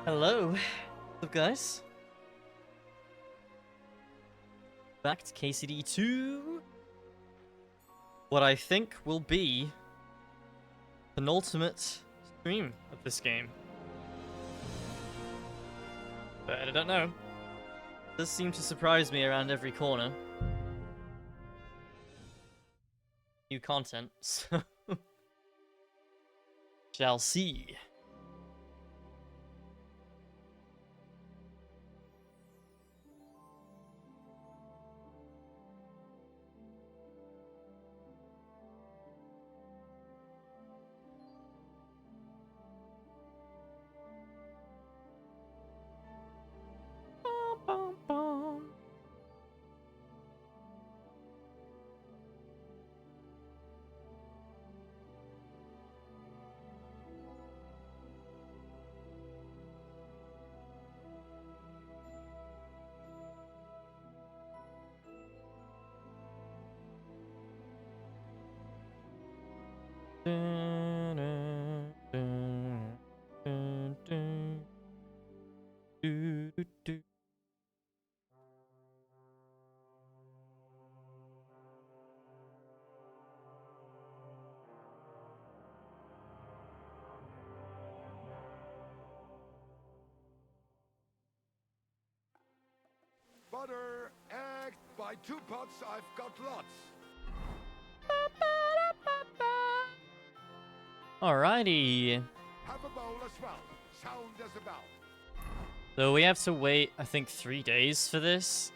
Hello. What's up, guys? Back to KCD 2. What I think will be penultimate stream of this game. But I don't know. It does seem to surprise me around every corner. New content, so shall see. Bum, bum. Dun, dun, dun, dun, dun. Do, do, do. Butter, egg, buy 2 pots, I've got lots. Alrighty. Have a bowl as well, sound as a bell. So we have to wait, I think, 3 days for this.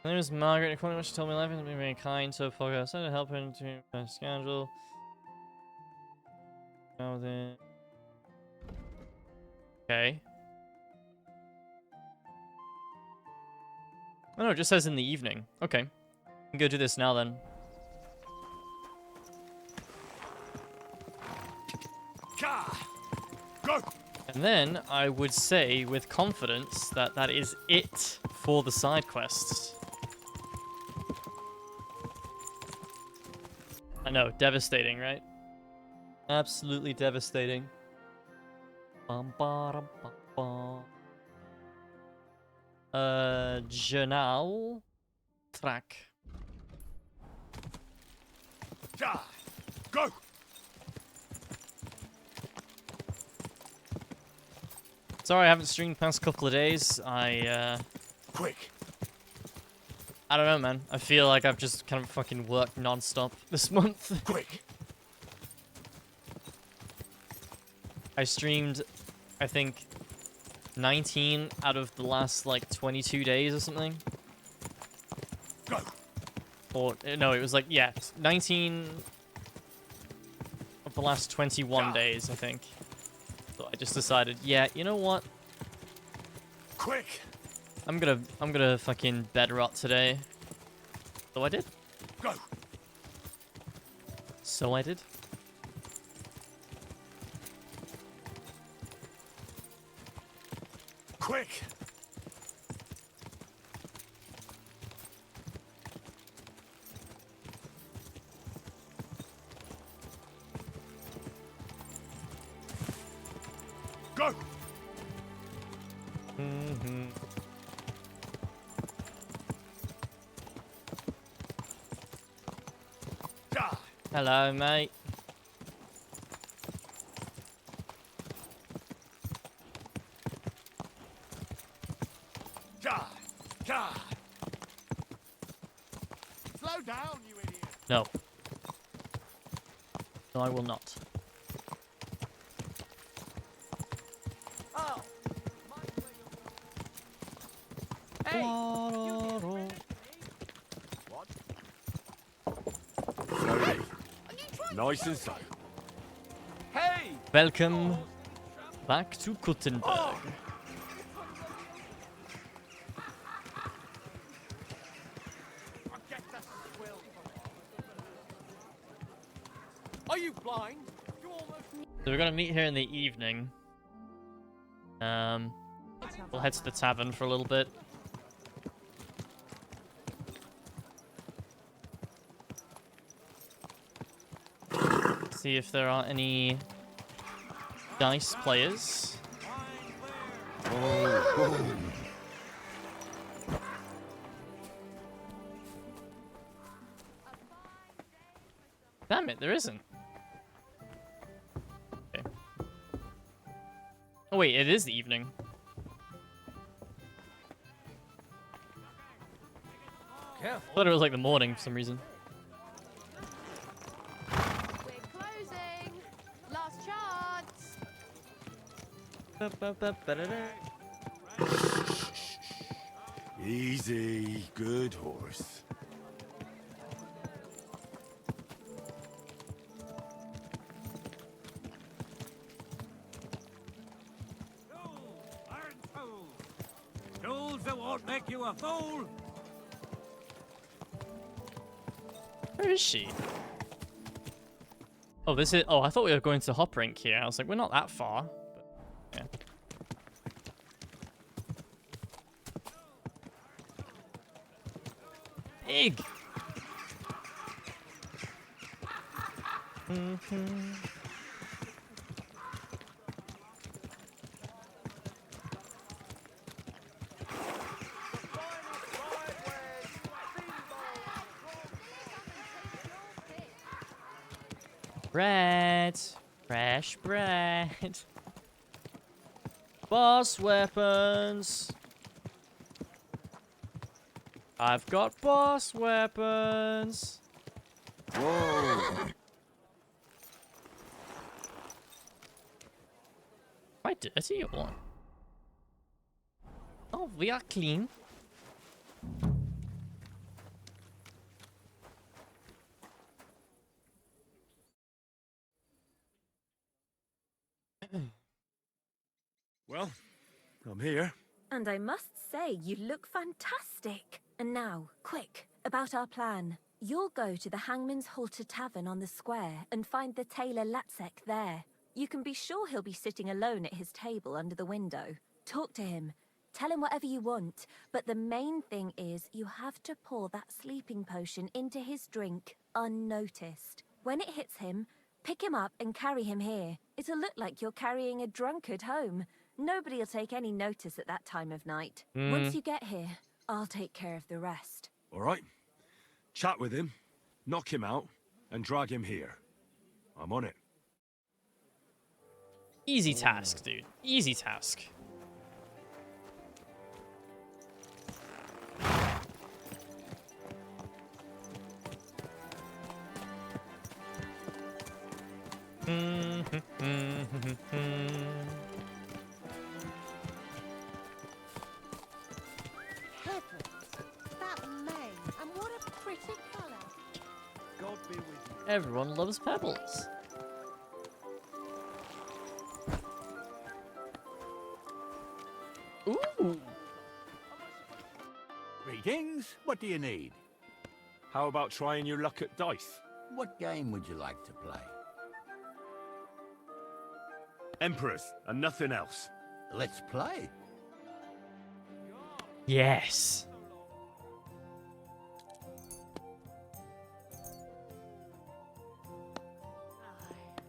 My name is Margaret. According to what she told me, life hasn't been very kind so far. I started helping to my schedule. Now then. Okay. Oh no, it just says in the evening. Okay. We can go do this now then. Go! And then I would say with confidence that that is it for the side quests. I know, devastating, right? Absolutely devastating. Bum, ba-dum, bum, bum. Journal track. Go! Sorry I haven't streamed the past couple of days. Quick! I don't know, man. I feel like I've just kind of fucking worked non-stop this month. Quick! I streamed, I think, 19 out of the last, like, 22 days or something. Go! Or, no, it was like, yeah, 19 of the last 21 days, I think. So I just decided, yeah, you know what? Quick! I'm gonna fucking bed rot today. So I did. Go! So I did. Quick! Go! Mm-hmm. Hello, mate. Slow down, you idiot! No. No, I will not. Oh! What? Slowly. Nice and slow. Hey! Welcome back to Kuttenberg. Oh! Are you blind? You almost... So we're gonna meet here in the evening. We'll head to the tavern for a little bit. See if there are any dice players. Damn it, there isn't. Okay. Oh wait, it is the evening. I thought it was like the morning for some reason. We're closing. Last chance. Easy, good horse. Fools that won't make you a fool. Where is she? Oh, this is. Oh, I thought we were going to Hop Rink here. I was like, we're not that far. But, yeah. Pig. Bread. Fresh bread. Boss weapons. I've got boss weapons. Whoa. Am I dirty or what? Oh, we are clean. Well, I'm here. And I must say, you look fantastic. And now, quick, about our plan. You'll go to the Hangman's Halter Tavern on the square and find the tailor Latsek there. You can be sure he'll be sitting alone at his table under the window. Talk to him. Tell him whatever you want. But the main thing is you have to pour that sleeping potion into his drink unnoticed. When it hits him, pick him up and carry him here. It'll look like you're carrying a drunkard home. Nobody'll take any notice at that time of night. Once you get here, I'll take care of the rest. All right. Chat with him, knock him out, and drag him here. I'm on it. Easy task, dude. Easy task. Heavens, that mane, and what a pretty colour. God be with you. Everyone loves pebbles. Ooh. Greetings. What do you need? How about trying your luck at dice? What game would you like to play? Emperors, and nothing else. Let's play. Yes.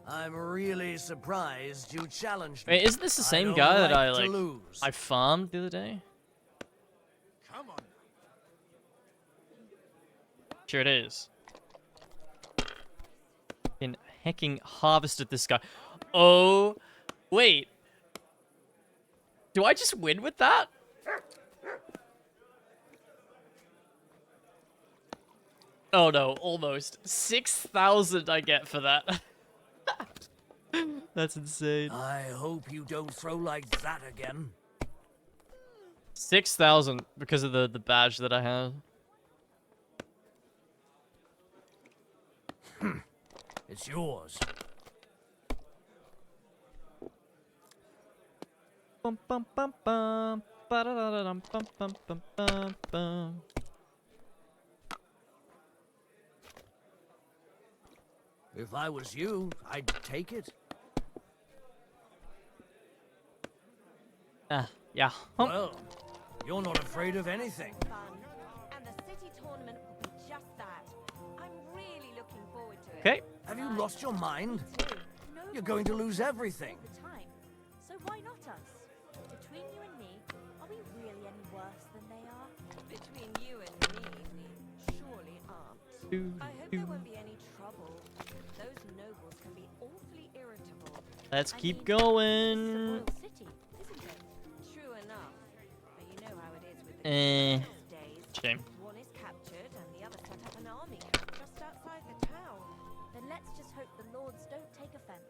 I'm really surprised you challenged me. Wait, isn't this the I same don't guy that I like to like? lose. I farmed the other day. Come on. Sure it is. In hecking harvested this guy. Oh, wait. Do I just win with that? Oh no, almost. 6,000 I get for that. That's insane. I hope you don't throw like that again. 6,000 because of the badge that I have. It's yours. Bum bum bum bum. Ba-da-da-da-dum, bum bum bum bum bum. If I was you, I'd take it. Yeah. Well, you're not afraid of anything. Fun. And the city tournament will be just that. I'm really looking forward to it. Okay. Have you lost your mind? You're going to lose everything. All the time. So why not us? Between you and me, are we really any worse than they are? Between you and me, we surely aren't. I hope there won't be any trouble. Those nobles can be awfully irritable. Let's I keep mean, going. It's a royal city, isn't it? True enough. But you know how it is with the Eh. these days. Shame. One is captured and the other set up an army camp just outside the town. Then let's just hope the lords don't take offense.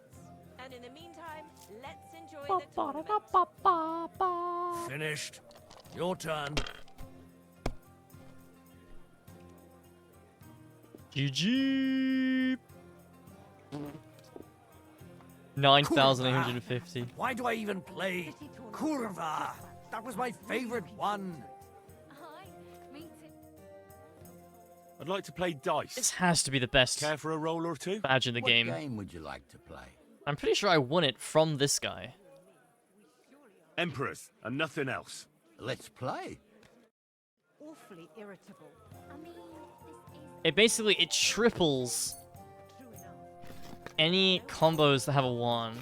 And in the meantime, let's enjoy the tournament. Finished. Your turn. GG. 9,850. Why do I even play Kurva? That was my favorite one. Hi, me too. I'd like to play dice. This has to be the best Care for a roll or two? badge in the What game. game would you like to play? I'm pretty sure I won it from this guy. Emperors, and nothing else. Let's play. Awfully irritable. I mean, this is It basically, it triples True enough. any combos that have a 1.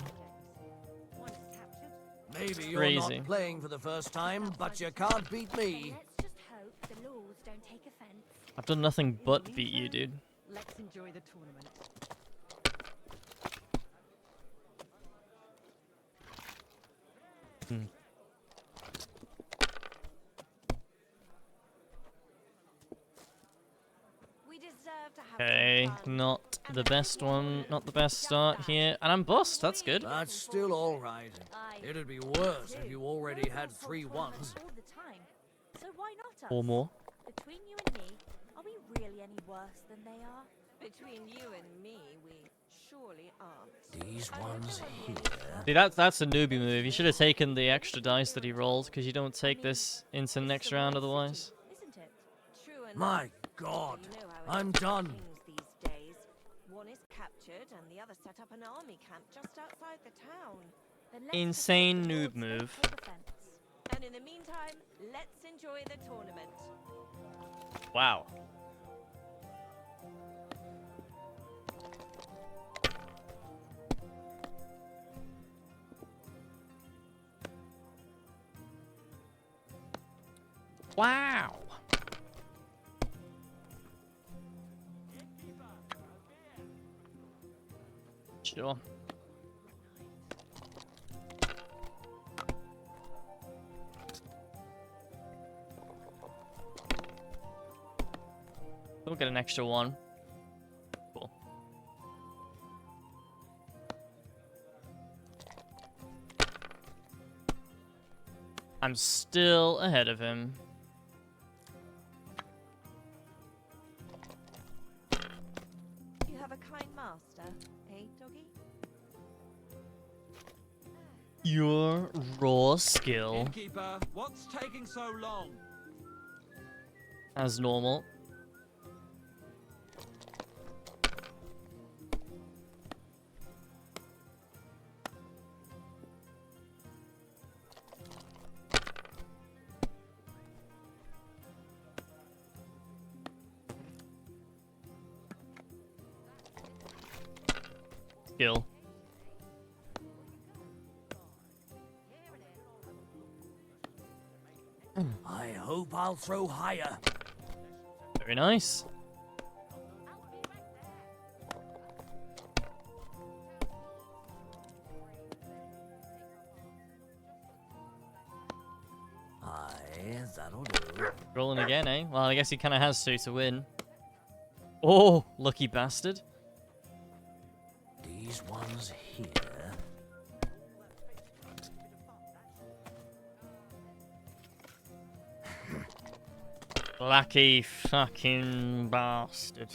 One is captured. Maybe you're Crazy. not playing for the first time, but you can't beat me. let's just hope the lords don't take offense. I've done nothing but beat you, dude. Let's enjoy the tournament. We deserve to have Okay, some fun. not the best one, not the best start here. And I'm bust, that's good. That's still all right. Aye. It'd be worse if you already had 3 ones. All the time. So why not us? Or more. Between you and me, are we really any worse than they are? Between you and me, we surely aren't. These ones here. See, that's a newbie move. You should have taken the extra dice that he rolled, because you don't take this into the next round otherwise. Isn't it? True enough. My God, You know how it I'm is with done. kings these days. One is captured and the other set up an army camp just outside the town. Then let's just Insane hope the noob lords don't move. take offense. And in the meantime, let's enjoy the tournament. Wow. Wow. Sure. We'll get an extra one. Cool. I'm still ahead of him. You have a kind master, eh, doggy? Your raw skill, Innkeeper, what's taking so long? as normal. Skill. I hope I'll throw higher. Very nice. Aye, that'll do. Rolling again, eh? Well, I guess he kind of has to win. Oh, lucky bastard. These ones here. Lucky fucking bastard.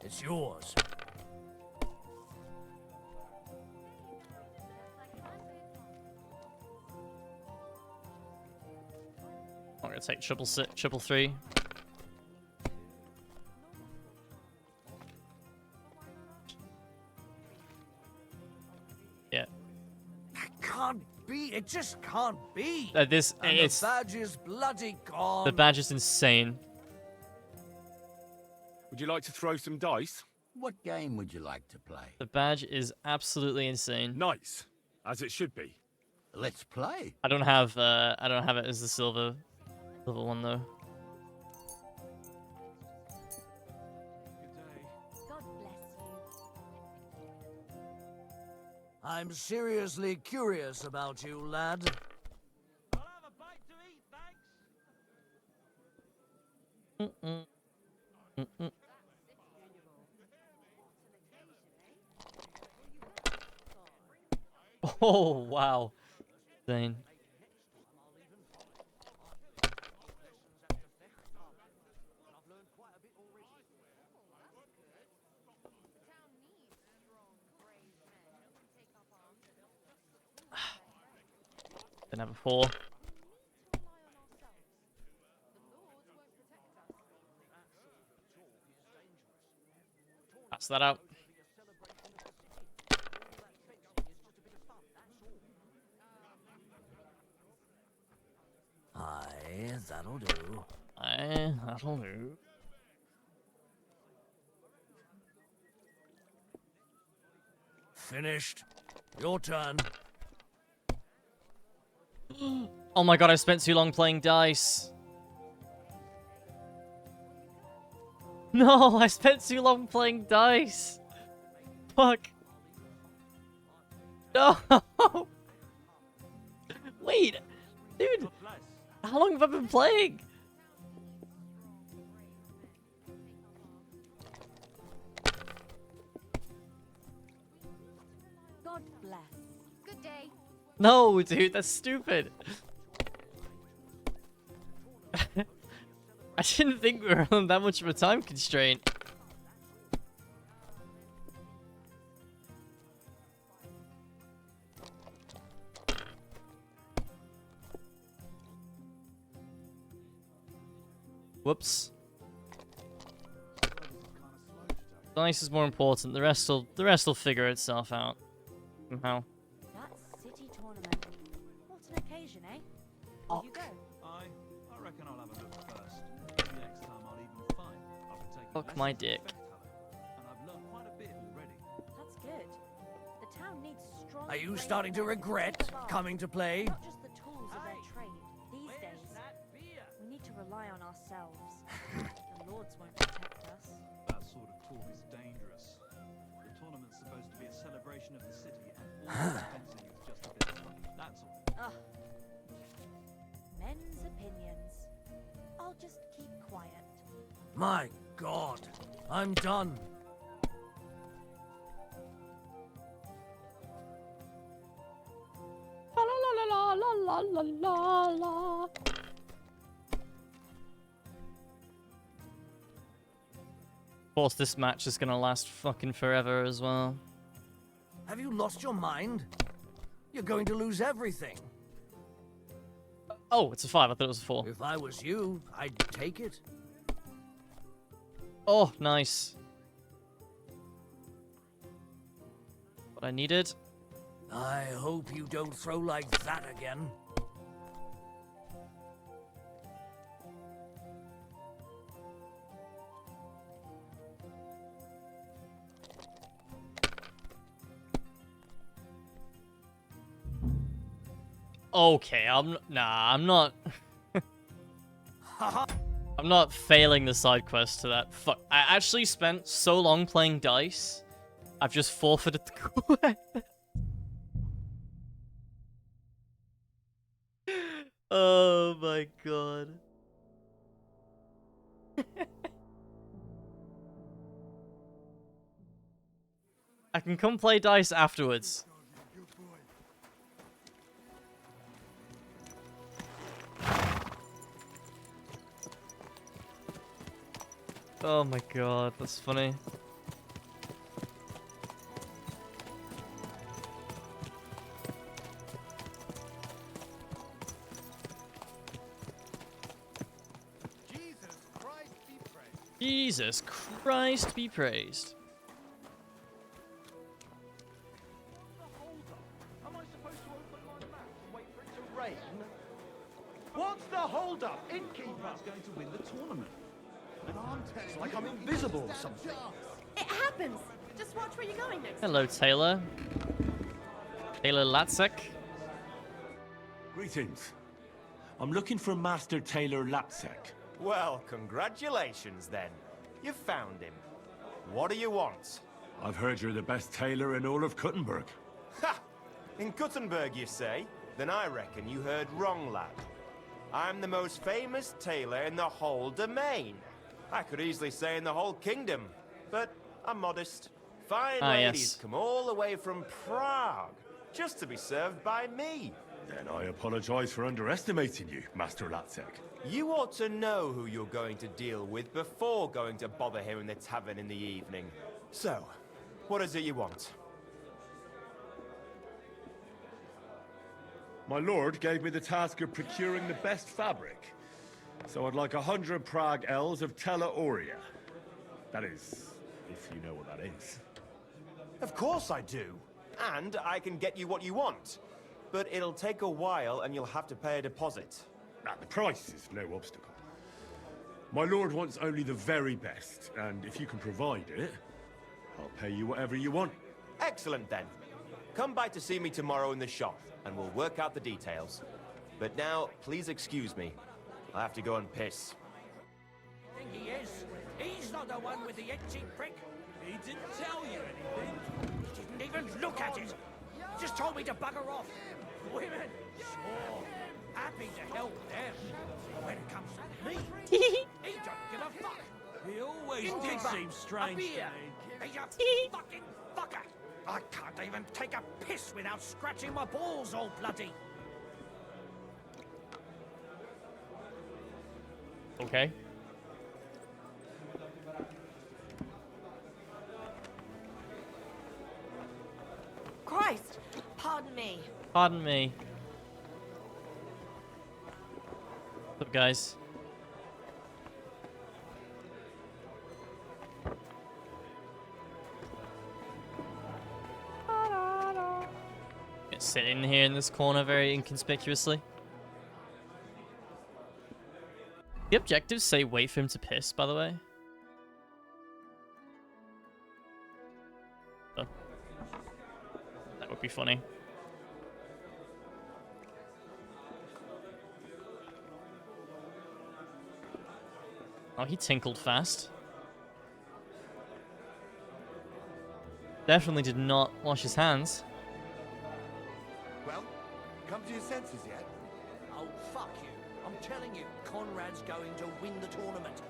It's yours. I'm gonna take triple three. Yeah. Can't be. It just can't be. This And it's the badge is bloody gone. the badge is insane. Would you like to throw some dice? What game would you like to play? The badge is absolutely insane. Nice, as it should be. Let's play. I don't have it as the silver one though. God bless you. I'm seriously curious about you, lad. I'll have a bite to eat, thanks. Oh wow, insane. Didn't have before. Pass that out. Aye, that'll do. That'll do. Finished. Your turn. Oh my god, I spent too long playing dice. No, I spent too long playing dice. Fuck. No. Wait, dude. How long have I been playing? God bless. Good day. No, dude, that's stupid. I didn't think we were on that much of a time constraint. Whoops. Dice is more important. The rest will figure itself out somehow. That's city tournament. What an occasion, eh? Will you go? I reckon I'll have a look first. Maybe next time I'll even find I can take Fuck my dick. And I've learned quite a bit already. That's good. The town needs strong. Are you trained starting to warriors regret and barbs, coming to play? Not just the tools of their trade. These days, we need to rely on ourselves. The lords won't protect us. That sort of talk is dangerous. The tournament's supposed to be a celebration of the city, and all it's fencing is just a bit of fun. That's all. Ugh. Men's opinions. I'll just keep quiet. My God, I'm done. La la la la la la la la. Of course, this match is gonna last fucking forever as well. Have you lost your mind? You're going to lose everything. Oh, it's a 5. I thought it was a 4. If I was you, I'd take it. Oh, nice. What I needed. I hope you don't throw like that again. Okay, I'm not. I'm not failing the side quest to that. Fuck. I actually spent so long playing dice. I've just forfeited the quest. Oh my god. I can come play dice afterwards. Oh my god, that's funny. Jesus Christ be praised. Jesus Christ be praised. Am I supposed to open my mouth and wait for it to rain? What's the hold-up, innkeeper? Conrad's going to win the tournament. It's like I'm invisible or something. It happens. Just watch where you're going next. Hello, Taylor. Taylor Latzek. Greetings. I'm looking for Master Taylor Lapsek. Well, congratulations then. You found him. What do you want? I've heard you're the best tailor in all of Kuttenberg. Ha! In Kuttenberg, you say? Then I reckon you heard wrong, lad. I'm the most famous tailor in the whole domain. I could easily say in the whole kingdom, but I'm modest. Fine ladies yes. come all the way from Prague just to be served by me. Then I apologize for underestimating you, Master Lapsek. You ought to know who you're going to deal with before going to bother him in the tavern in the evening. So, what is it you want? My lord gave me the task of procuring the best fabric. So I'd like 100 Prague ells of Tela Aurea. That is, if you know what that is. Of course I do. And I can get you what you want. But it'll take a while and you'll have to pay a deposit. Now, the price is no obstacle. My lord wants only the very best, and if you can provide it, I'll pay you whatever you want. Excellent then. Come by to see me tomorrow in the shop, and we'll work out the details. But now, please excuse me. I have to go and piss. Think he is? He's not the one with the itchy prick. He didn't tell you anything. He didn't even look at it. Just told me to bugger off. Women, sure, happy to help them. But when it comes to me, he don't give a fuck. He always Innkeeper, did seem strange a to beer. me. He's a fucking fucker. I can't even take a piss without scratching my balls all bloody. Okay. Christ! Pardon me. Pardon me. What's up, guys? Sit in here in this corner very inconspicuously. The objectives say wait for him to piss, by the way. Oh. That would be funny. Oh, he tinkled fast. Definitely did not wash his hands. Well, come to your senses yet? Oh, fuck you. I'm telling you, Conrad's going to win the tournament.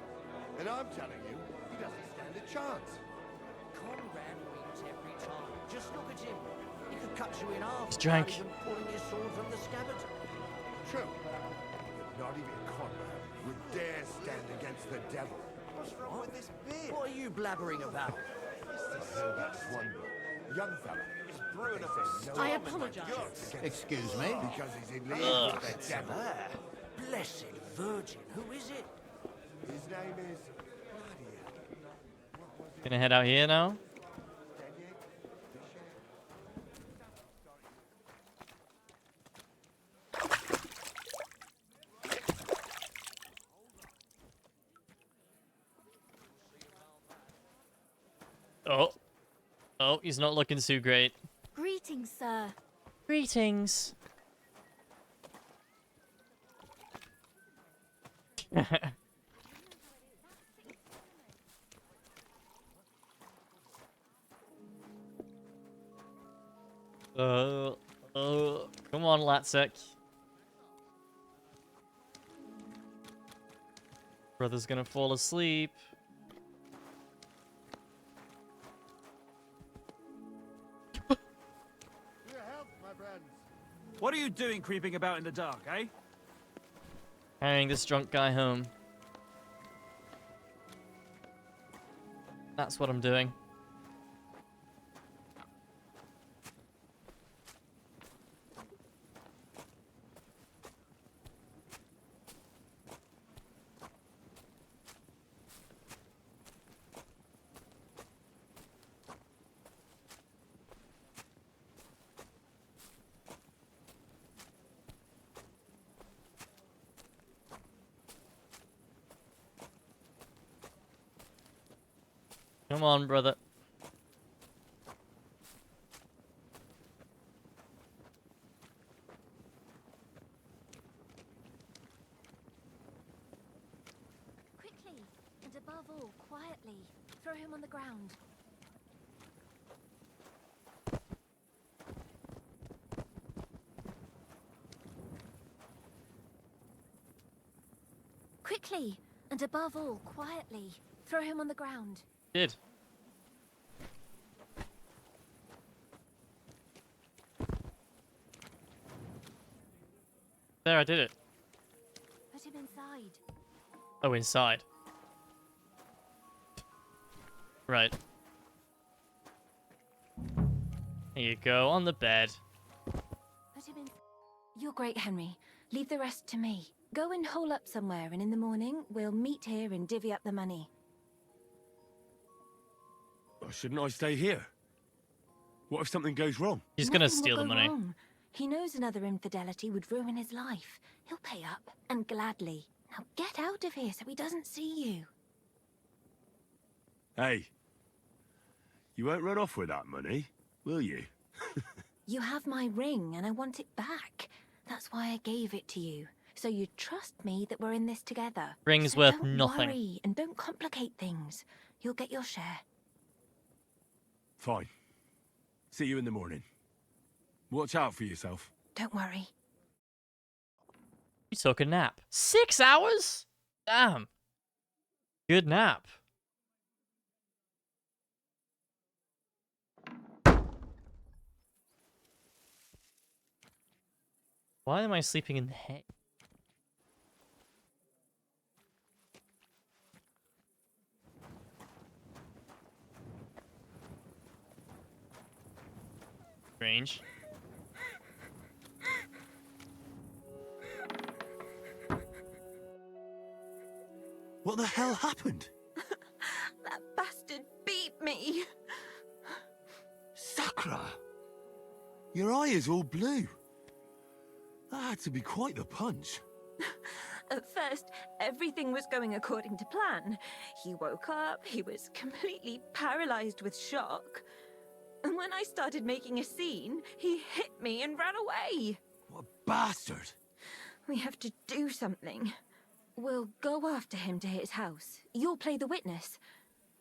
And I'm telling you, he doesn't stand a chance. Conrad wins every time. Just look at him. He could cut you in half He's drank. without even pulling his sword from the scabbard. True. But not even Conrad would dare stand against the devil. What's wrong with this beer? What are you blabbering about? That's one young fella. It's brewing up a I storm in my apologize. guts. Excuse me? Because he's in league with the devil. Blessed Virgin, who is it? His name is... Gonna head out here now. Oh. Oh, he's not looking too great. Greetings, sir. Greetings. Come on, Latsek. Brother's gonna fall asleep. What are you doing creeping about in the dark, eh? Carrying this drunk guy home. That's what I'm doing. Come on, brother. Quickly, and above all, quietly. Throw him on the ground. Quickly, and above all, quietly. Throw him on the ground. Did. There, I did it. Put him inside. Oh, inside. Right. Here you go, on the bed. Put him in. You're great, Henry. Leave the rest to me. Go and hole up somewhere, and in the morning, we'll meet here and divvy up the money. Well, shouldn't I stay here? What if something goes wrong? He's gonna Nothing will steal the go money. wrong. He knows another infidelity would ruin his life. He'll pay up, and gladly. Now get out of here so he doesn't see you. Hey. You won't run off with that money, will you? You have my ring, and I want it back. That's why I gave it to you. So you trust me that we're in this together. Ring's So worth don't nothing. worry, and don't complicate things. You'll get your share. Fine. See you in the morning. Watch out for yourself. Don't worry. You took a nap. 6 hours? Damn. Good nap. Why am I sleeping in the hay? Strange. What the hell happened? That bastard beat me. Sakra! Your eye is all blue. That had to be quite the punch. At first, everything was going according to plan. He woke up, he was completely paralyzed with shock. And when I started making a scene, he hit me and ran away. What a bastard! We have to do something. We'll go after him to his house. You'll play the witness.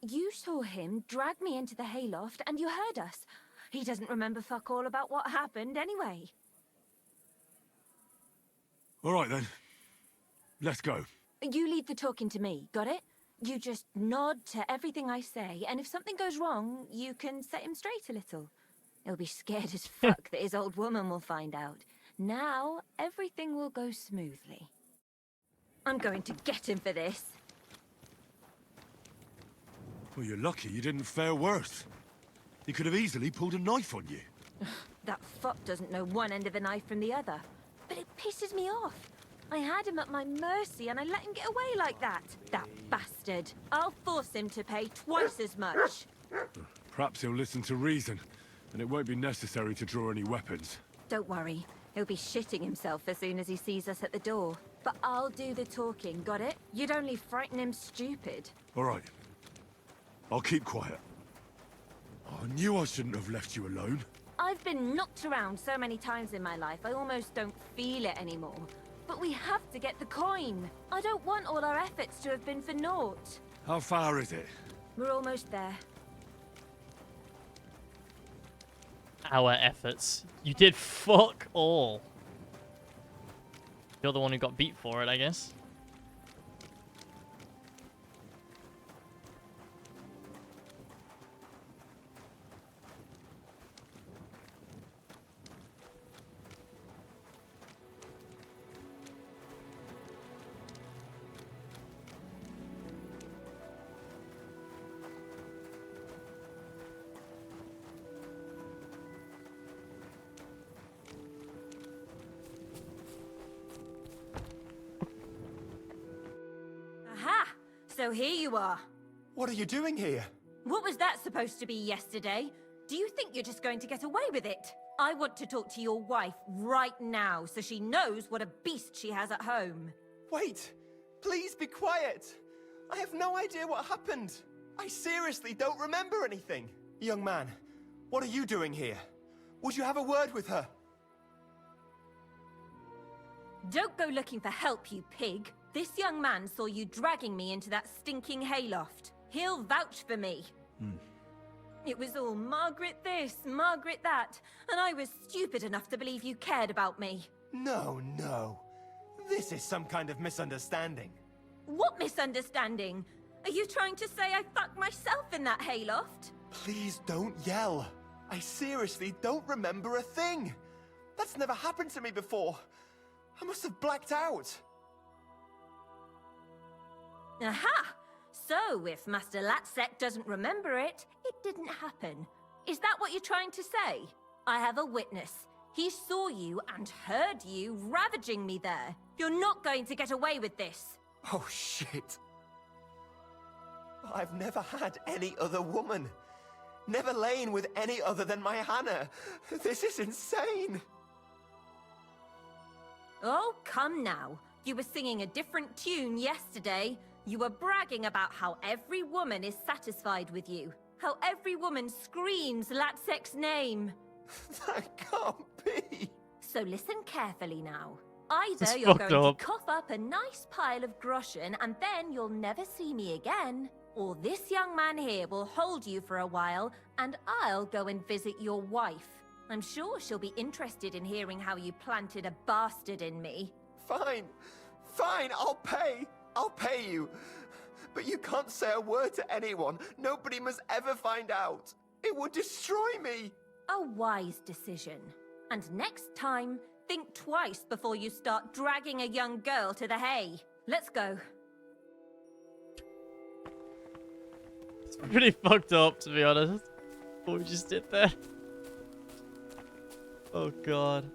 You saw him drag me into the hayloft and you heard us. He doesn't remember fuck all about what happened anyway. All right then. Let's go. You leave the talking to me, got it? You just nod to everything I say, and if something goes wrong, you can set him straight a little. He'll be scared as fuck that his old woman will find out. Now, everything will go smoothly. I'm going to get him for this. Well, you're lucky you didn't fare worse. He could have easily pulled a knife on you. That fuck doesn't know one end of the knife from the other. But it pisses me off. I had him at my mercy and I let him get away like that. That bastard. I'll force him to pay twice as much. Perhaps he'll listen to reason, and it won't be necessary to draw any weapons. Don't worry. He'll be shitting himself as soon as he sees us at the door. But I'll do the talking, got it? You'd only frighten him stupid. All right. I'll keep quiet. I knew I shouldn't have left you alone. I've been knocked around so many times in my life, I almost don't feel it anymore. But we have to get the coin. I don't want all our efforts to have been for naught. How far is it? We're almost there. Our efforts. You did fuck all. You're the one who got beat for it, I guess. Aha! So here you are. What are you doing here? What was that supposed to be yesterday? Do you think you're just going to get away with it? I want to talk to your wife right now so she knows what a beast she has at home. Wait! Please be quiet! I have no idea what happened. I seriously don't remember anything. Young man, what are you doing here? Would you have a word with her? Don't go looking for help, you pig. This young man saw you dragging me into that stinking hayloft. He'll vouch for me. It was all Margaret this, Margaret that, and I was stupid enough to believe you cared about me. No, no. This is some kind of misunderstanding. What misunderstanding? Are you trying to say I fucked myself in that hayloft? Please don't yell. I seriously don't remember a thing. That's never happened to me before. I must have blacked out. Aha! So, if Master Latsek doesn't remember it, it didn't happen. Is that what you're trying to say? I have a witness. He saw you and heard you ravaging me there. You're not going to get away with this. Oh, shit. I've never had any other woman. Never lain with any other than my Hannah. This is insane. Oh, come now. You were singing a different tune yesterday. You were bragging about how every woman is satisfied with you. How every woman screams Latsek's name. That can't be. So listen carefully now. Either It's you're fucked going up. to cough up a nice pile of groschen and then you'll never see me again, or this young man here will hold you for a while and I'll go and visit your wife. I'm sure she'll be interested in hearing how you planted a bastard in me. Fine. Fine, I'll pay. I'll pay you. But you can't say a word to anyone. Nobody must ever find out. It would destroy me. A wise decision. And next time, think twice before you start dragging a young girl to the hay. Let's go. It's pretty fucked up, to be honest. What we just did there. Oh god.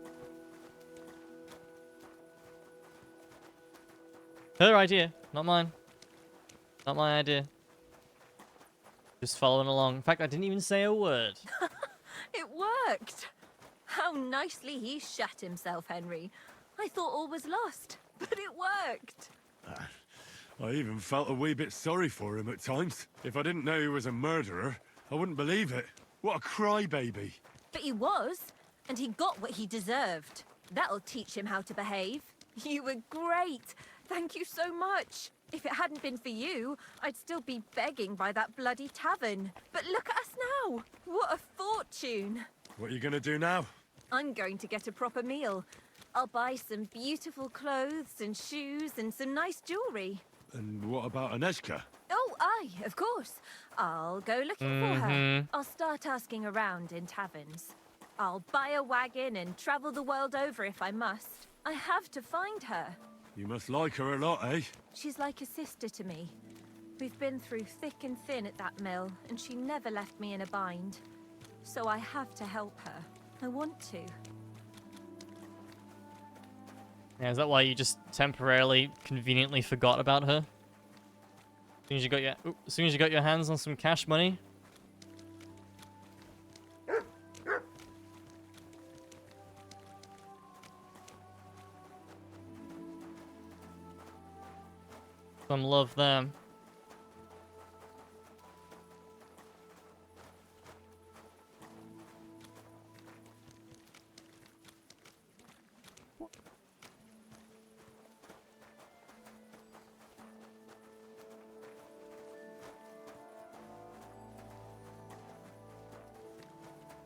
Her idea, not mine. Not my idea. Just following along. In fact, I didn't even say a word. It worked! How nicely he shat himself, Henry. I thought all was lost, but it worked. I even felt a wee bit sorry for him at times. If I didn't know he was a murderer, I wouldn't believe it. What a crybaby. But he was, and he got what he deserved. That'll teach him how to behave. You were great. Thank you so much. If it hadn't been for you, I'd still be begging by that bloody tavern. But look at us now. What a fortune. What are you gonna do now? I'm going to get a proper meal. I'll buy some beautiful clothes and shoes and some nice jewelry. And what about Aneshka? Oh, aye, of course. I'll go looking for her. I'll start asking around in taverns. I'll buy a wagon and travel the world over if I must. I have to find her. You must like her a lot, eh? She's like a sister to me. We've been through thick and thin at that mill, and she never left me in a bind. So I have to help her. I want to. Yeah, is that why you just temporarily, conveniently forgot about her? As soon as you got your hands on some cash money? Some love them.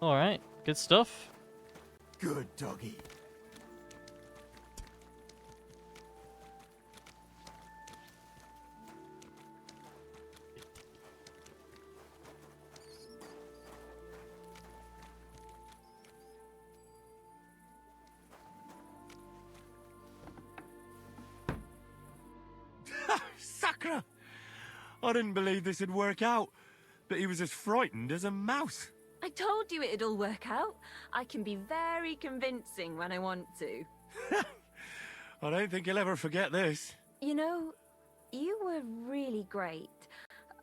Alright, good stuff. Good doggy. Sakra! I didn't believe this would work out, but he was as frightened as a mouse. I told you it'd all work out. I can be very convincing when I want to. I don't think he'll ever forget this. You know, you were really great.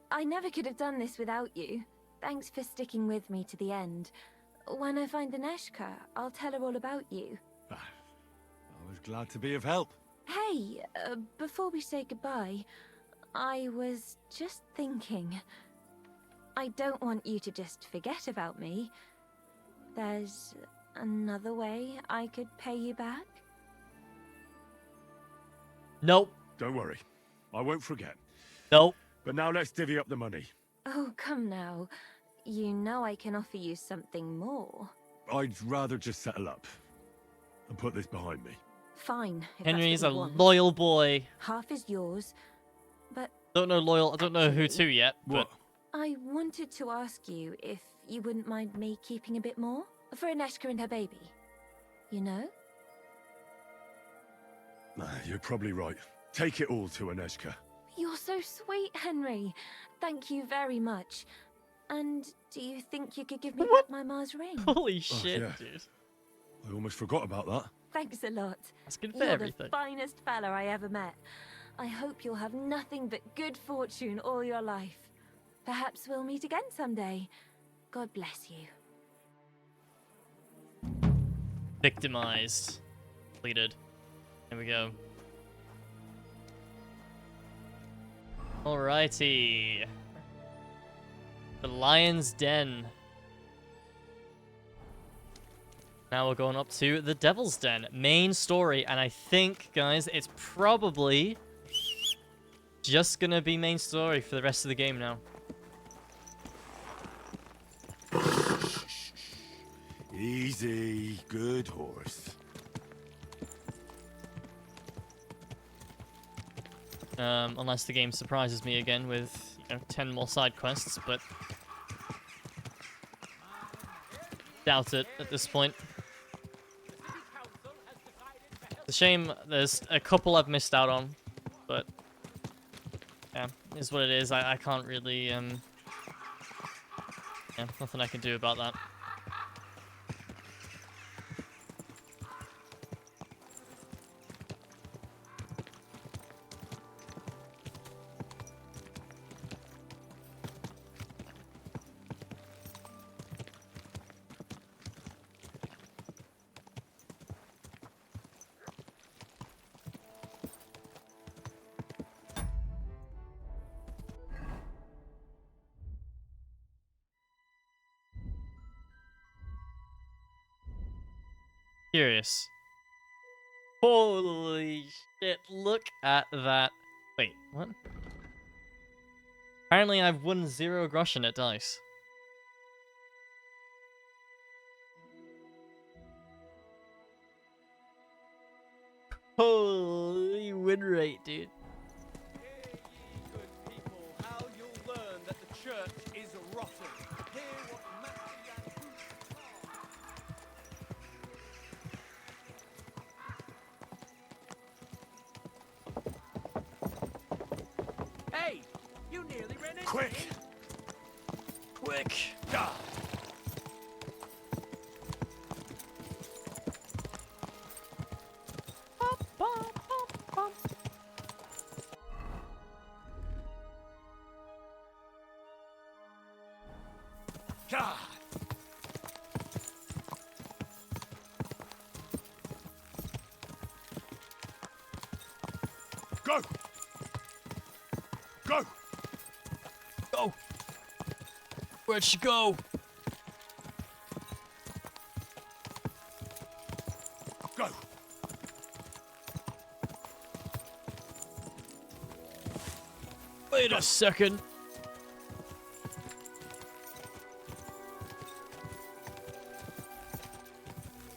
I never could have done this without you. Thanks for sticking with me to the end. When I find Aneshka, I'll tell her all about you. I was glad to be of help. Hey, before we say goodbye, I was just thinking, I don't want you to just forget about me. There's another way I could pay you back? Nope. Don't worry. I won't forget. Nope. But now let's divvy up the money. Oh, come now. You know I can offer you something more. I'd rather just settle up and put this behind me. Fine, if Henry's that's a what you want. loyal boy. Half is yours, but Don't know loyal. I don't know who to yet. What? But I wanted to ask you if you wouldn't mind me keeping a bit more for Aneshka and her baby. You know? You're probably right. Take it all to Aneshka. You're so sweet, Henry. Thank you very much. And do you think you could give me back my Mars ring? holy shit, yeah. dude. I almost forgot about that. Thanks a lot. Asking for You're everything. the finest fella I ever met. I hope you'll have nothing but good fortune all your life. Perhaps we'll meet again someday. God bless you. Victimized. Completed. Here we go. Alrighty. The Lion's Den. Now we're going up to the Devil's Den. Main story, and I think, guys, it's probably just gonna be main story for the rest of the game now. Easy. Good horse. Unless the game surprises me again with, 10 more side quests, but doubt it at this point. It's a shame there's a couple I've missed out on, but yeah, is what it is. I can't really, yeah, nothing I can do about that. Curious. Holy shit, look at that. Wait, what? Apparently I've won 0 groschen at dice. Holy win rate, dude. Hear ye, good people, how you'll learn that the church is rotten. Hear what Master Hey! You nearly ran into Quick! me. Quick. Ah. God. Go! Go! Go! Where'd she go? Go! Wait a second.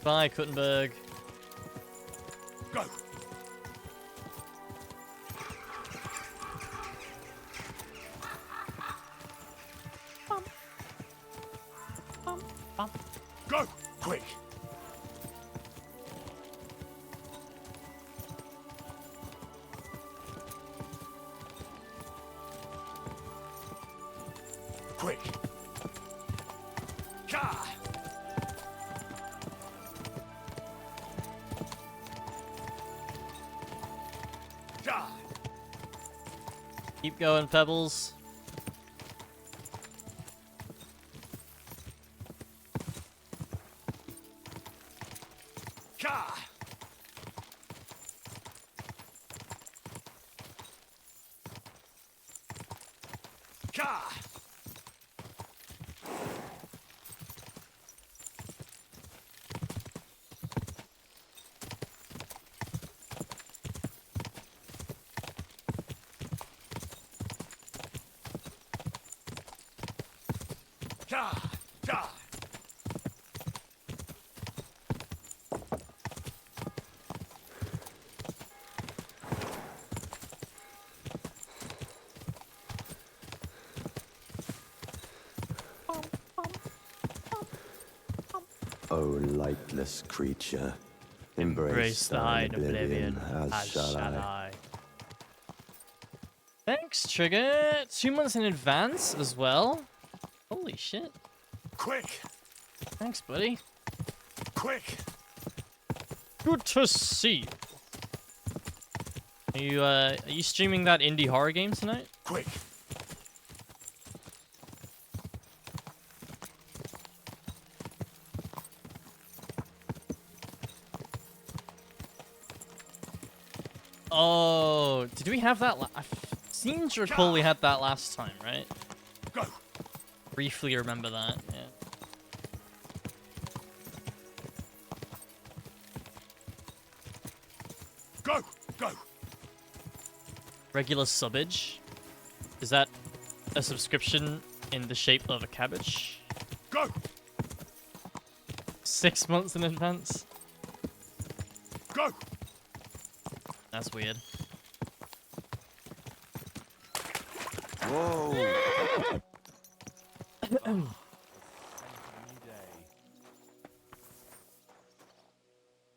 Bye, Kuttenberg. Go! Go! Quick! Quick! Ka! Ka! Keep going, Pebbles. Ka! Ka! O lightless creature, Embrace thine oblivion, as shall I. Thanks, Trigger. 2 months in advance as well. Holy shit. Quick! Thanks, buddy. Quick! Good to see you. Are you streaming that indie horror game tonight? Quick! Oh, did we have that? I seem to recall we had that last time, right? Go! Briefly remember that, yeah. Go! Go! Regular subbage? Is that a subscription in the shape of a cabbage? Go! 6 months in advance? Go! That's weird. Whoa!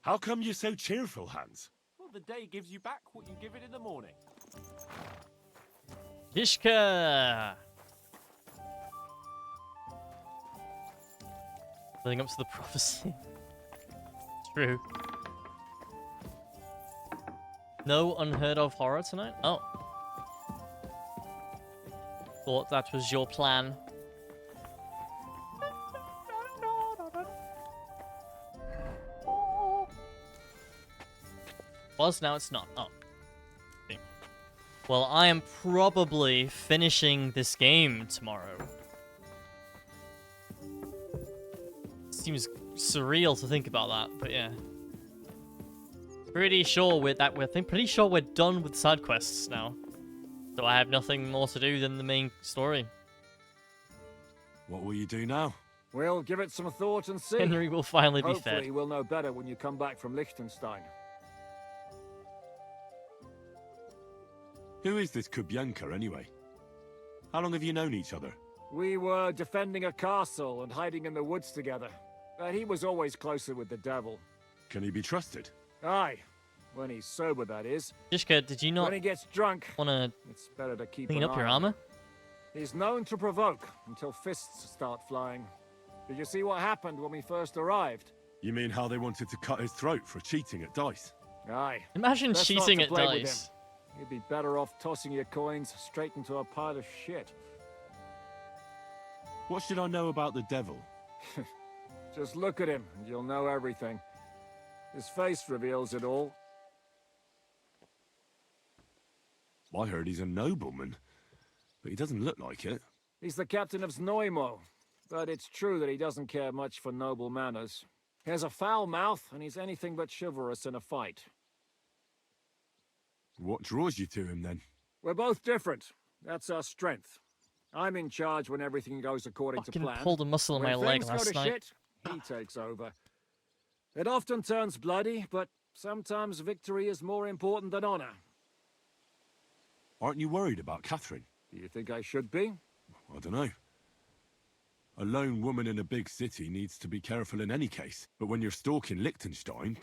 How come you're so cheerful, Hans? Well, the day gives you back what you give it in the morning. Yishka! Living up to the prophecy. True. No unheard of horror tonight? Oh. Thought that was your plan. Was, now it's not. Oh. Okay. Well, I am probably finishing this game tomorrow. Seems surreal to think about that, but yeah. Pretty sure we're done with side quests now. So I have nothing more to do than the main story. What will you do now? We'll give it some thought and see. Henry will finally be Hopefully fed. we'll know better when you come back from Liechtenstein. Who is this Kubyanka, anyway? How long have you known each other? We were defending a castle and hiding in the woods together. But he was always closer with the devil. Can he be trusted? Aye. When he's sober, that is. Jishka, did you not When he gets drunk, want to it's better to keep clean an up eye your on armor? him. He's known to provoke until fists start flying. Did you see what happened when we first arrived? You mean how they wanted to cut his throat for cheating at dice? Aye. Imagine Best not cheating to at play with dice. him. You'd be better off tossing your coins straight into a pile of shit. What should I know about the devil? Just look at him and you'll know everything. His face reveals it all. I heard he's a nobleman, but he doesn't look like it. He's the captain of Znojmo, but it's true that he doesn't care much for noble manners. He has a foul mouth, and he's anything but chivalrous in a fight. What draws you to him, then? We're both different. That's our strength. I'm in charge when everything goes according to Fucking plan. pulled a muscle in my When leg things go last to night. shit, he takes over. It often turns bloody, but sometimes victory is more important than honor. Aren't you worried about Catherine? Do you think I should be? I don't know. A lone woman in a big city needs to be careful in any case. But when you're stalking Liechtenstein,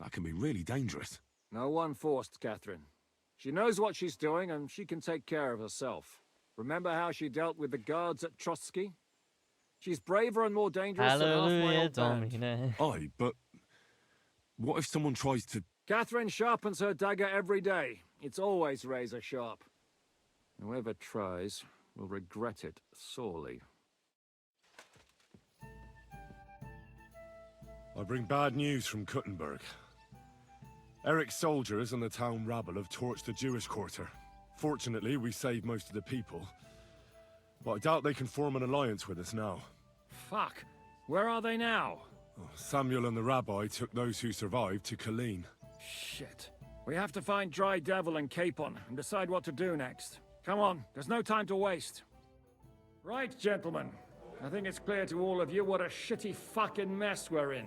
that can be really dangerous. No one forced Catherine. She knows what she's doing, and she can take care of herself. Remember how she dealt with the guards at Trotsky? She's braver and more dangerous than half my Hallelujah, old band. Domine. Aye, but what if someone tries to... Catherine sharpens her dagger every day. It's always razor sharp. Whoever tries will regret it sorely. I bring bad news from Kuttenberg. Eric's soldiers and the town rabble have torched the Jewish quarter. Fortunately, we saved most of the people. But I doubt they can form an alliance with us now. Fuck. Where are they now? Samuel and the rabbi took those who survived to Colleen. Shit. We have to find Dry Devil and Capon and decide what to do next. Come on, there's no time to waste. Right, gentlemen. I think it's clear to all of you what a shitty fucking mess we're in.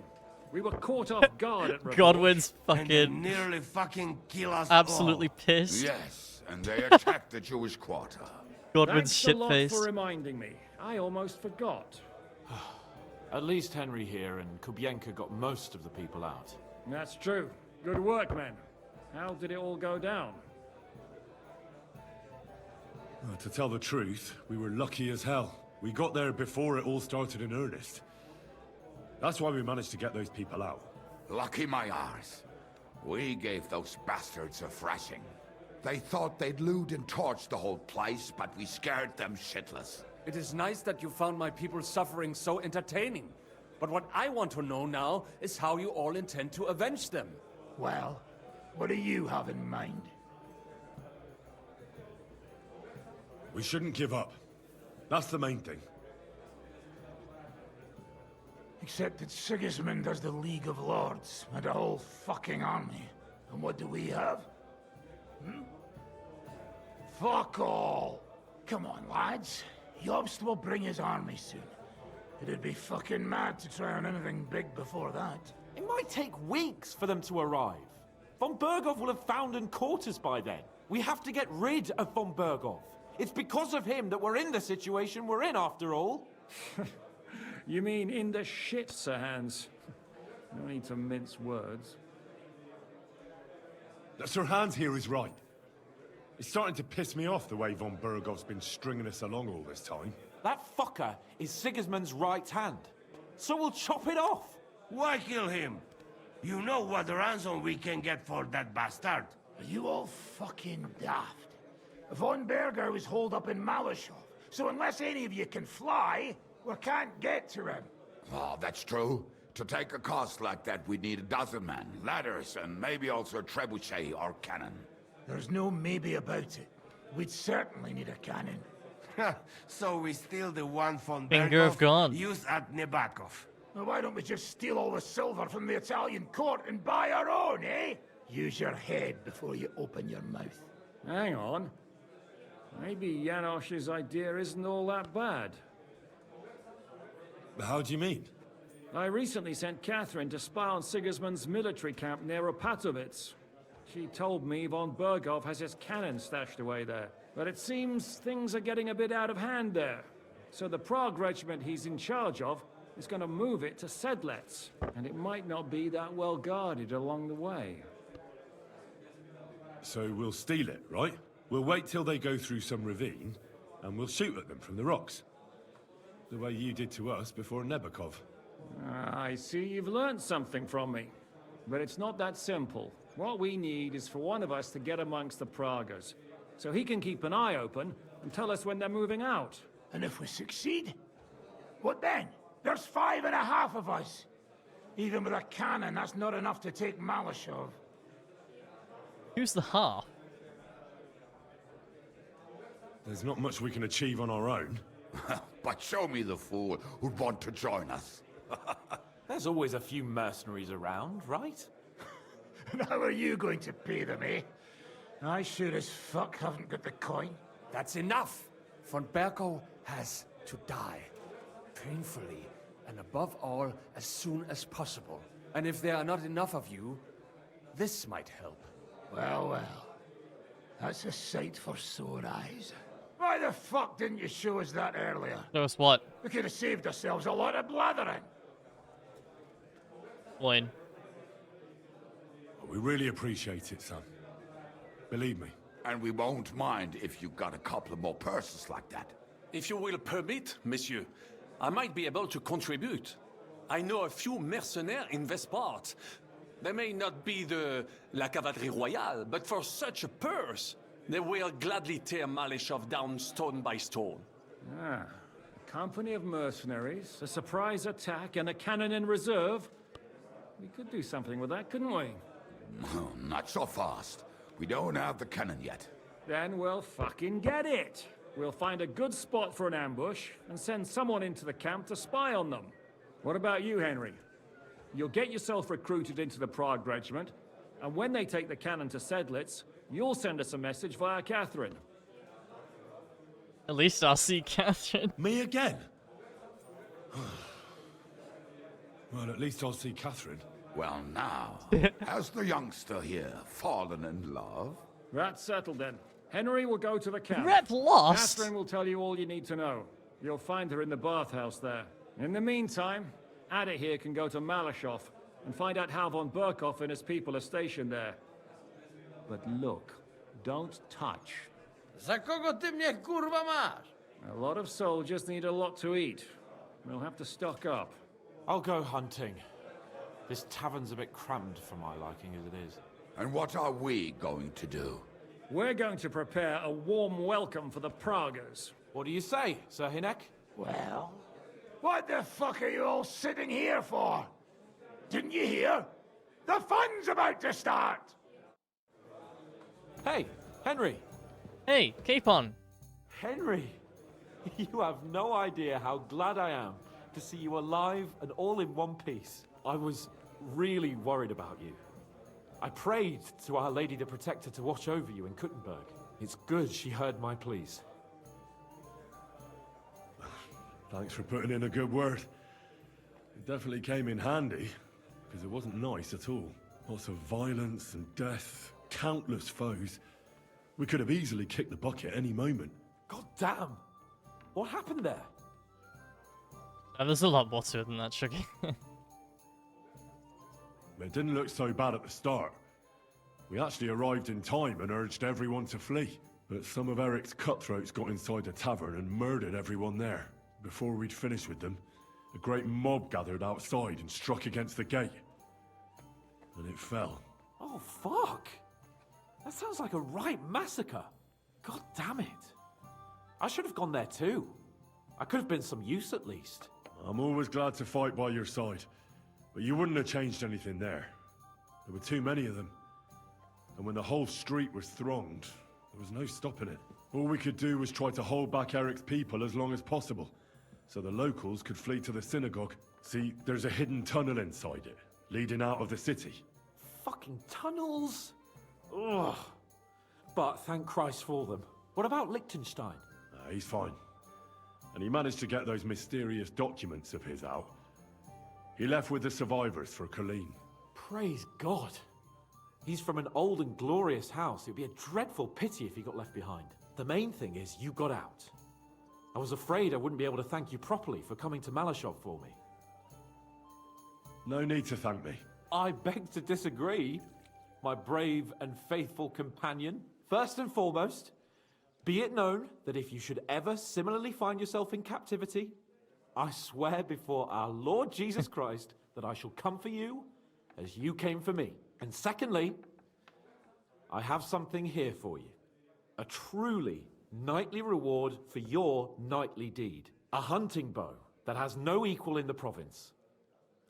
We were caught off guard at Revolt. Godwin's And they fucking nearly fucking kill us absolutely all. pissed. Yes, and they attacked the Jewish quarter. Godwin's Thanks a lot shit-faced. for reminding me. I almost forgot. At least Henry here and Kubienka got most of the people out. That's true. Good work, men. How did it all go down? Well, to tell the truth, we were lucky as hell. We got there before it all started in earnest. That's why we managed to get those people out. Lucky my arse. We gave those bastards a thrashing. They thought they'd loot and torch the whole place, but we scared them shitless. It is nice that you found my people's suffering so entertaining. But what I want to know now is how you all intend to avenge them. Well, what do you have in mind? We shouldn't give up. That's the main thing. Except that Sigismund has the League of Lords and a whole fucking army. And what do we have? Fuck all! Come on, lads. Jobst will bring his army soon. It'd be fucking mad to try on anything big before that. It might take weeks for them to arrive. Von Berghoff will have found and caught us by then. We have to get rid of Von Berghoff. It's because of him that we're in the situation we're in, after all. You mean in the shit, Sir Hans? No need to mince words. Sir Hans here is right. It's starting to piss me off the way Von Berghoff's been stringing us along all this time. That fucker is Sigismund's right hand. So we'll chop it off. Why kill him? You know what ransom we can get for that bastard. Are you all fucking daft? Von Berger was holed up in Malashov, so unless any of you can fly, we can't get to him. Oh, that's true. To take a cost like that, we'd need a dozen men, ladders, and maybe also a trebuchet or cannon. There's no maybe about it. We'd certainly need a cannon. So we steal the one von Finger of Berghoff God. used at Nebakov. Well, why don't we just steal all the silver from the Italian court and buy our own, eh? Use your head before you open your mouth. Hang on. Maybe Janosch's idea isn't all that bad. How do you mean? I recently sent Catherine to spy on Sigismund's military camp near Opatovitz. She told me Von Berghoff has his cannon stashed away there. But it seems things are getting a bit out of hand there. So the Prague regiment he's in charge of is going to move it to Sedlets. And it might not be that well guarded along the way. So we'll steal it, right? We'll wait till they go through some ravine, and we'll shoot at them from the rocks. The way you did to us before Nebakov. I see you've learned something from me. But it's not that simple. What we need is for one of us to get amongst the Pragas, so he can keep an eye open and tell us when they're moving out. And if we succeed? What then? There's 5.5 of us. Even with a cannon, that's not enough to take Malashov. Who's the half? There's not much we can achieve on our own. But show me the fool who'd want to join us. There's always a few mercenaries around, right? And how are you going to pay them, eh? I sure as fuck haven't got the coin. That's enough. Von Berghoff has to die. Painfully, and above all, as soon as possible. And if there are not enough of you, this might help. Well, well. That's a sight for sore eyes. Why the fuck didn't you show us that earlier? Show us what? We could have saved ourselves a lot of blathering. Wayne. We really appreciate it, son. Believe me. And we won't mind if you got a couple of more purses like that. If you will permit, monsieur, I might be able to contribute. I know a few mercenaires in this part. They may not be la cavalerie royale, but for such a purse, they will gladly tear Malashov down stone by stone. Ah, a company of mercenaries, a surprise attack, and a cannon in reserve. We could do something with that, couldn't we? No, not so fast. We don't have the cannon yet. Then we'll fucking get it. We'll find a good spot for an ambush and send someone into the camp to spy on them. What about you, Henry? You'll get yourself recruited into the Prague regiment, and when they take the cannon to Sedlitz, you'll send us a message via Catherine. At least I'll see Catherine. Me again? Well, at least I'll see Catherine. Well, now, has the youngster here fallen in love? That's settled then. Henry will go to the camp. Rep lost? Catherine will tell you all you need to know. You'll find her in the bathhouse there. In the meantime, Ada here can go to Malashov and find out how von Burkhoff and his people are stationed there. But look, don't touch. Za kogo ty mnie kurwa masz? A lot of soldiers need a lot to eat. We'll have to stock up. I'll go hunting. This tavern's a bit crammed for my liking as it is. And what are we going to do? We're going to prepare a warm welcome for the Pragas. What do you say, Sir Hinek? Well, what the fuck are you all sitting here for? Didn't you hear? The fun's about to start! Hey, Henry! Hey, Capon! Henry! You have no idea how glad I am to see you alive and all in one piece. I was really worried about you. I prayed to Our Lady the Protector to watch over you in Kuttenberg. It's good she heard my pleas. Thanks for putting in a good word. It definitely came in handy, because it wasn't nice at all. Lots of violence and death, countless foes. We could have easily kicked the bucket any moment. God damn! What happened there? There's a lot more to it than that, Shuggy. It didn't look so bad at the start. We actually arrived in time and urged everyone to flee. But some of Eric's cutthroats got inside the tavern and murdered everyone there. Before we'd finished with them, a great mob gathered outside and struck against the gate. And it fell. Oh, fuck! That sounds like a right massacre. God damn it. I should have gone there too. I could have been some use at least. I'm always glad to fight by your side. But you wouldn't have changed anything there. There were too many of them. And when the whole street was thronged, there was no stopping it. All we could do was try to hold back Eric's people as long as possible, so the locals could flee to the synagogue. See, there's a hidden tunnel inside it, leading out of the city. Fucking tunnels! Ugh. But thank Christ for them. What about Liechtenstein? He's fine. And he managed to get those mysterious documents of his out. He left with the survivors for Colleen. Praise God. He's from an old and glorious house. It'd be a dreadful pity if he got left behind. The main thing is you got out. I was afraid I wouldn't be able to thank you properly for coming to Malashov for me. No need to thank me. I beg to disagree, my brave and faithful companion. First and foremost, be it known that if you should ever similarly find yourself in captivity, I swear before our Lord Jesus Christ that I shall come for you as you came for me. And secondly, I have something here for you. A truly knightly reward for your knightly deed. A hunting bow that has no equal in the province.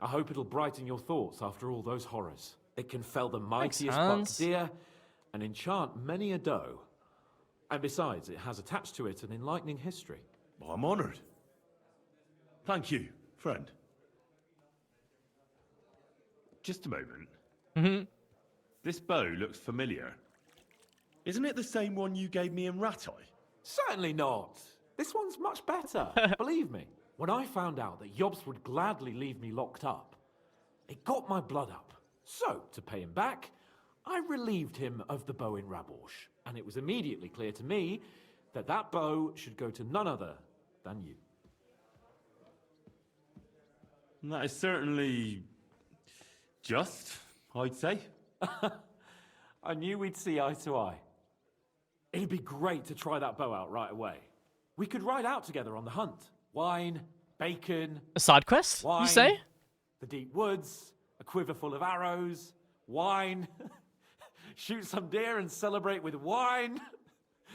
I hope it'll brighten your thoughts after all those horrors. It can fell the mightiest buck deer and enchant many a doe. And besides, it has attached to it an enlightening history. Well, I'm honored. Thank you, friend. Just a moment. This bow looks familiar. Isn't it the same one you gave me in Ratai? Certainly not. This one's much better. Believe me, when I found out that Jobs would gladly leave me locked up, it got my blood up. So, to pay him back, I relieved him of the bow in Raborsh. And it was immediately clear to me that that bow should go to none other than you. That is certainly just, I'd say. I knew we'd see eye to eye. It'd be great to try that bow out right away. We could ride out together on the hunt. Wine, bacon... A side quest, wine, you say? The deep woods, a quiver full of arrows, wine... Shoot some deer and celebrate with wine.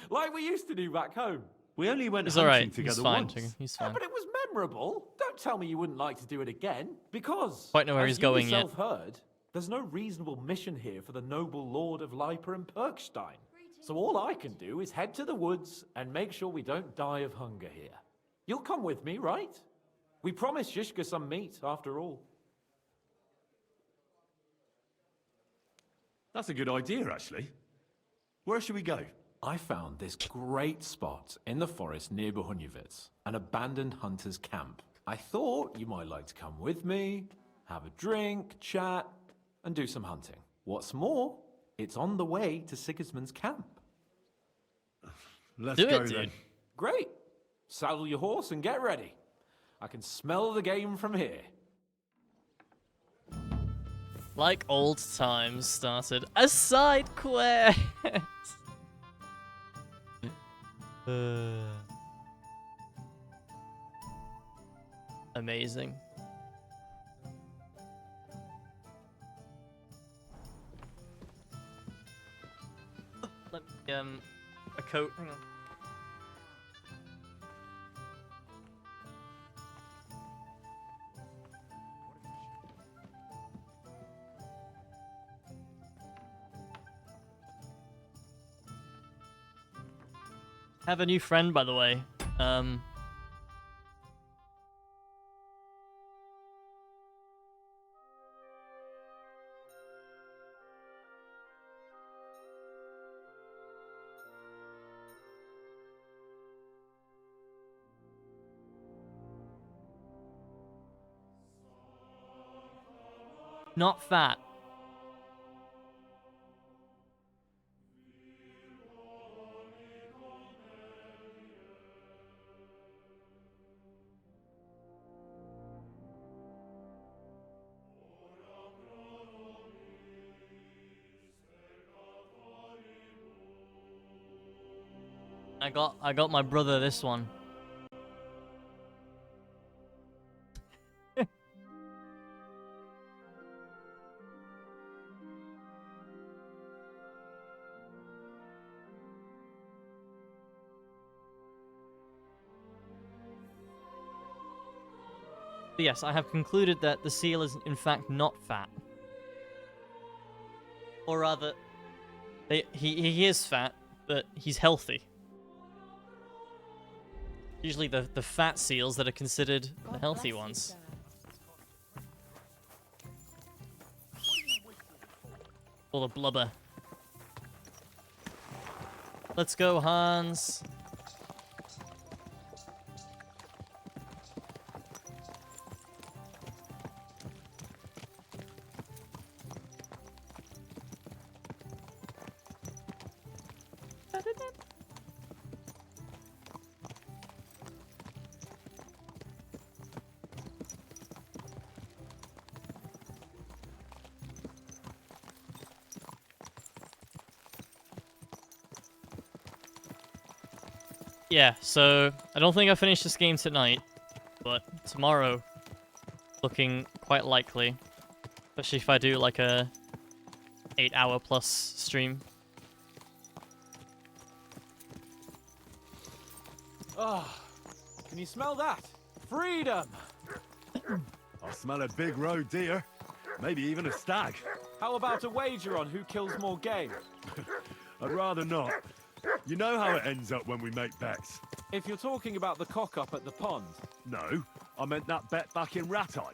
Like we used to do back home. We only went He's hunting alright. together He's fine. once. He's fine. Yeah, but it was memorable. Don't tell me you wouldn't like to do it again. Because, Quite know where as he's you going yet. yourself heard, there's no reasonable mission here for the noble lord of Leiper and Perkstein. So all I can do is head to the woods and make sure we don't die of hunger here. You'll come with me, right? We promised Shishka some meat, after all. That's a good idea, actually. Where should we go? I found this great spot in the forest near Bohunyevitz, an abandoned hunter's camp. I thought you might like to come with me, have a drink, chat, and do some hunting. What's more, it's on the way to Sigismund's camp. Let's Do go it, dude. then. Great. Saddle your horse and get ready. I can smell the game from here. Like old times started a side quest. Amazing. Let me a coat. Hang on. Have a new friend, by the way. Not fat. I got my brother this one. But yes, I have concluded that the seal is in fact not fat. Or rather, he is fat, but he's healthy. Usually the fat seals that are considered the healthy ones. All the blubber. Let's go, Hans. Yeah, so I don't think I finish this game tonight, but tomorrow, looking quite likely, especially if I do like a 8-hour plus stream. Oh, can you smell that? Freedom! I smell a big roe deer. Maybe even a stag. How about a wager on who kills more game? I'd rather not. You know how it ends up when we make bets. If you're talking about the cock-up at the pond. No, I meant that bet back in Rattay.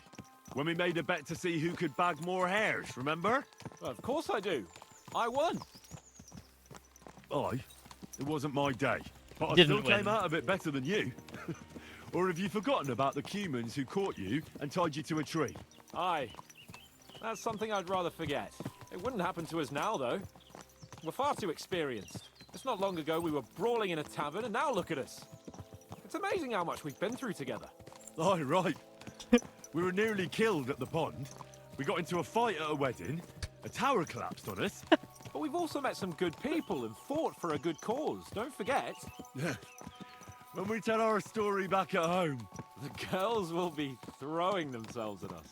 When we made a bet to see who could bag more hares, remember? Of course I do. I won. It wasn't my day. But I Didn't still win. came out of it better than you. Or have you forgotten about the Cumans who caught you and tied you to a tree? Aye. That's something I'd rather forget. It wouldn't happen to us now, though. We're far too experienced. It's not long ago we were brawling in a tavern, and now look at us. It's amazing how much we've been through together. Oh, right. We were nearly killed at the pond. We got into a fight at a wedding. A tower collapsed on us. But we've also met some good people and fought for a good cause. Don't forget. When we tell our story back at home. The girls will be throwing themselves at us.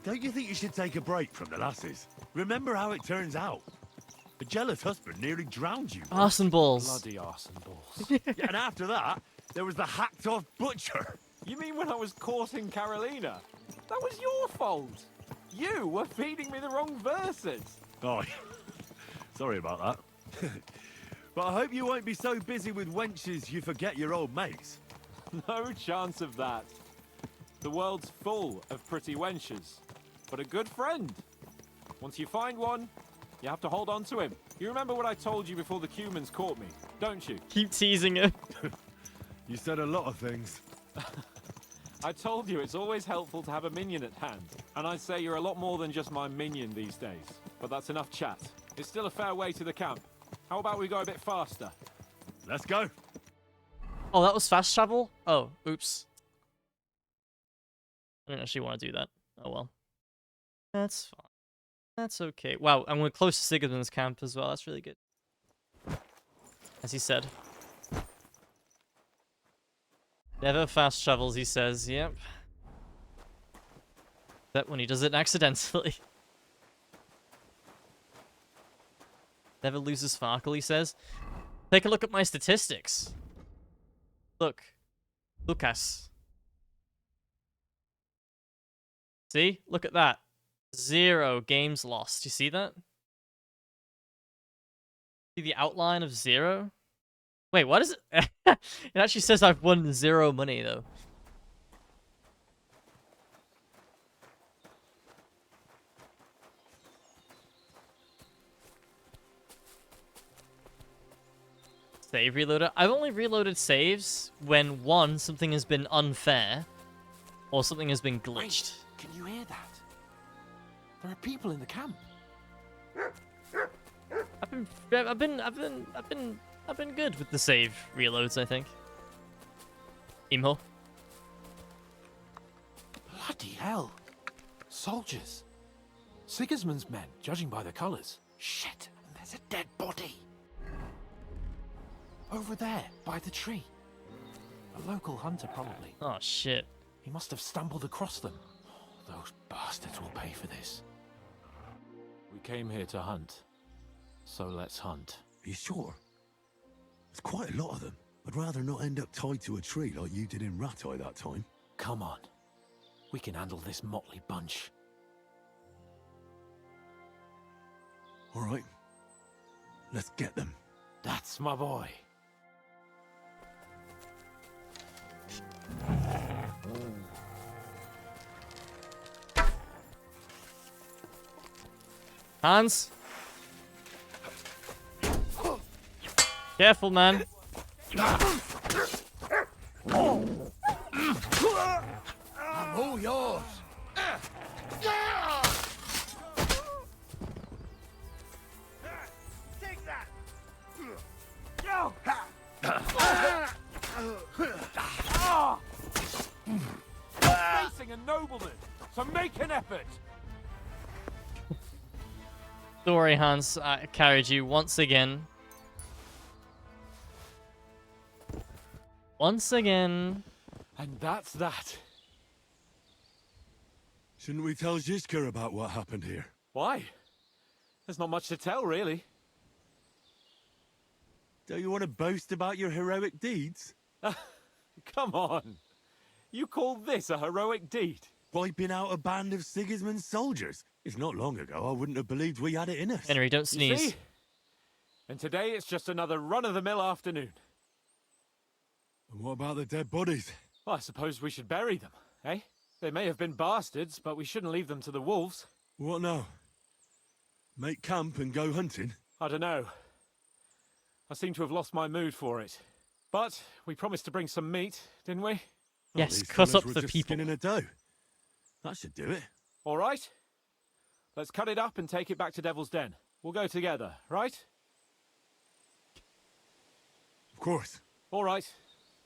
Don't you think you should take a break from the lasses? Remember how it turns out. A jealous husband nearly drowned you. Arson balls. Bloody arson balls. Yeah, and after that, there was the hacked-off butcher. You mean when I was courting Carolina? That was your fault. You were feeding me the wrong verses. Oh, sorry about that. But I hope you won't be so busy with wenches you forget your old mates. No chance of that. The world's full of pretty wenches. But a good friend. Once you find one, you have to hold on to him. You remember what I told you before the Cumans caught me, don't you? Keep teasing him. You said a lot of things. I told you it's always helpful to have a minion at hand. And I'd say you're a lot more than just my minion these days. But that's enough chat. It's still a fair way to the camp. How about we go a bit faster? Let's go. Oh, that was fast travel? Oh, oops. I didn't actually want to do that. Oh well. That's fine. That's okay. Wow, and we're close to Sigismund's camp as well. That's really good. As he said. Never fast travels, he says. Yep. Except when he does it accidentally. Never loses Farkle, he says. Take a look at my statistics. Look. Lucas. See? Look at that. 0 games lost. You see that? See the outline of 0? Wait, what is it? It actually says I've won 0 money, though. Save reloader. I've only reloaded saves when, 1, something has been unfair, or something has been glitched. Wait, can you hear that? There are people in the camp. I've been good with the save reloads, I think. Emo. Bloody hell. Soldiers. Sigismund's men, judging by the colours. Shit, and there's a dead body. Over there, by the tree. A local hunter, probably. Oh, shit. He must have stumbled across them. Those bastards will pay for this. We came here to hunt. So let's hunt. Are you sure? There's quite a lot of them. I'd rather not end up tied to a tree like you did in Ratai that time. Come on. We can handle this motley bunch. All right. Let's get them. That's my boy. Hans? Careful, man. I'm all yours. Take that! Facing a nobleman, so make an effort. Don't worry, Hans. I carried you once again. Once again. And that's that. Shouldn't we tell Zizka about what happened here? Why? There's not much to tell, really. Don't you want to boast about your heroic deeds? Come on. You call this a heroic deed? Wiping out a band of Sigismund's soldiers. If not long ago, I wouldn't have believed we had it in us. Henry, don't You sneeze. see? And today it's just another run-of-the-mill afternoon. And what about the dead bodies? Well, I suppose we should bury them, eh? They may have been bastards, but we shouldn't leave them to the wolves. What now? Make camp and go hunting? I don't know. I seem to have lost my mood for it. But we promised to bring some meat, didn't we? Yes, these cut fellas up were the just people. skinning a doe. That should do it. All right. Let's cut it up and take it back to Devil's Den. We'll go together, right? Of course. All right.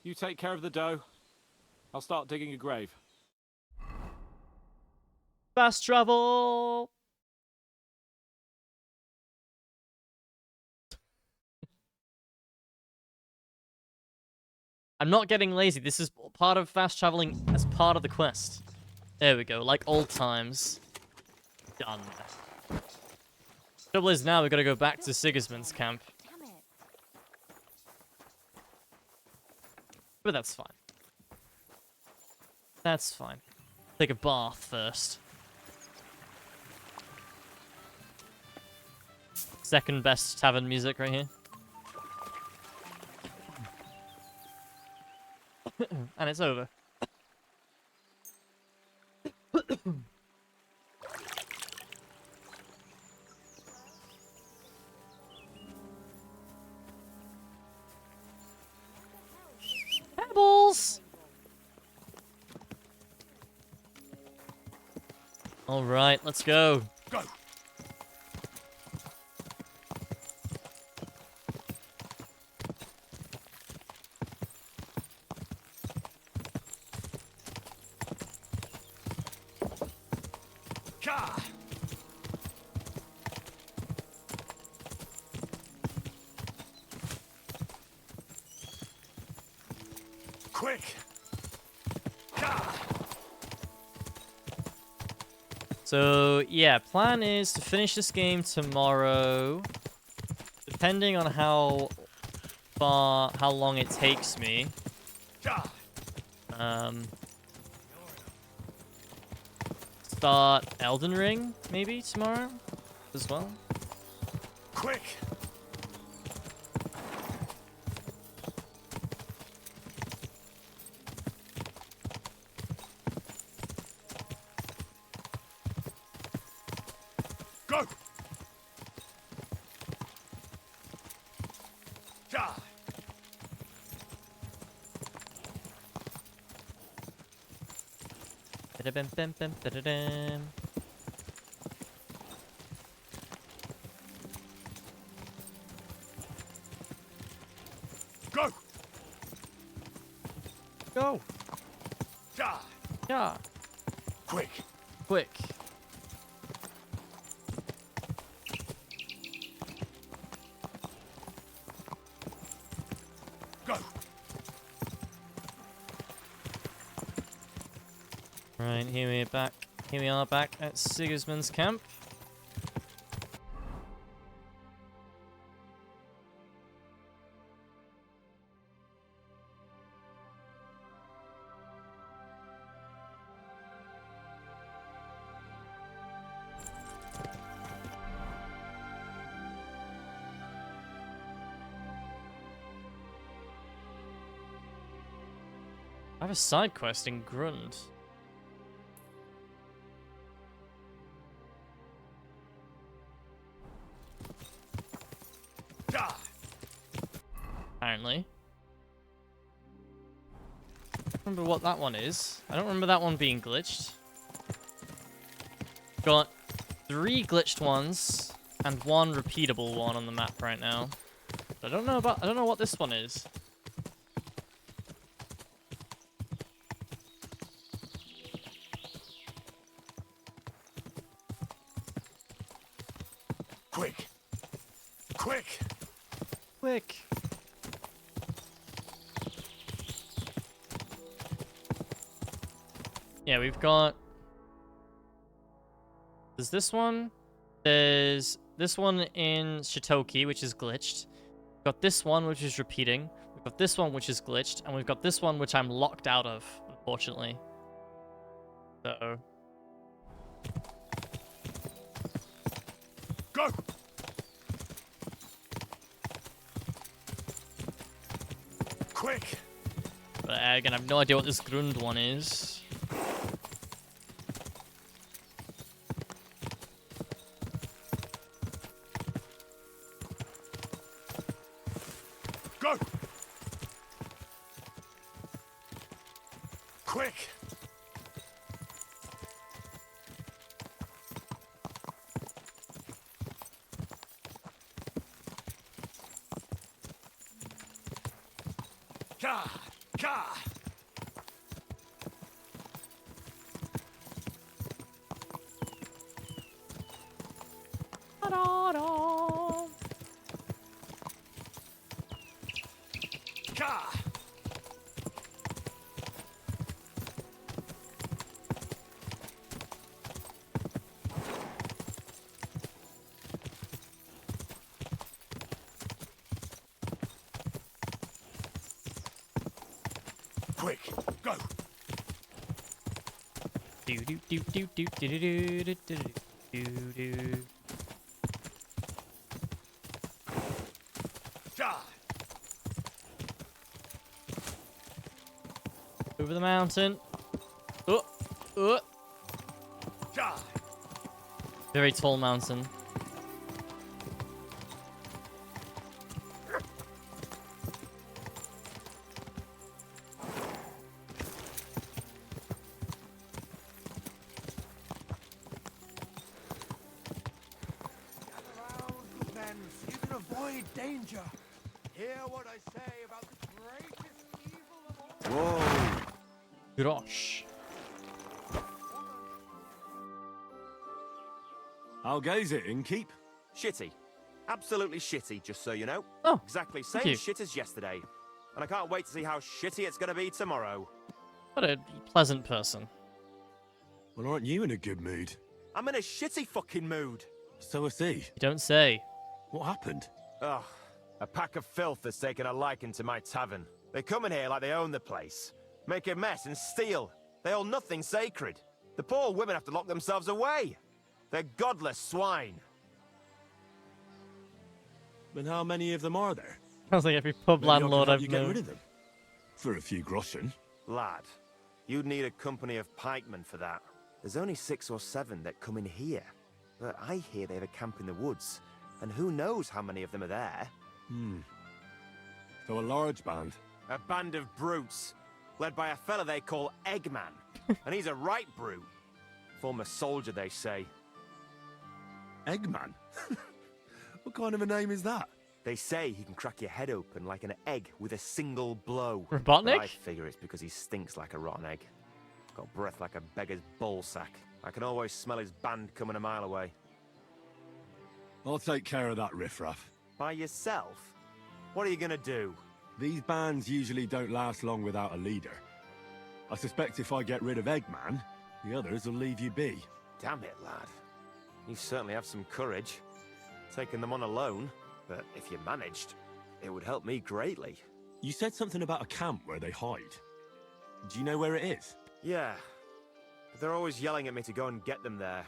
You take care of the dough. I'll start digging a grave. Fast travel! I'm not getting lazy. This is part of fast traveling as part of the quest. There we go, like old times. Done. Trouble is now we've got to go back to Sigismund's camp. Damn it. But that's fine. That's fine. Take a bath first. Second best tavern music right here. And it's over. Pebbles! All right, let's go. Go. Ka! Quick. So, yeah, plan is to finish this game tomorrow. Depending on how long it takes me. Start Elden Ring, maybe, tomorrow as well. Quick. Go. Ja. Ba-da-bam-bam-bam-ba-da-dam. Go. Go. Ja. Yeah. Quick. Quick. Go. Right, here we are back. Here we are back at Sigismund's camp. I have a side quest in Grund. Ja. Apparently. I don't remember what that one is. I don't remember that one being glitched. Got 3 glitched ones and 1 repeatable one on the map right now. I don't know what this one is. Quick. Quick. Quick. Yeah, we've got... There's this one. There's this one in Shitoki, which is glitched. We've got this one, which is repeating. We've got this one, which is glitched. And we've got this one, which I'm locked out of, unfortunately. So... Go. Quick. But again, I have no idea what this Grund one is. Go. Quick. Ka. Ka. Ta-da-da. Ka. Quick. Go. Do do do do do do do do do do do. Ja. Over the mountain. Oh, Ja. very tall mountain. avoid danger. Hear what I say about the greatest evil of all. Whoa! Grosh. How goes it, Innkeep? Shitty. Absolutely shitty, just so you know. Oh, exactly thank same you. shit as yesterday. And I can't wait to see how shitty it's gonna be tomorrow. What a pleasant person. Well, aren't you in a good mood? I'm in a shitty fucking mood. So is he. You don't say. What happened? Ugh. A pack of filth has taken a liking to my tavern. They come in here like they own the place. Make a mess and steal. They hold nothing sacred. The poor women have to lock themselves away. They're godless swine. Then how many of them are there? Sounds like every pub Maybe I can landlord help I've you get known. rid of them. For a few groschen. Lad, you'd need a company of pikemen for that. There's only 6 or 7 that come in here. But I hear they have a camp in the woods. And who knows how many of them are there? So a large band. A band of brutes, led by a fella they call Eggman. And he's a right brute. Former soldier, they say. Eggman? What kind of a name is that? They say he can crack your head open like an egg with a single blow. Robotnik? But I figure it's because he stinks like a rotten egg. Got breath like a beggar's ballsack. I can always smell his band coming a mile away. I'll take care of that riffraff. By yourself? What are you gonna do? These bands usually don't last long without a leader. I suspect if I get rid of Eggman, the others will leave you be. Damn it, lad. You certainly have some courage. Taking them on alone, but if you managed, it would help me greatly. You said something about a camp where they hide. Do you know where it is? Yeah, but they're always yelling at me to go and get them there,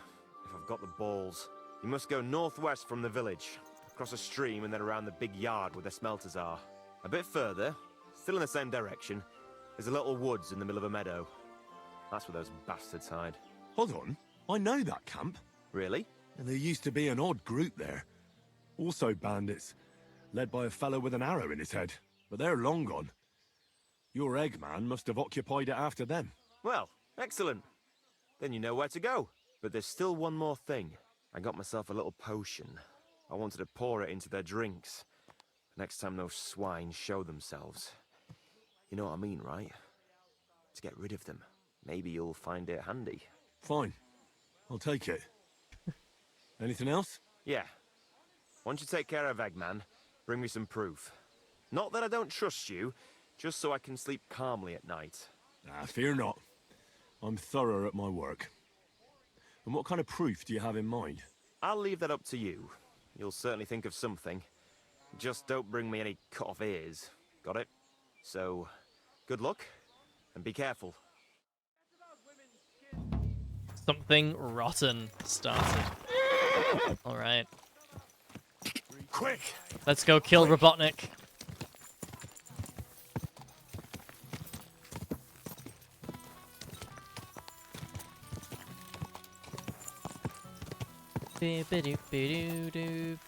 if I've got the balls. You must go northwest from the village, across a stream and then around the big yard where the smelters are. A bit further, still in the same direction, there's a little woods in the middle of a meadow. That's where those bastards hide. Hold on, I know that camp. Really? And there used to be an odd group there. Also bandits, led by a fellow with an arrow in his head. But they're long gone. Your Eggman must have occupied it after them. Well, excellent. Then you know where to go. But there's still one more thing. I got myself a little potion. I wanted to pour it into their drinks. Next time those swine show themselves. You know what I mean, right? To get rid of them. Maybe you'll find it handy. Fine. I'll take it. Anything else? Yeah. Once you take care of Eggman, bring me some proof. Not that I don't trust you, just so I can sleep calmly at night. Fear not. I'm thorough at my work. And what kind of proof do you have in mind? I'll leave that up to you. You'll certainly think of something. Just don't bring me any cut-off ears. Got it? So, good luck, and be careful. Something rotten started. Alright. Quick! Let's go kill Robotnik. Doo-ba-doo-ba-doo-doo.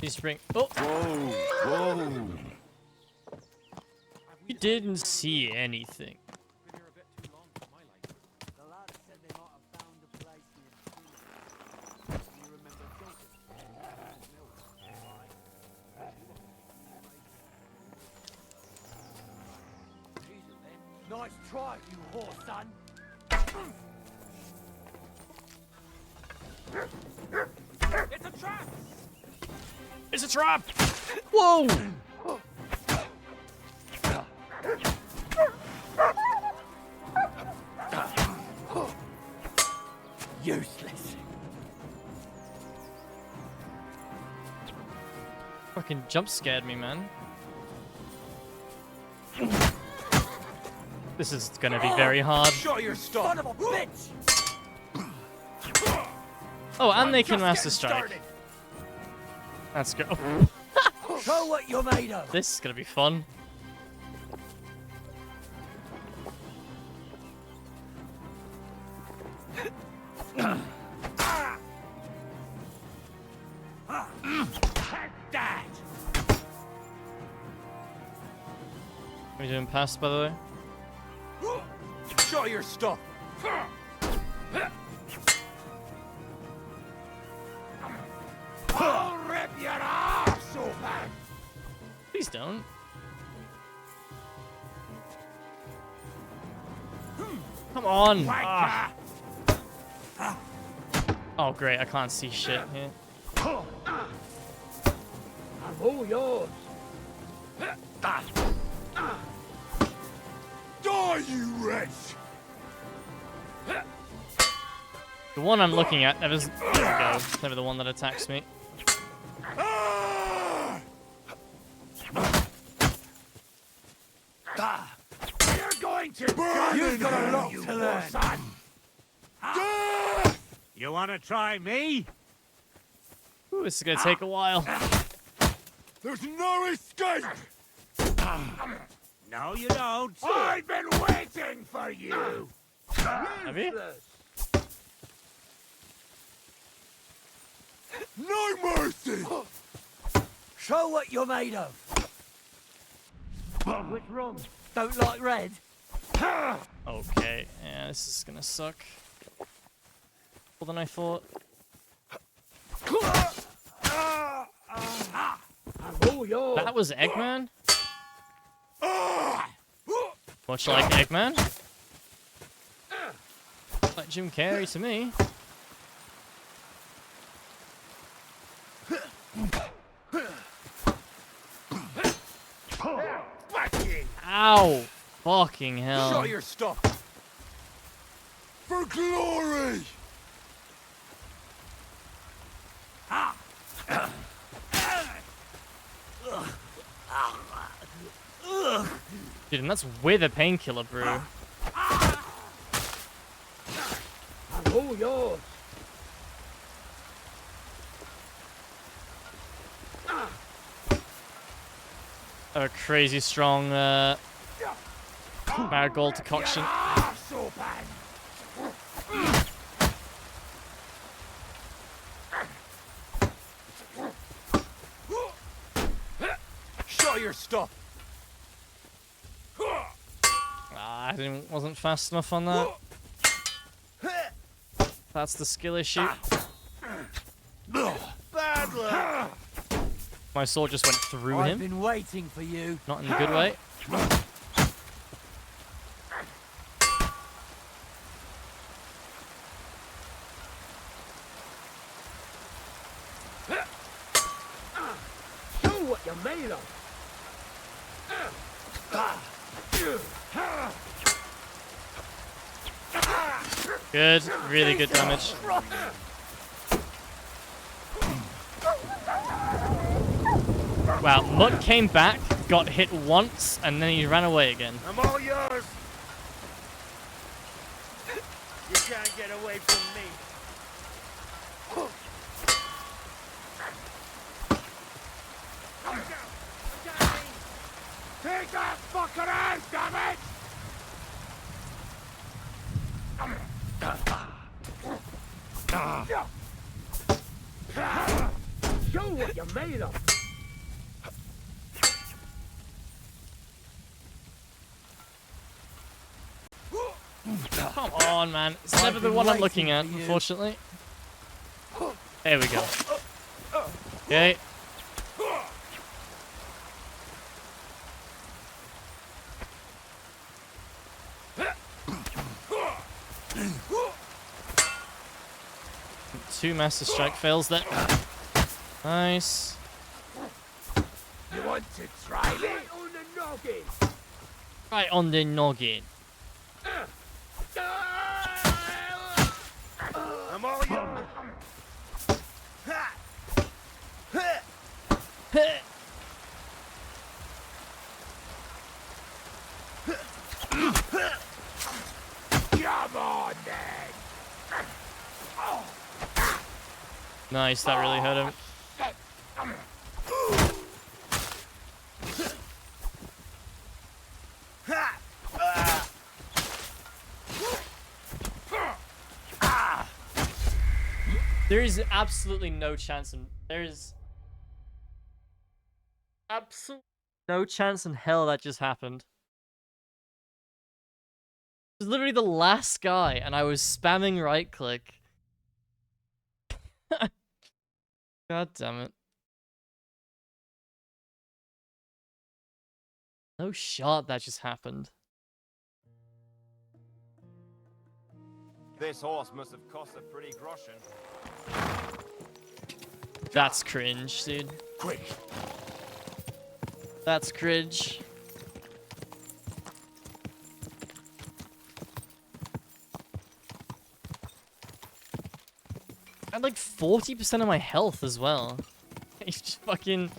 You spring. Oh! Whoa! Whoa! You didn't see anything. Nice try, you whore son. It's a trap! It's a trap! Whoa! Useless. Fucking jump scared me, man. This is gonna be very hard. Show your stuff. Son of a bitch! Oh, and they can Just Master getting Strike. started. Let's go. Show what you're made of. This is gonna be fun. Are we doing pass, by the way? Show your stuff. I'll rip your ass open! Please don't. Come on! Ah. Oh great, I can't see shit here. I'm all yours. Die, you wretch! The one I'm looking at never. There we go. It's never the one that attacks me. You're going to burn. You've got a lot to learn. Son. You want to try me? Ooh, this is gonna take a while. There's no escape. No, you don't. I've been waiting for you. Have you? No mercy. Show what you're made of. Which rum? Don't like red? Okay, yeah, this is gonna suck. More than I thought. I'm all yours. That was Eggman? Much like Eggman? Like Jim Carrey to me. Ow! Fucking hell. Show your stuff. For glory. Dude, and that's with a painkiller brew. I'm all yours. A crazy strong marigold decoction. Show your stuff. Ah, wasn't fast enough on that. That's the skill issue. Bad luck. My sword just went through I've him. been waiting for you. Not in a good way. Show what you're made of. Good, really good damage. Wow, Mutt came back, got hit once, and then he ran away again. I'm all yours. You can't get away from me. Take that fucker out, damn it! Show what you're made of. Come on, man. It's never the one I'm looking at, unfortunately. There we go. Okay. Two Master Strike fails there. Nice. You want to try me on the noggin? Right on the noggin. I'm all yours. Come on, then. Nice, that really hurt him. There is absolutely no chance in absolutely no chance in hell that just happened. was literally the last guy, and I was spamming right click. God damn it. No shot that just happened. This horse must have cost a pretty groschen. That's cringe, dude. Quick. That's cringe. I had like 40% of my health as well. He just fucking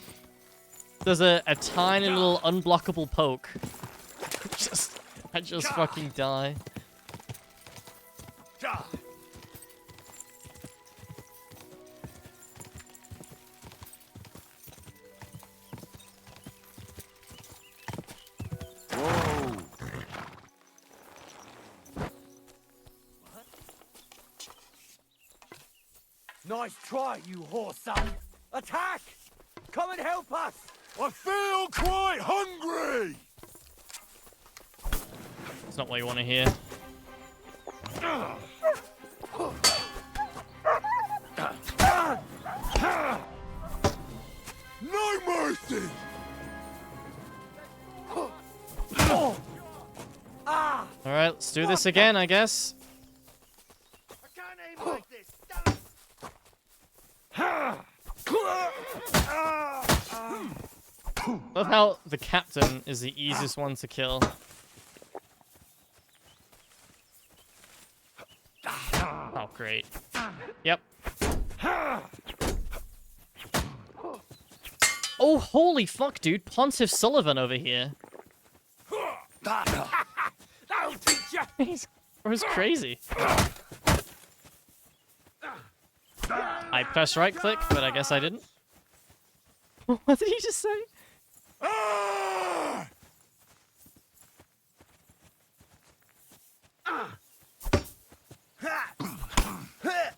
does a tiny little unblockable poke. I just fucking die. Whoa. Nice try, you horse son. Attack! Come and help us! I feel quite hungry! It's not what you want to hear. No mercy! Alright, let's do this again, I guess. I can't aim like this. Love how the captain is the easiest one to kill. Oh, great. Yep. Oh, holy fuck, dude. Pontiff Sullivan over here. That'll teach ya. He's crazy. I pressed right click, but I guess I didn't. What did he just say?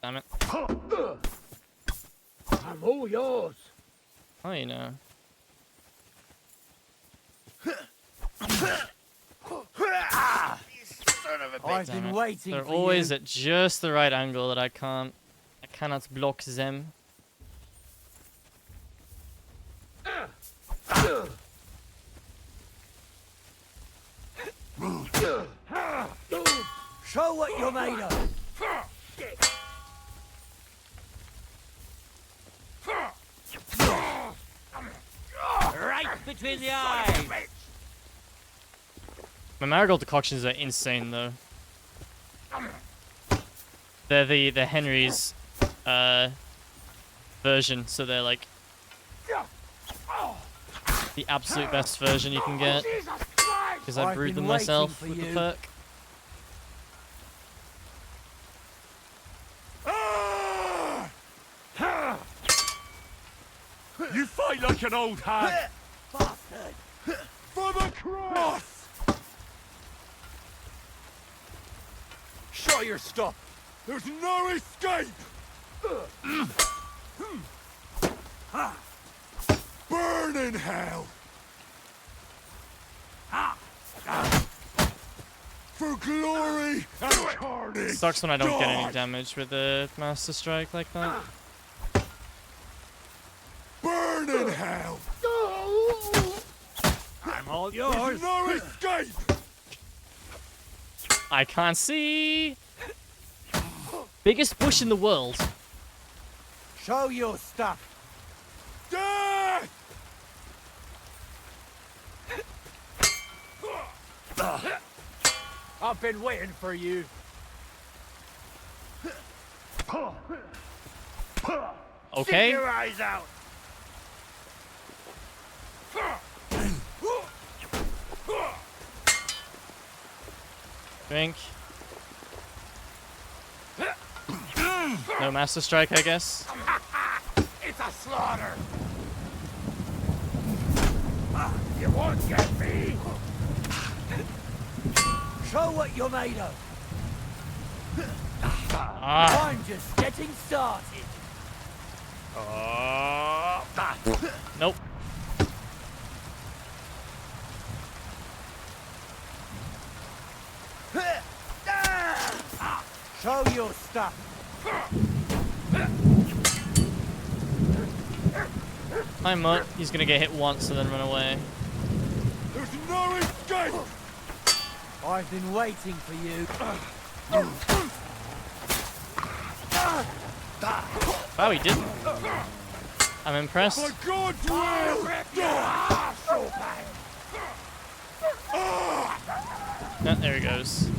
Damn it. I'm all yours. Oh, you know. I've Damn been it. waiting They're for always you. at just the right angle that I cannot block them. Show what you're made of. Right between the eyes. My marigold decoctions are insane, though. They're the Henry's version, so they're like the absolute best version you can get. Because I brewed them myself with the perk. You fight like an old hag! Bastard! For the cross! Show your stuff. There's no escape! Burn in hell! For glory and carnage! Sucks when I don't get any damage with the Master Strike like that. Burn in hell! I'm all yours. There's no escape! I can't see. Biggest bush in the world. Show your stuff. Death! I've been waiting for you. Okay. Stick your eyes out. Drink. No Master Strike, I guess. It's a slaughter. You won't get me. Show what you're made of. I'm just getting started. Nope. Show your stuff. Hi, Mutt. He's gonna get hit once and then run away. There's no escape! I've been waiting for you. Wow, he didn't. I'm impressed. My God's will! Oh, there he goes.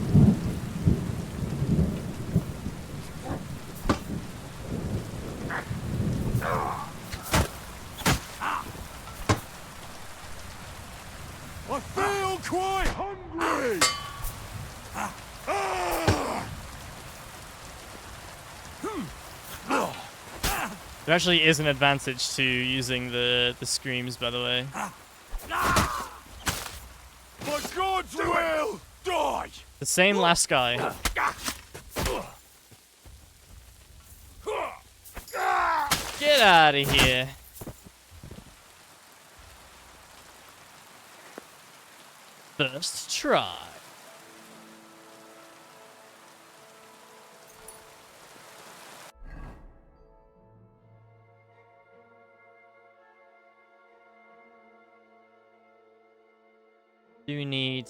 I feel quite hungry! There actually is an advantage to using the screams, by the way. My God's will! Die! The same last guy. Get out of here. First try. Do need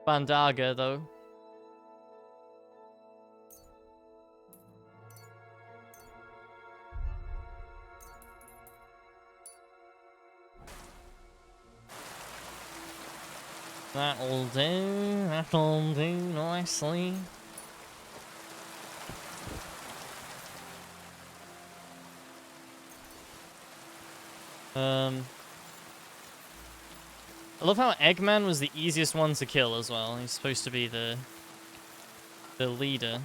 Bandaga though. That'll do. That'll do nicely. I love how Eggman was the easiest one to kill as well. He's supposed to be the leader.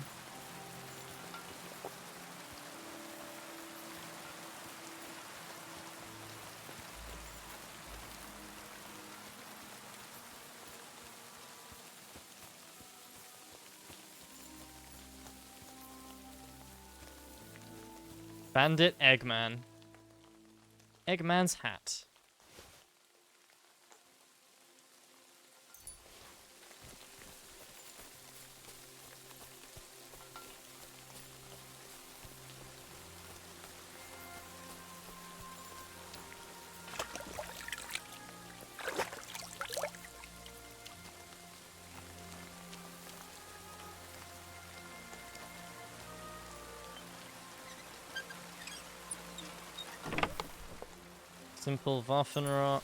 Bandit Eggman. Eggman's hat. Simple Waffenrock.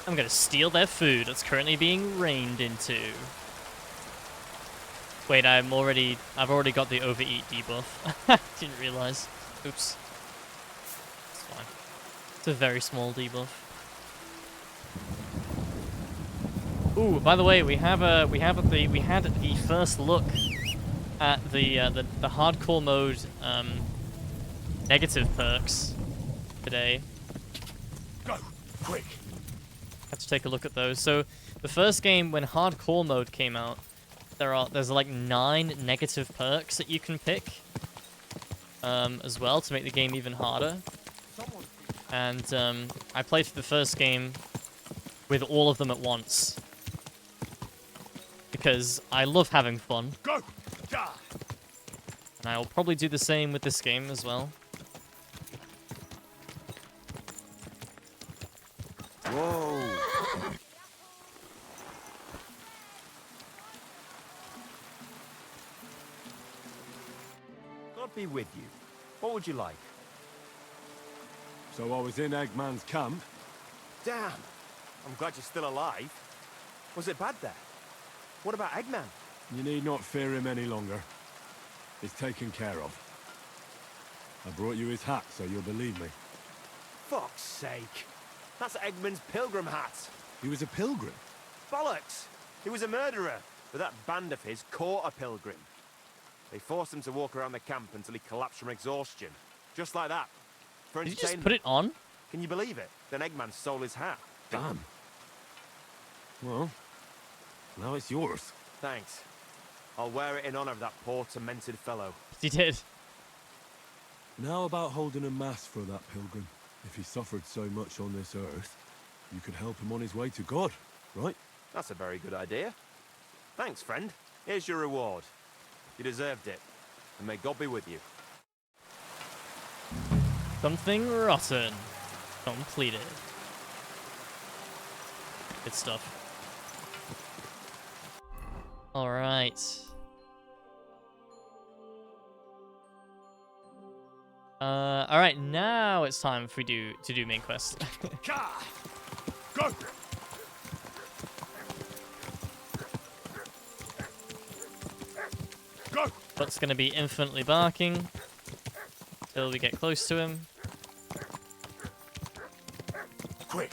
I'm gonna steal their food that's currently being rained into. Wait, I've already got the overeat debuff. Didn't realize. Oops. It's fine. It's a very small debuff. Ooh, by the way, we had the first look at the hardcore mode negative perks today. Go quick. Have to take a look at those. So the first game when hardcore mode came out, there's like 9 negative perks that you can pick as well to make the game even harder. And I played through the first game with all of them at once because I love having fun. Go. Die. And I'll probably do the same with this game as well. Whoa. God be with you. What would you like? So I was in Eggman's camp. Damn. I'm glad you're still alive. Was it bad there? What about Eggman? You need not fear him any longer. He's taken care of. I brought you his hat, so you'll believe me. Fuck's sake. That's Eggman's pilgrim hat. He was a pilgrim? Bollocks! He was a murderer, but that band of his caught a pilgrim. They forced him to walk around the camp until he collapsed from exhaustion. Just like that. For Did you just entertainment. put it on? Can you believe it? Then Eggman stole his hat. Damn. Well, now it's yours. Thanks. I'll wear it in honor of that poor, tormented fellow. He did. Now about holding a mass for that pilgrim. If he suffered so much on this earth, you could help him on his way to God, right? That's a very good idea. Thanks, friend. Here's your reward. You deserved it. And may God be with you. Something rotten. Completed. Good stuff. Alright. Alright, now it's time to do main quest. Go! Go! That's gonna be infinitely barking till we get close to him. Quick!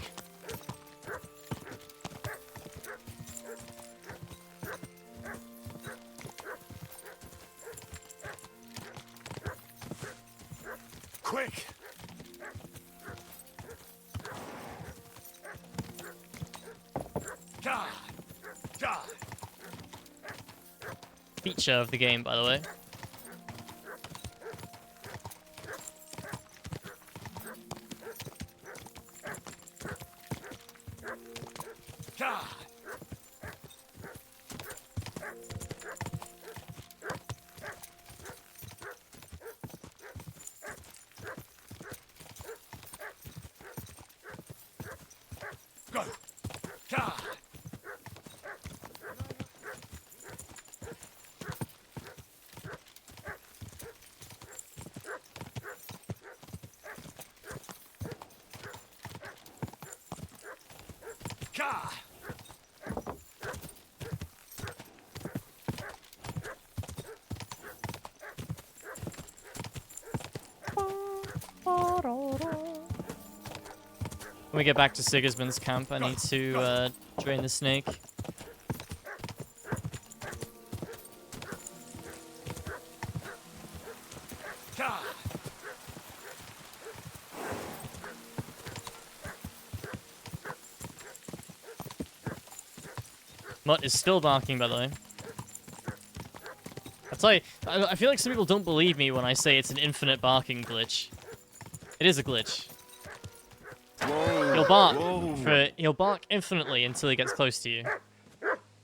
Quick! God! God! Feature of the game, by the way. God! Go! God! God! When we get back to Sigismund's camp, I need to drain the snake. God! Mutt is still barking, by the way. I'll tell you, I feel like some people don't believe me when I say it's an infinite barking glitch. It is a glitch. Whoa, He'll bark infinitely until he gets close to you.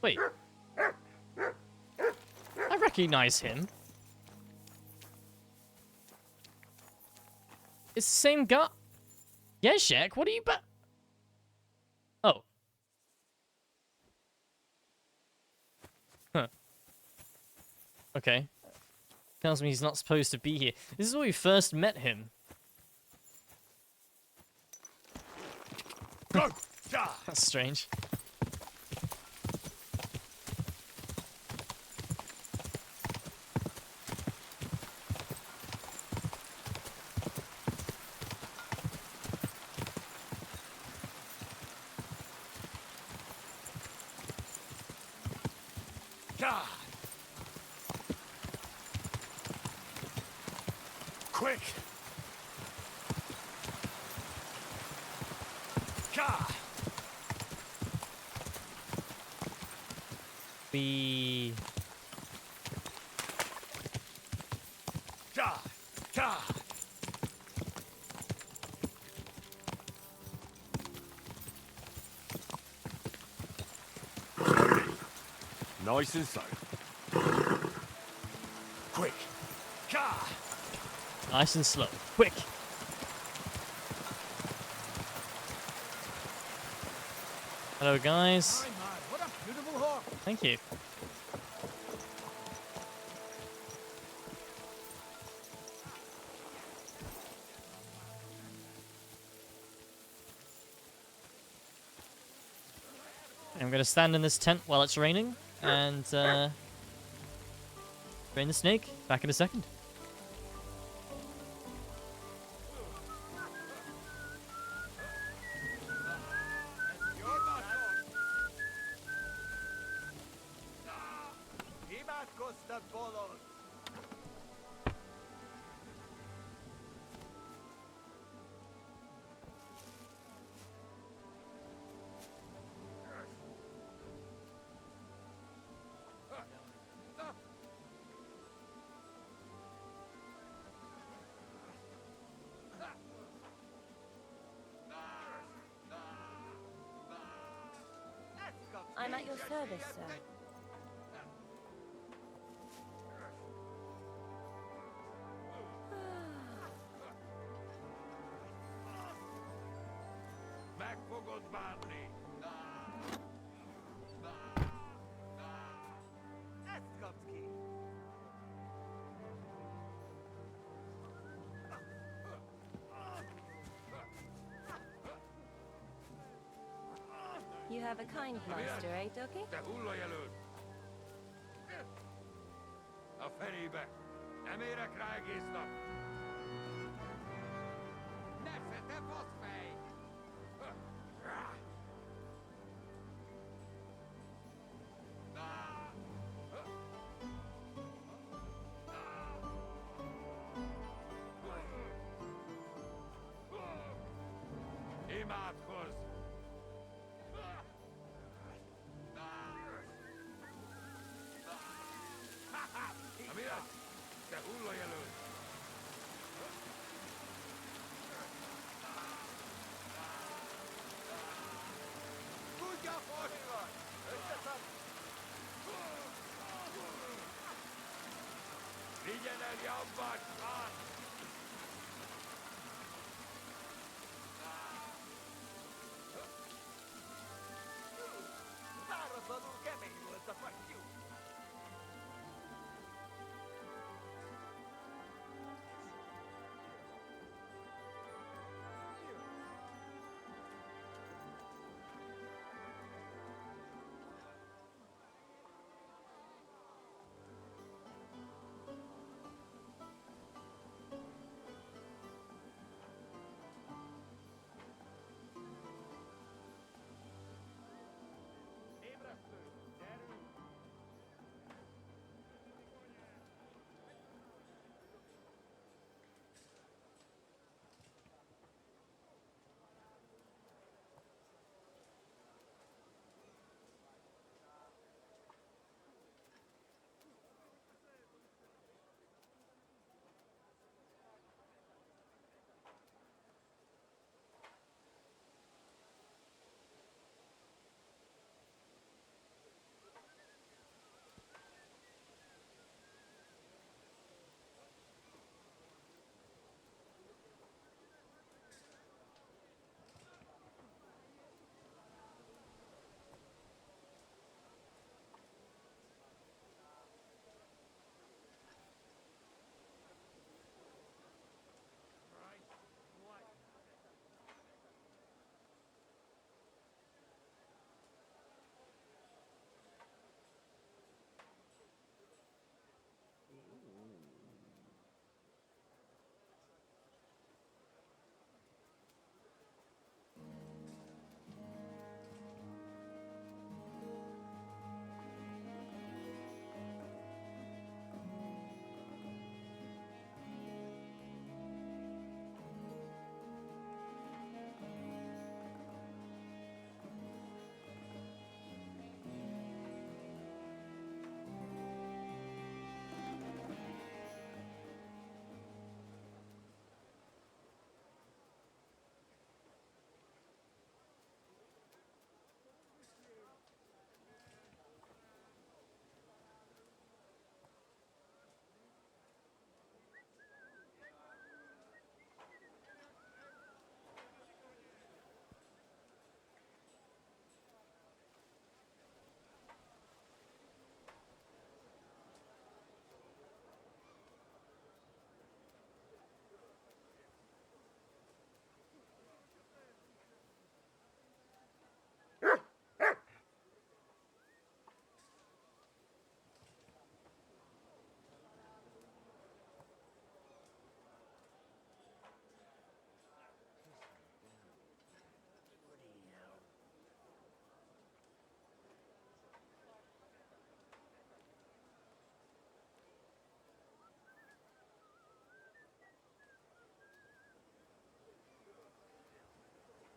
Wait. I recognize him. It's the same guy. Yeah, Shaq, what are you Oh. Huh. Okay. Tells me he's not supposed to be here. This is where we first met him. Go! God! That's strange. God! Quick! God! We... God! God! Nice and slow. Quick! God! Nice and slow. Quick! Hello, guys. My man, what a beautiful horse! Thank you. I'm gonna stand in this tent while it's raining and drain the snake. Back in a second. your service, sir. You have a kind master, eh, Doggy?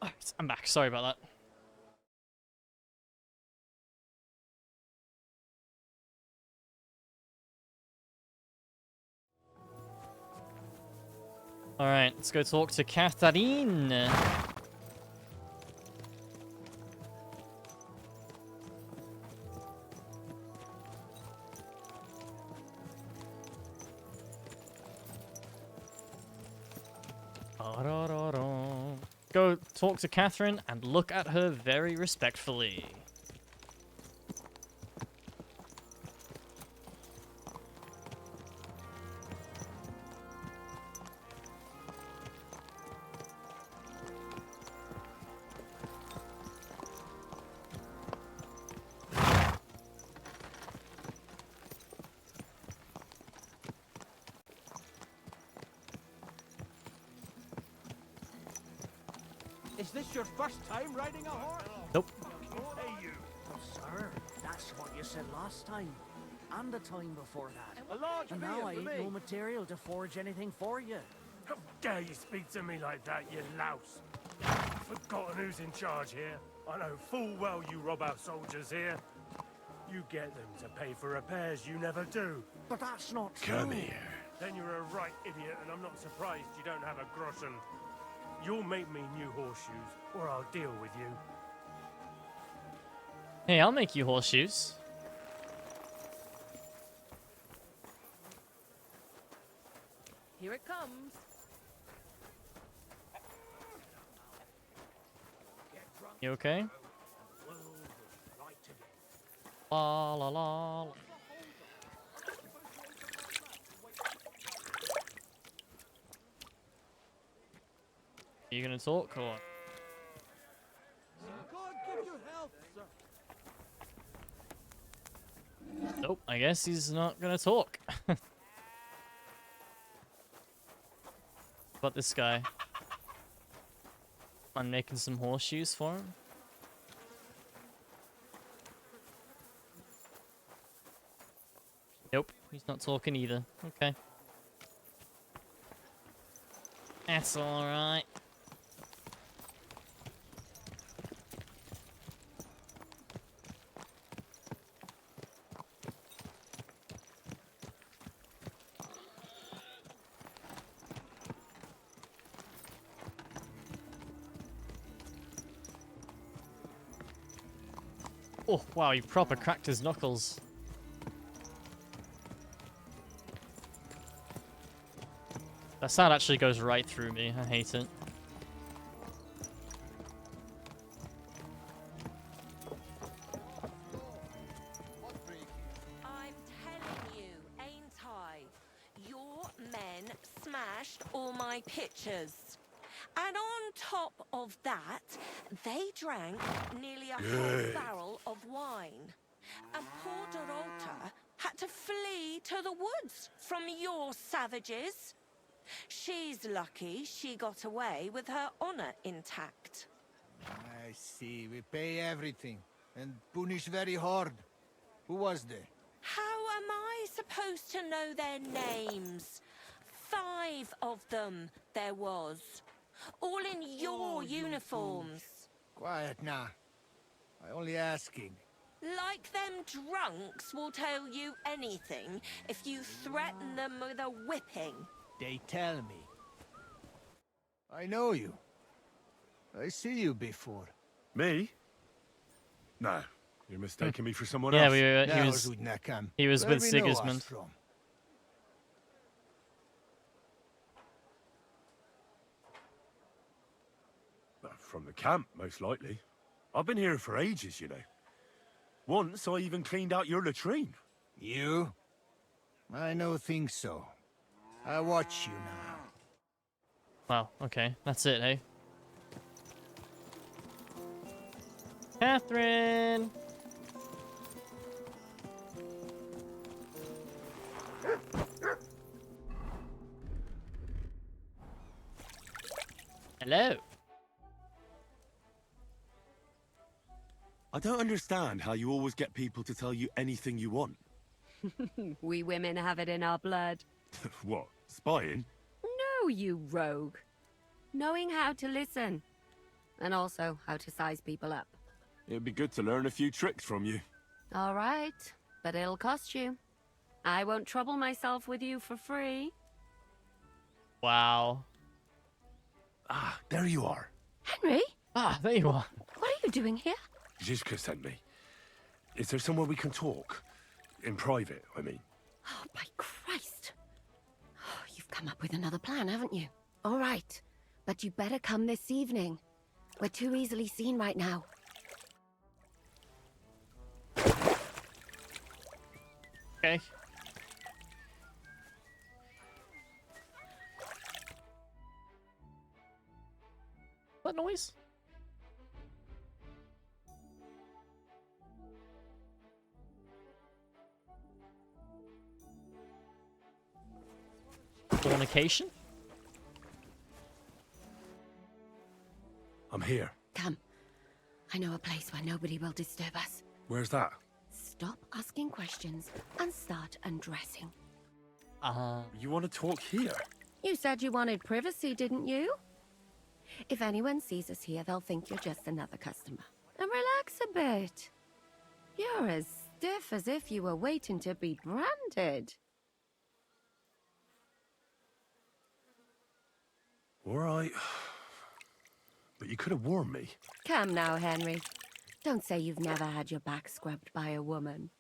Alright, I'm back. Sorry about that. Alright, let's go talk to Catherine. Go talk to Catherine and look at her very respectfully. Is this your first time riding a horse? Nope. Hey, you. Oh, sir, that's what you said last time. And the time before that. A large And beer now I for ain't me. no material to forge anything for you. How dare you speak to me like that, you louse? I've forgotten who's in charge here. I know full well you rob our soldiers here. You get them to pay for repairs you never do. But that's not true. Come here. Then you're a right idiot, and I'm not surprised you don't have a groschen. You'll make me new horseshoes, or I'll deal with you. Hey, I'll make you horseshoes. Here it comes. You okay? La la la. Are you gonna talk or what? God give you health, sir. Nope, I guess he's not gonna talk. About this guy. I'm making some horseshoes for him. Nope, he's not talking either. Okay. That's alright. Oh, wow, you proper cracked his knuckles. That sound actually goes right through me. I hate it. I'm telling you, ain't I? Your men smashed all my pictures. And on top of that, they drank nearly a whole barrel of wine. And poor Dorota had to flee to the woods from your savages. She's lucky she got away with her honor intact. I see. We pay everything and punish very hard. Who was there? How am I supposed to know their names? 5 of them there was. All in your uniforms. Quiet now. I only asking. Like them drunks will tell you anything if you threaten them with a whipping. They tell me. I know you. I see you before. Me? No, you're mistaking me for someone Yeah, else. he was Where with we know us Sigismund. from? From the camp, most likely. I've been here for ages, you know. Once I even cleaned out your latrine. You? I no think so. I watch you now. Wow, okay. That's it, hey? Catherine! Hello. I don't understand how you always get people to tell you anything you want. We women have it in our blood. What, spying? No, you rogue. Knowing how to listen. And also how to size people up. It'd be good to learn a few tricks from you. All right, but it'll cost you. I won't trouble myself with you for free. Wow. Ah, there you are. Henry? Ah, there you are. What are you doing here? Zizka sent me. Is there somewhere we can talk? In private, I mean. Oh, by Christ. Oh, you've come up with another plan, haven't you? All right. But you better come this evening. We're too easily seen right now. Okay. What noise? Fornication? I'm here. Come. I know a place where nobody will disturb us. Where's that? Stop asking questions and start undressing. You want to talk here? You said you wanted privacy, didn't you? If anyone sees us here, they'll think you're just another customer. And relax a bit. You're as stiff as if you were waiting to be branded. All right. But you could have warned me. Come now, Henry. Don't say you've never had your back scrubbed by a woman.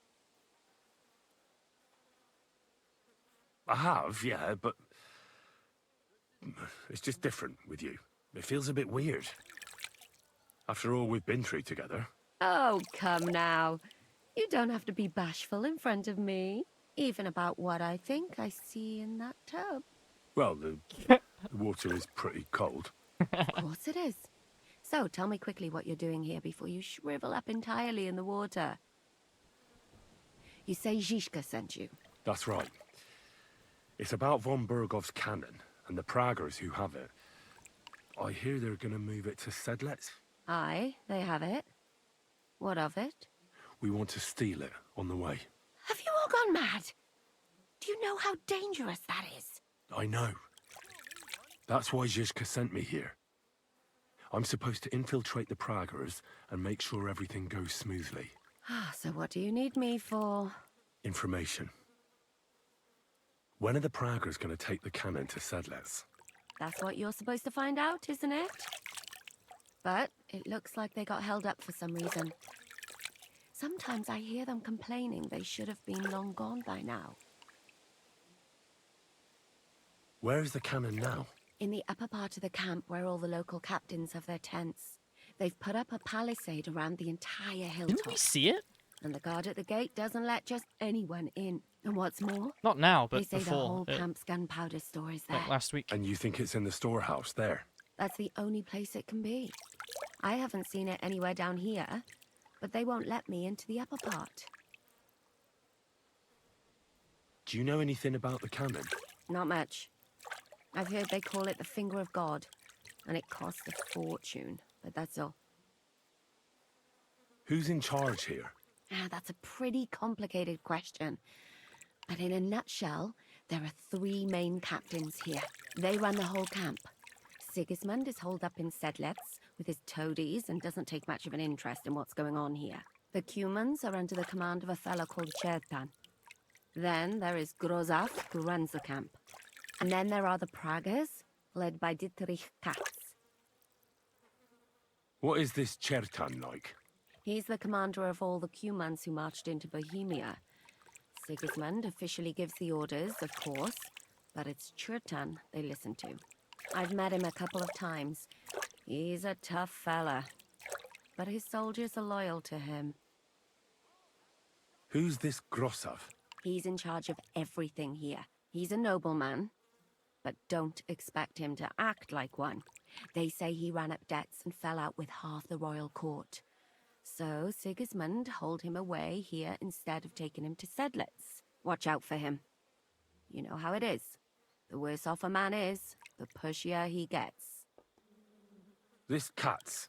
I have, yeah, but... it's just different with you. It feels a bit weird. After all we've been through together. Oh, come now. You don't have to be bashful in front of me. Even about what I think I see in that tub. Well, the water is pretty cold. Of course it is. So, tell me quickly what you're doing here before you shrivel up entirely in the water. You say Zizka sent you? That's right. It's about von Bergov's cannon and the Praggers who have it. I hear they're going to move it to Sedlets. Aye, they have it. What of it? We want to steal it on the way. Have you all gone mad? Do you know how dangerous that is? I know. That's why Zizka sent me here. I'm supposed to infiltrate the Praggers and make sure everything goes smoothly. So what do you need me for? Information. When are the Praggers going to take the cannon to Sedlets? That's what you're supposed to find out, isn't it? But it looks like they got held up for some reason. Sometimes I hear them complaining they should have been long gone by now. Where is the cannon now? In the upper part of the camp where all the local captains have their tents. They've put up a palisade around the entire hilltop. Didn't we see it? And the guard at the gate doesn't let just anyone in. And what's more... Not now, but they say before. the whole camp's gunpowder store is there. Like last week. And you think it's in the storehouse there? That's the only place it can be. I haven't seen it anywhere down here, but they won't let me into the upper part. Do you know anything about the cannon? Not much. I've heard they call it the Finger of God, and it costs a fortune, but that's all. Who's in charge here? That's a pretty complicated question. But in a nutshell, there are 3 main captains here. They run the whole camp. Sigismund is holed up in Sedlets with his toadies and doesn't take much of an interest in what's going on here. The Cumans are under the command of a fellow called Chertan. Then there is Grozaf, who runs the camp. And then there are the Praggers, led by Dietrich Katz. What is this Chertan like? He's the commander of all the Cumans who marched into Bohemia. Sigismund officially gives the orders, of course, but it's Chertan they listen to. I've met him a couple of times. He's a tough fella, but his soldiers are loyal to him. Who's this Grosov? He's in charge of everything here. He's a nobleman, but don't expect him to act like one. They say he ran up debts and fell out with half the royal court. So Sigismund holed him away here instead of taking him to Sedlets. Watch out for him. You know how it is. The worse off a man is, the pushier he gets. This Katz.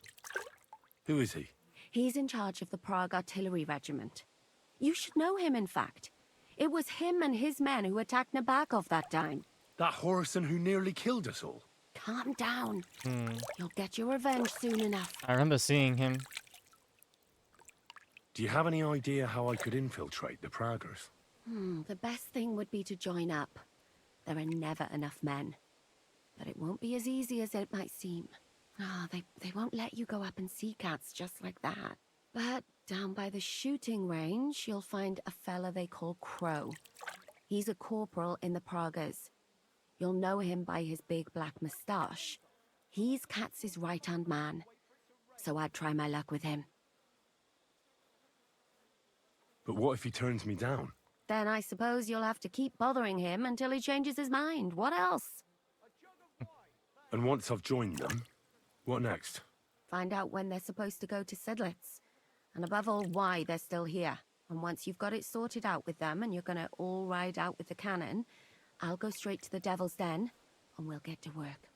Who is he? He's in charge of the Prague Artillery Regiment. You should know him, in fact. It was him and his men who attacked Nabokov that time. That Horson who nearly killed us all. Calm down. You'll get your revenge soon enough. I remember seeing him. Do you have any idea how I could infiltrate the Praggers? The best thing would be to join up. There are never enough men. But it won't be as easy as it might seem. They won't let you go up and see cats just like that. But down by the shooting range, you'll find a fella they call Crow. He's a corporal in the Praggers. You'll know him by his big black moustache. He's Katz's right-hand man, so I'd try my luck with him. But what if he turns me down? Then I suppose you'll have to keep bothering him until he changes his mind. What else? And once I've joined them, what next? Find out when they're supposed to go to Sedlitz. And above all, why they're still here. And once you've got it sorted out with them and you're gonna all ride out with the cannon, I'll go straight to the Devil's Den and we'll get to work.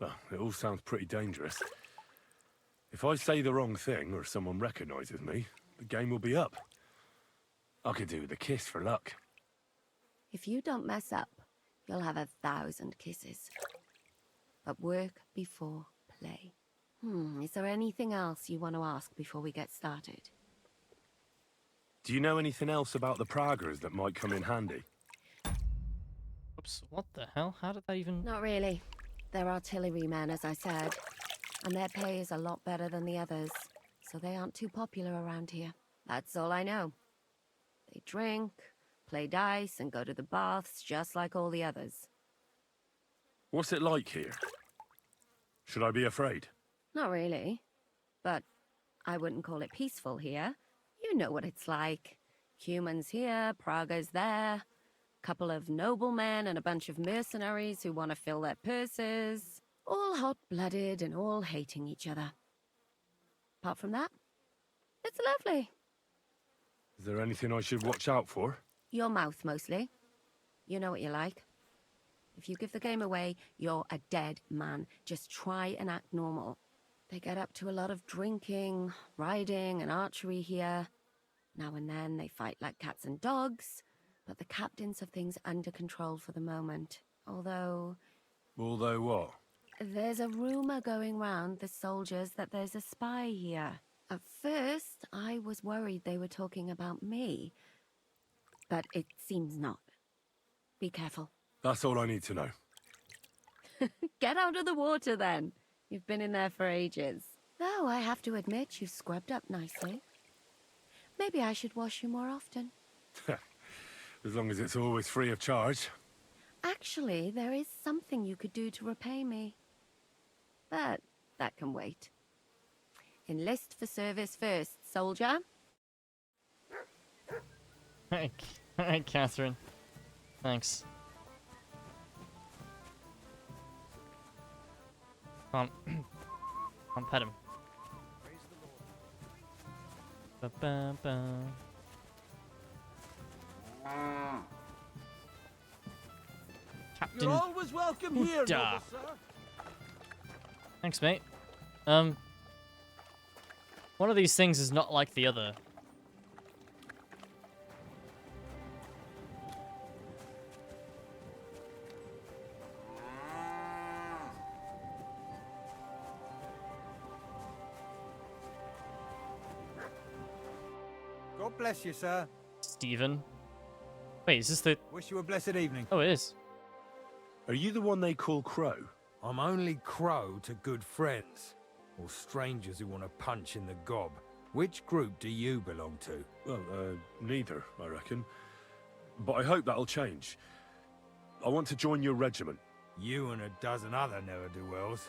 Well, it all sounds pretty dangerous. If I say the wrong thing or someone recognizes me, the game will be up. I could do with a kiss for luck. If you don't mess up, you'll have 1,000 kisses. But work before play. Is there anything else you want to ask before we get started? Do you know anything else about the Praggers that might come in handy? Oops, what the hell? How did that even... Not really. They're artillerymen, as I said. And their pay is a lot better than the others, so they aren't too popular around here. That's all I know. They drink, play dice, and go to the baths just like all the others. What's it like here? Should I be afraid? Not really. But I wouldn't call it peaceful here. You know what it's like. Humans here, Prague's there. Couple of noblemen and a bunch of mercenaries who want to fill their purses. All hot-blooded and all hating each other. Apart from that, it's lovely. Is there anything I should watch out for? Your mouth, mostly. You know what you're like. If you give the game away, you're a dead man. Just try and act normal. They get up to a lot of drinking, riding, and archery here. Now and then they fight like cats and dogs, but the captains have things under control for the moment. Although what? there's a rumor going round the soldiers that there's a spy here. At first, I was worried they were talking about me, but it seems not. Be careful. That's all I need to know. Get out of the water, then. You've been in there for ages. Though I have to admit, you've scrubbed up nicely. Maybe I should wash you more often. As long as it's always free of charge. Actually, there is something you could do to repay me. But that can wait. Enlist for service first, soldier. Hey, Catherine. Thanks. Come on, pet him. Ba-ba-ba. Captain. You're always welcome here, noble sir. Thanks, mate. One of these things is not like the other. God bless you, sir. Stephen. Wait, is this the... Wish you a blessed evening. Oh, it is. Are you the one they call Crow? I'm only Crow to good friends, or strangers who want to punch in the gob. Which group do you belong to? Well, neither, I reckon. But I hope that'll change. I want to join your regiment. You and a dozen other ne'er-do-wells.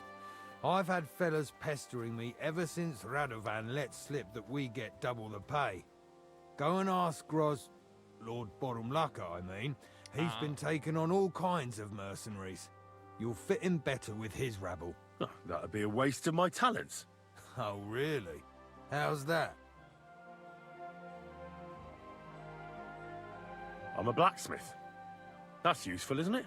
I've had fellas pestering me ever since Radovan let slip that we get double the pay. Go and ask Lord Borumlaka, I mean. He's been taking on all kinds of mercenaries. You'll fit in better with his rabble. Oh, that'd be a waste of my talents. Oh, really? How's that? I'm a blacksmith. That's useful, isn't it?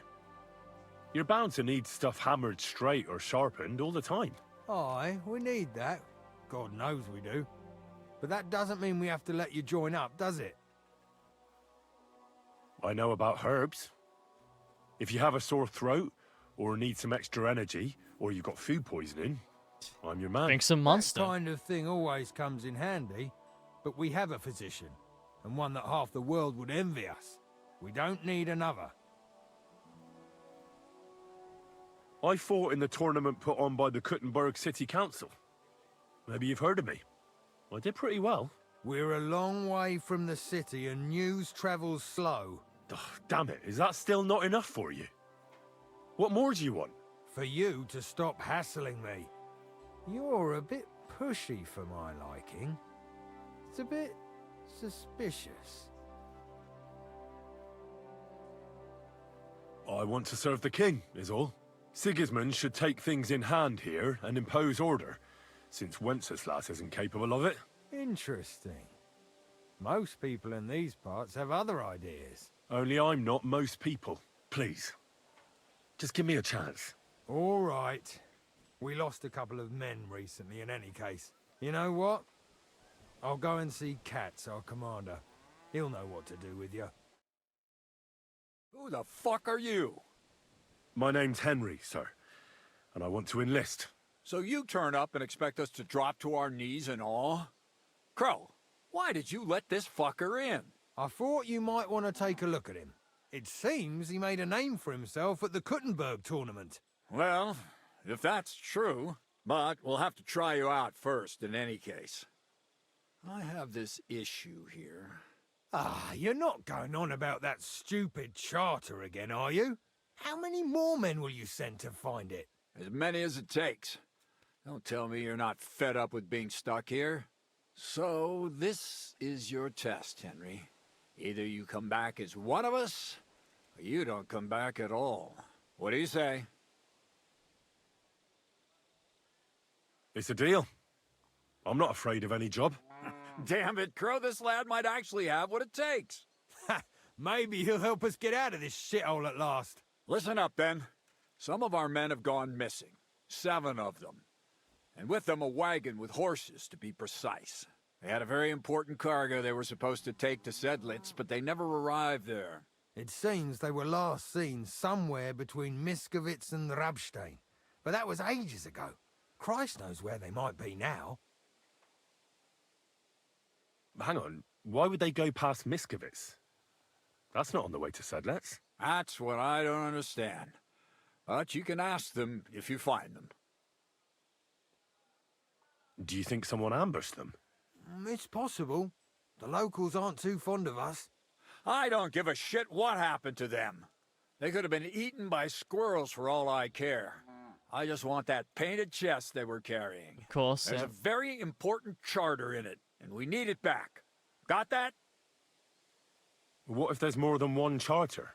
You're bound to need stuff hammered straight or sharpened all the time. Aye, we need that. God knows we do. But that doesn't mean we have to let you join up, does it? I know about herbs. If you have a sore throat, or need some extra energy, or you've got food poisoning, I'm your man. Drink some Monster. That kind of thing always comes in handy, but we have a physician, and one that half the world would envy us. We don't need another. I fought in the tournament put on by the Kuttenberg City Council. Maybe you've heard of me. I did pretty well. We're a long way from the city and news travels slow. Damn it, is that still not enough for you? What more do you want? For you to stop hassling me. You're a bit pushy for my liking. It's a bit suspicious. I want to serve the king, is all. Sigismund should take things in hand here and impose order, since Wenceslas isn't capable of it. Interesting. Most people in these parts have other ideas. Only I'm not most people. Please. Just give me a chance. All right. We lost a couple of men recently in any case. You know what? I'll go and see Katz, our commander. He'll know what to do with you. Who the fuck are you? My name's Henry, sir, and I want to enlist. So you turn up and expect us to drop to our knees in awe? Crow, why did you let this fucker in? I thought you might want to take a look at him. It seems he made a name for himself at the Kuttenberg tournament. Well, if that's true, but we'll have to try you out first in any case. I have this issue here. Ah, you're not going on about that stupid charter again, are you? How many more men will you send to find it? As many as it takes. Don't tell me you're not fed up with being stuck here. So, this is your test, Henry. Either you come back as one of us, or you don't come back at all. What do you say? It's a deal. I'm not afraid of any job. Damn it, Crow, this lad might actually have what it takes. Ha! Maybe he'll help us get out of this shithole at last. Listen up, then. Some of our men have gone missing. 7 of them. And with them a wagon with horses, to be precise. They had a very important cargo they were supposed to take to Sedlitz, but they never arrived there. It seems they were last seen somewhere between Miskovitz and Rabstein. But that was ages ago. Christ knows where they might be now. Hang on, why would they go past Miskovitz? That's not on the way to Sedlitz. That's what I don't understand. But you can ask them if you find them. Do you think someone ambushed them? It's possible. The locals aren't too fond of us. I don't give a shit what happened to them. They could have been eaten by squirrels for all I care. I just want that painted chest they were carrying. Of course. There's a very important charter in it, and we need it back. Got that? What if there's more than one charter?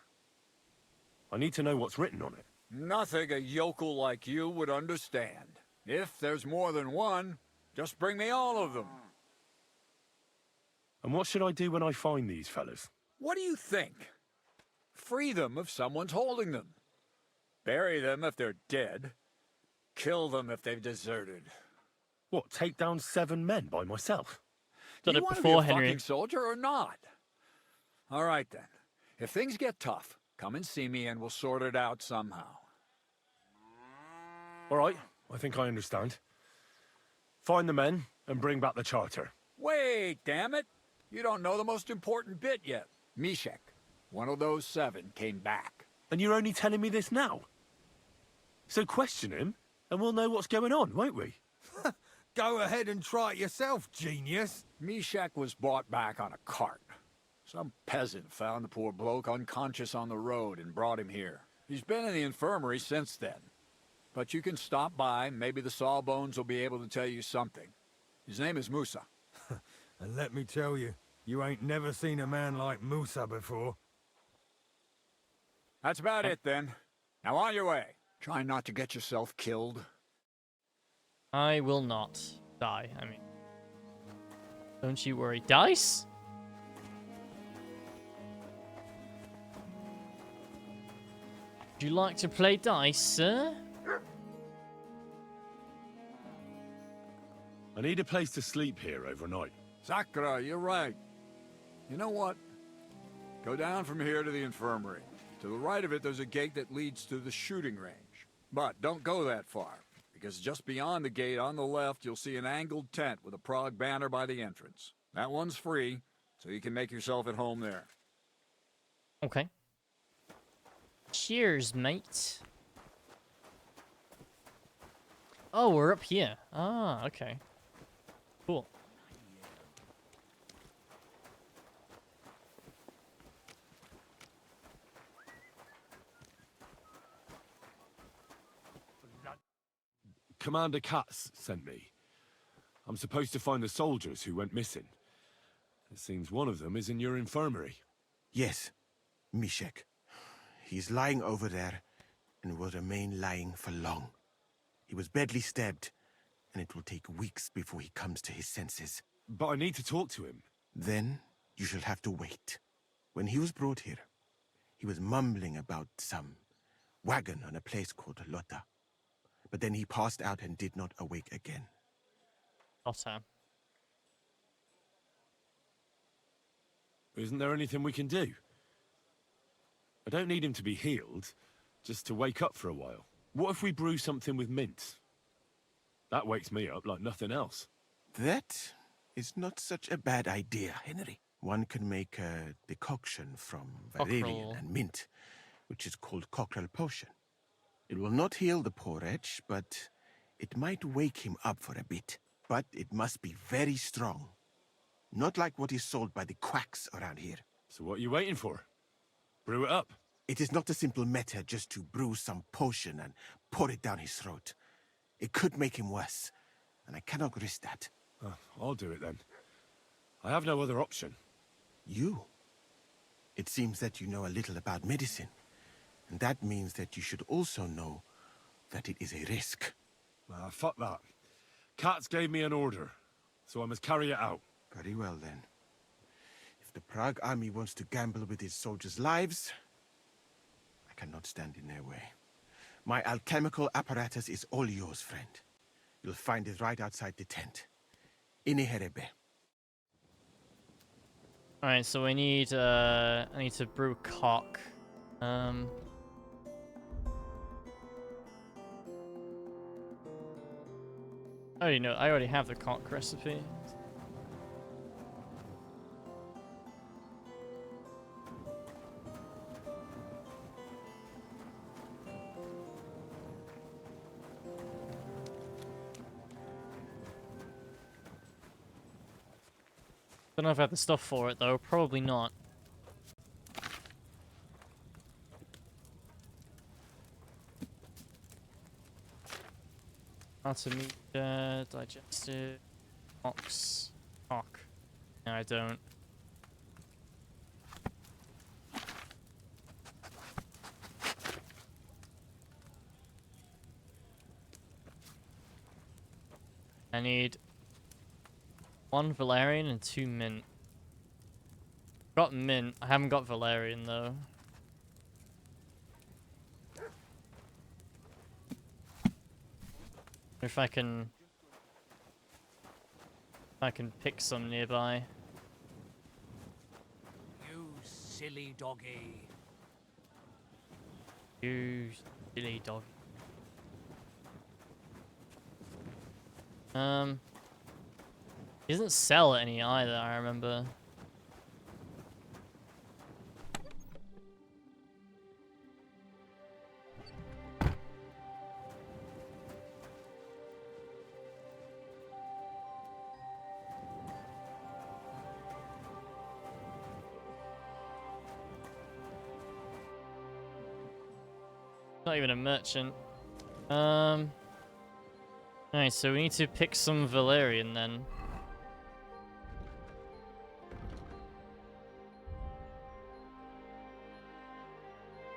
I need to know what's written on it. Nothing a yokel like you would understand. If there's more than one, just bring me all of them. And what should I do when I find these fellas? What do you think? Free them if someone's holding them. Bury them if they're dead. Kill them if they've deserted. What, take down 7 men by myself? Do you want to be a fucking soldier or not? All right, then. If things get tough, come and see me and we'll sort it out somehow. All right, I think I understand. Find the men and bring back the charter. Wait, damn it! You don't know the most important bit yet. Mishek, one of those 7, came back. And you're only telling me this now? So question him, and we'll know what's going on, won't we? Go ahead and try it yourself, genius. Mishek was brought back on a cart. Some peasant found the poor bloke unconscious on the road and brought him here. He's been in the infirmary since then. But you can stop by, maybe the Sawbones will be able to tell you something. His name is Musa. And let me tell you, you ain't never seen a man like Musa before. That's about it, then. Now on your way. Try not to get yourself killed. I will not die, I mean. Don't you worry. Dice? Would you like to play dice, sir? I need a place to sleep here overnight. Sakura, you're right. You know what? Go down from here to the infirmary. To the right of it, there's a gate that leads to the shooting range. But don't go that far, because just beyond the gate on the left, you'll see an angled tent with a Prague banner by the entrance. That one's free, so you can make yourself at home there. Okay. Cheers, mate. Oh, we're up here. Ah, okay. Cool. Commander Katz sent me. I'm supposed to find the soldiers who went missing. It seems one of them is in your infirmary. Yes, Mishek. He's lying over there, and will remain lying for long. He was badly stabbed, and it will take weeks before he comes to his senses. But I need to talk to him. Then you shall have to wait. When he was brought here, he was mumbling about some wagon on a place called Lota. But then he passed out and did not awake again. Lota. Isn't there anything we can do? I don't need him to be healed, just to wake up for a while. What if we brew something with mint? That wakes me up like nothing else. That is not such a bad idea, Henry. One can make a decoction from valerian and mint, which is called cockerel potion. It will not heal the poor wretch, but it might wake him up for a bit. But it must be very strong. Not like what is sold by the quacks around here. So what are you waiting for? Brew it up. It is not a simple matter just to brew some potion and pour it down his throat. It could make him worse, and I cannot risk that. I'll do it then. I have no other option. You? It seems that you know a little about medicine, and that means that you should also know that it is a risk. Fuck that. Katz gave me an order, so I must carry it out. Very well then. If the Prague army wants to gamble with its soldiers' lives, I cannot stand in their way. My alchemical apparatus is all yours, friend. You'll find it right outside the tent. Ini herebe. Alright, so we need, I need to brew cock. Oh, you know, I already have the cock recipe. Don't know if I have the stuff for it though, probably not. Artemisia, digestive, ox, cock. No, I don't. I need 1 Valerian and 2 mint. Got mint. I haven't got Valerian though. If I can pick some nearby. You silly doggy. You silly dog. He doesn't sell any either, I remember. Not even a merchant. Alright, so we need to pick some Valerian then.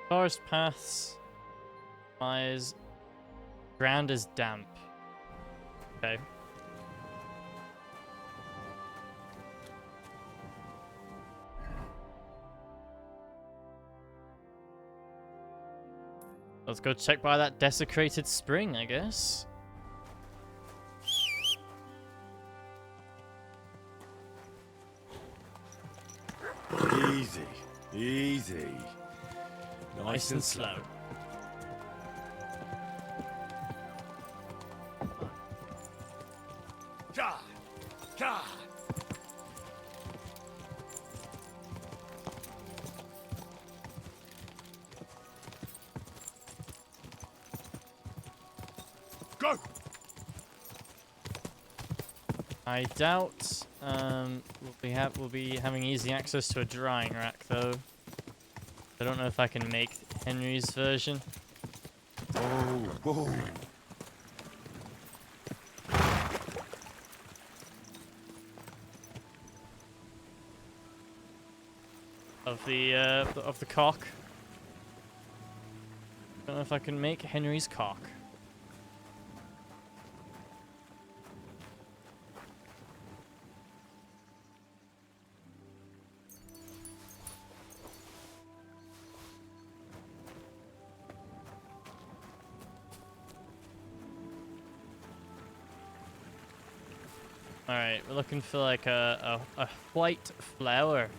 Forest paths. Fires. Ground is damp. Okay. Let's go check by that desecrated spring, I guess. Easy. Easy. Nice and slow. God! God! Go! I doubt we'll be having easy access to a drying rack though. I don't know if I can make Henry's version. Oh, whoa. of the cock. Don't know if I can make Henry's cock. Alright, we're looking for like a white flower.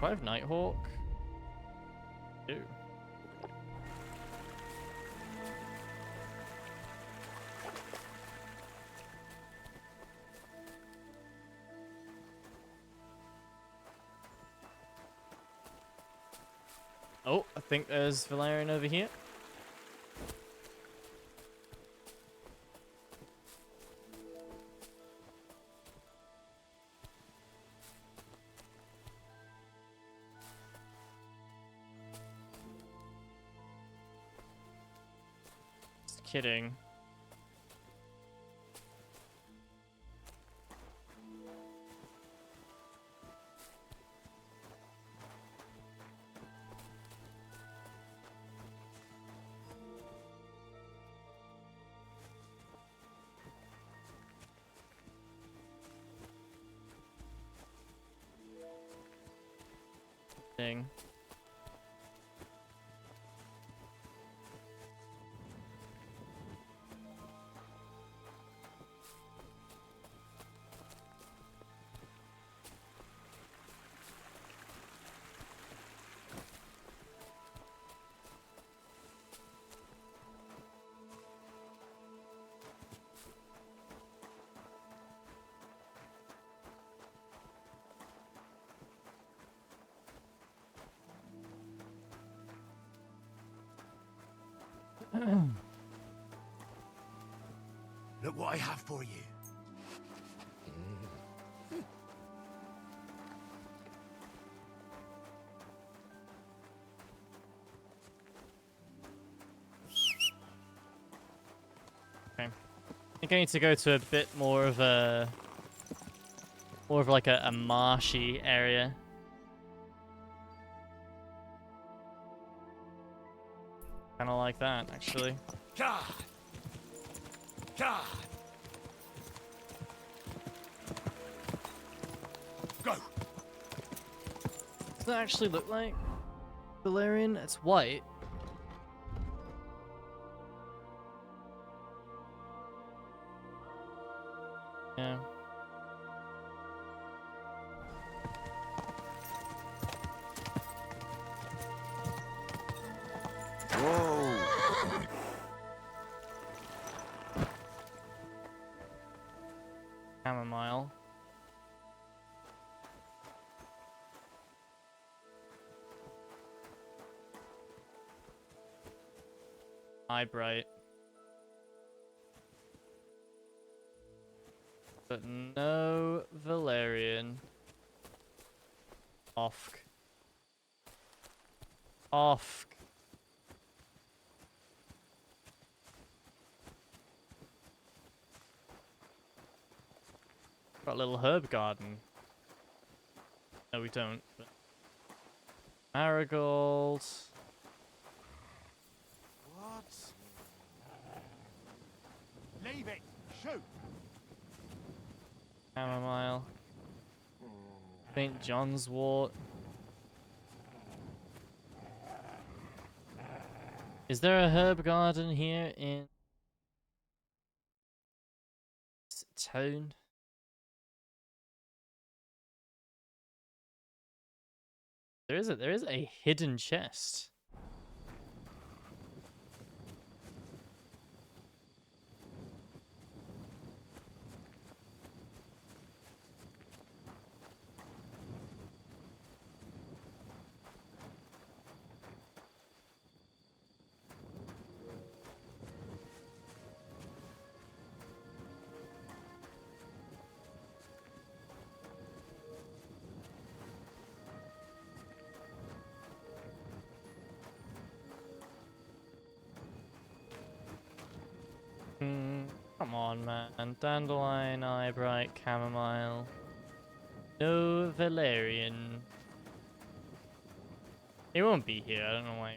Do I have Nighthawk? I do. Oh, I think there's Valerian over here. Just kidding. Thing. Look what I have for you. Okay. I think I need to go to a bit more of like a marshy area. Kind of like that, actually. God. God. Go. Does that actually look like Valerian? It's white. Yeah. Whoa! Chamomile. Eyebright. But no Valerian. Offk. Offk. Got a little herb garden. No, we don't. But marigold. What? Leave it. Shoot. Chamomile. St. John's wort. Is there a herb garden here in this town? There is a hidden chest. Come on, man. Dandelion, eyebright, chamomile. No valerian. He won't be here. I don't know why.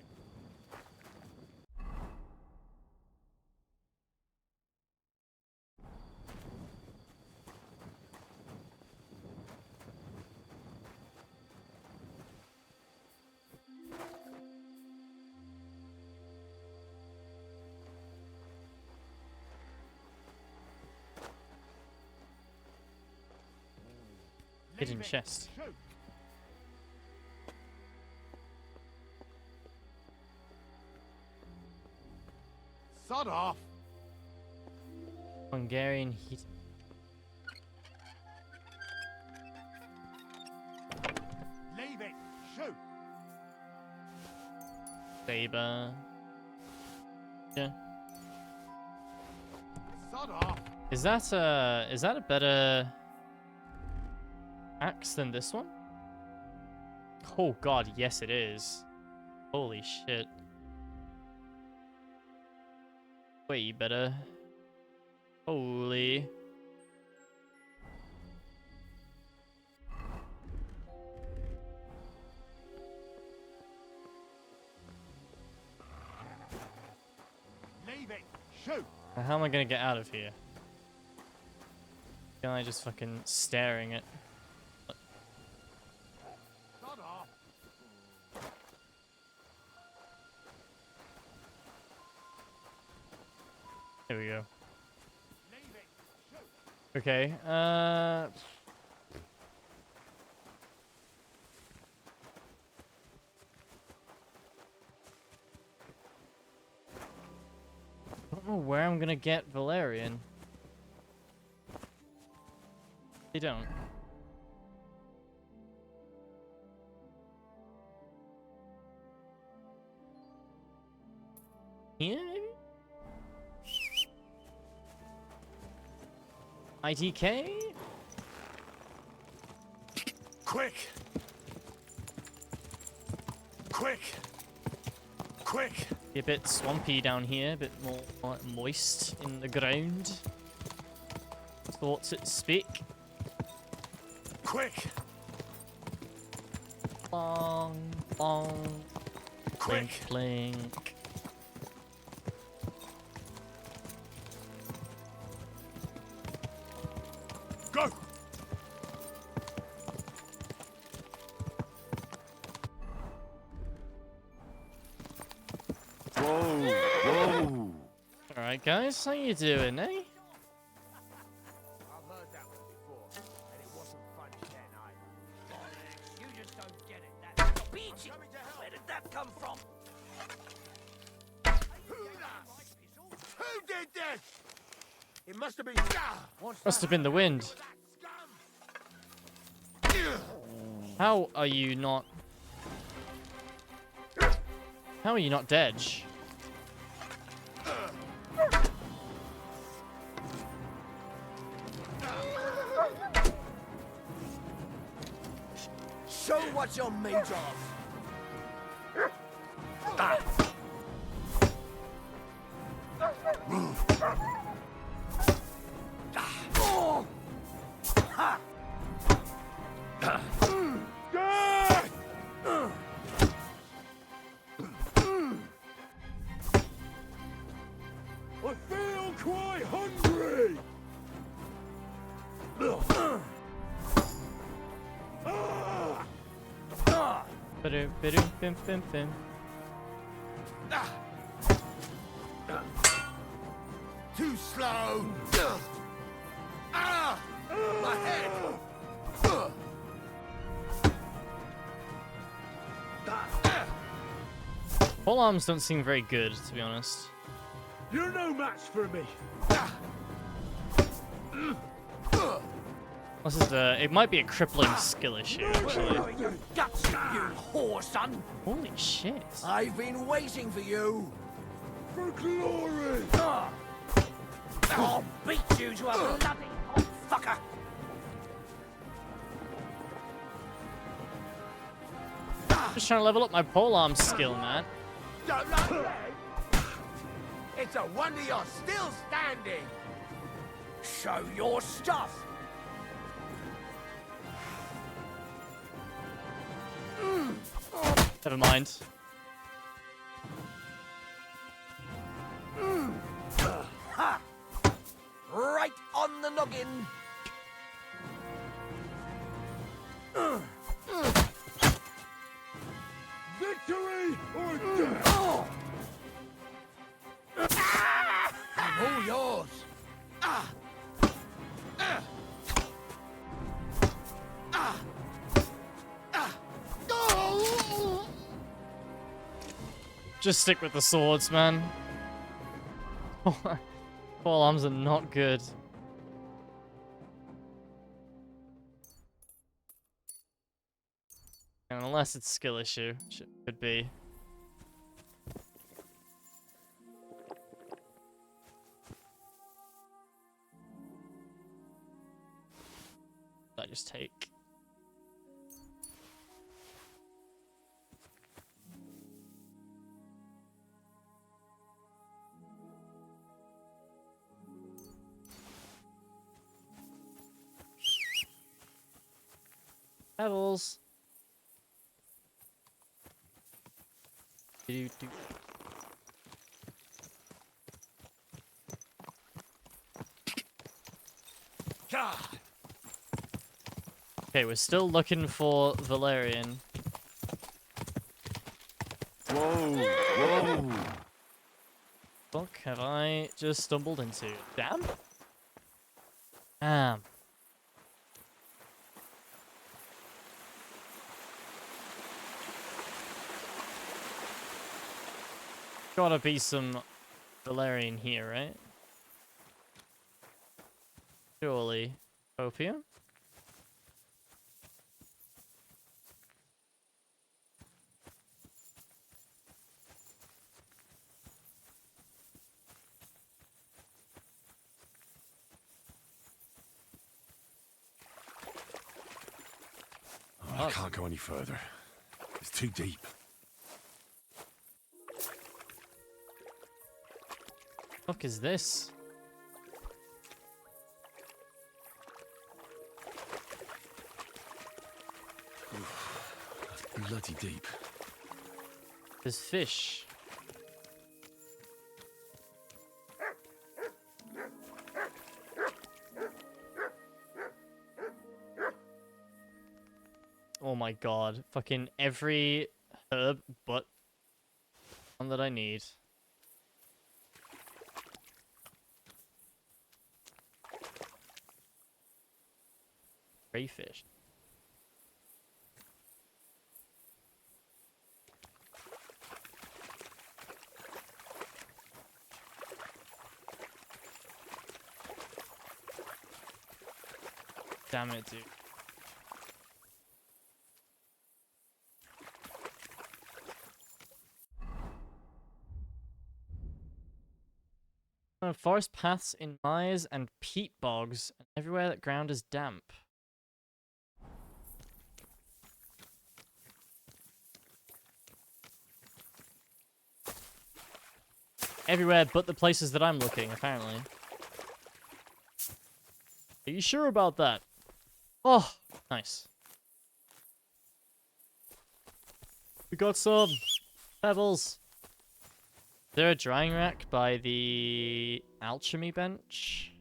Hidden chest. Sod off! Hungarian heat. Leave it! Shoot! Saber. Yeah. Sod off! Is that a better axe than this one? Oh god, yes it is. Holy shit. Way better. Holy. Leave it! Shoot! Now how am I gonna get out of here? Guy just fucking staring at. Sod off! Here we go. Leave it! Shoot! Okay, I don't know where I'm gonna get Valerian. They don't. Here, maybe? ITK? Quick! Quick! Quick! Be a bit swampy down here, a bit more moist in the ground. Thoughts at speak. Quick! Bong, bong. Quick! Blink, blink. Go! Whoa! Whoa! Alright guys, how you doing, eh? I've heard that one before, and it wasn't fun then either. Bollocks, you just don't get it. That's beachy. Where did that come from? Who did this? It must have been. Must have been the wind. How are you not... How are you not dead? Show what you're made of. I feel quite hungry! Ba-dum-bim-bim-bim. Too slow! Ah! My head! Pole arms don't seem very good, to be honest. You're no match for me. This is it might be a crippling skill issue, actually. You guts, you whore, son. Holy shit. I've been waiting for you. For glory! I'll beat you to a bloody hot fucker. Just trying to level up my polearm skill, man. Don't like that? It's a wonder you're still standing! Show your stuff. Never mind. Ha! Right on the noggin. Victory or death! I'm all yours. Just stick with the swords, man. Full arms are not good. And unless it's skill issue, which it could be. I just take. Pebbles. Do. Okay, we're still looking for Valerian. Whoa, whoa. Fuck have I just stumbled into? Damn? Damn. Gotta be some Valerian here, right? Surely. Opium? I can't go any further. It's too deep. Fuck is this? That's bloody deep. There's fish. Oh my god. Fucking every herb but one that I need. Crayfish. Damn it, dude. Forest paths in mires and peat bogs, and everywhere that ground is damp. Everywhere but the places that I'm looking, apparently. Are you sure about that? Oh, nice. We got some pebbles. Is there a drying rack by the alchemy bench?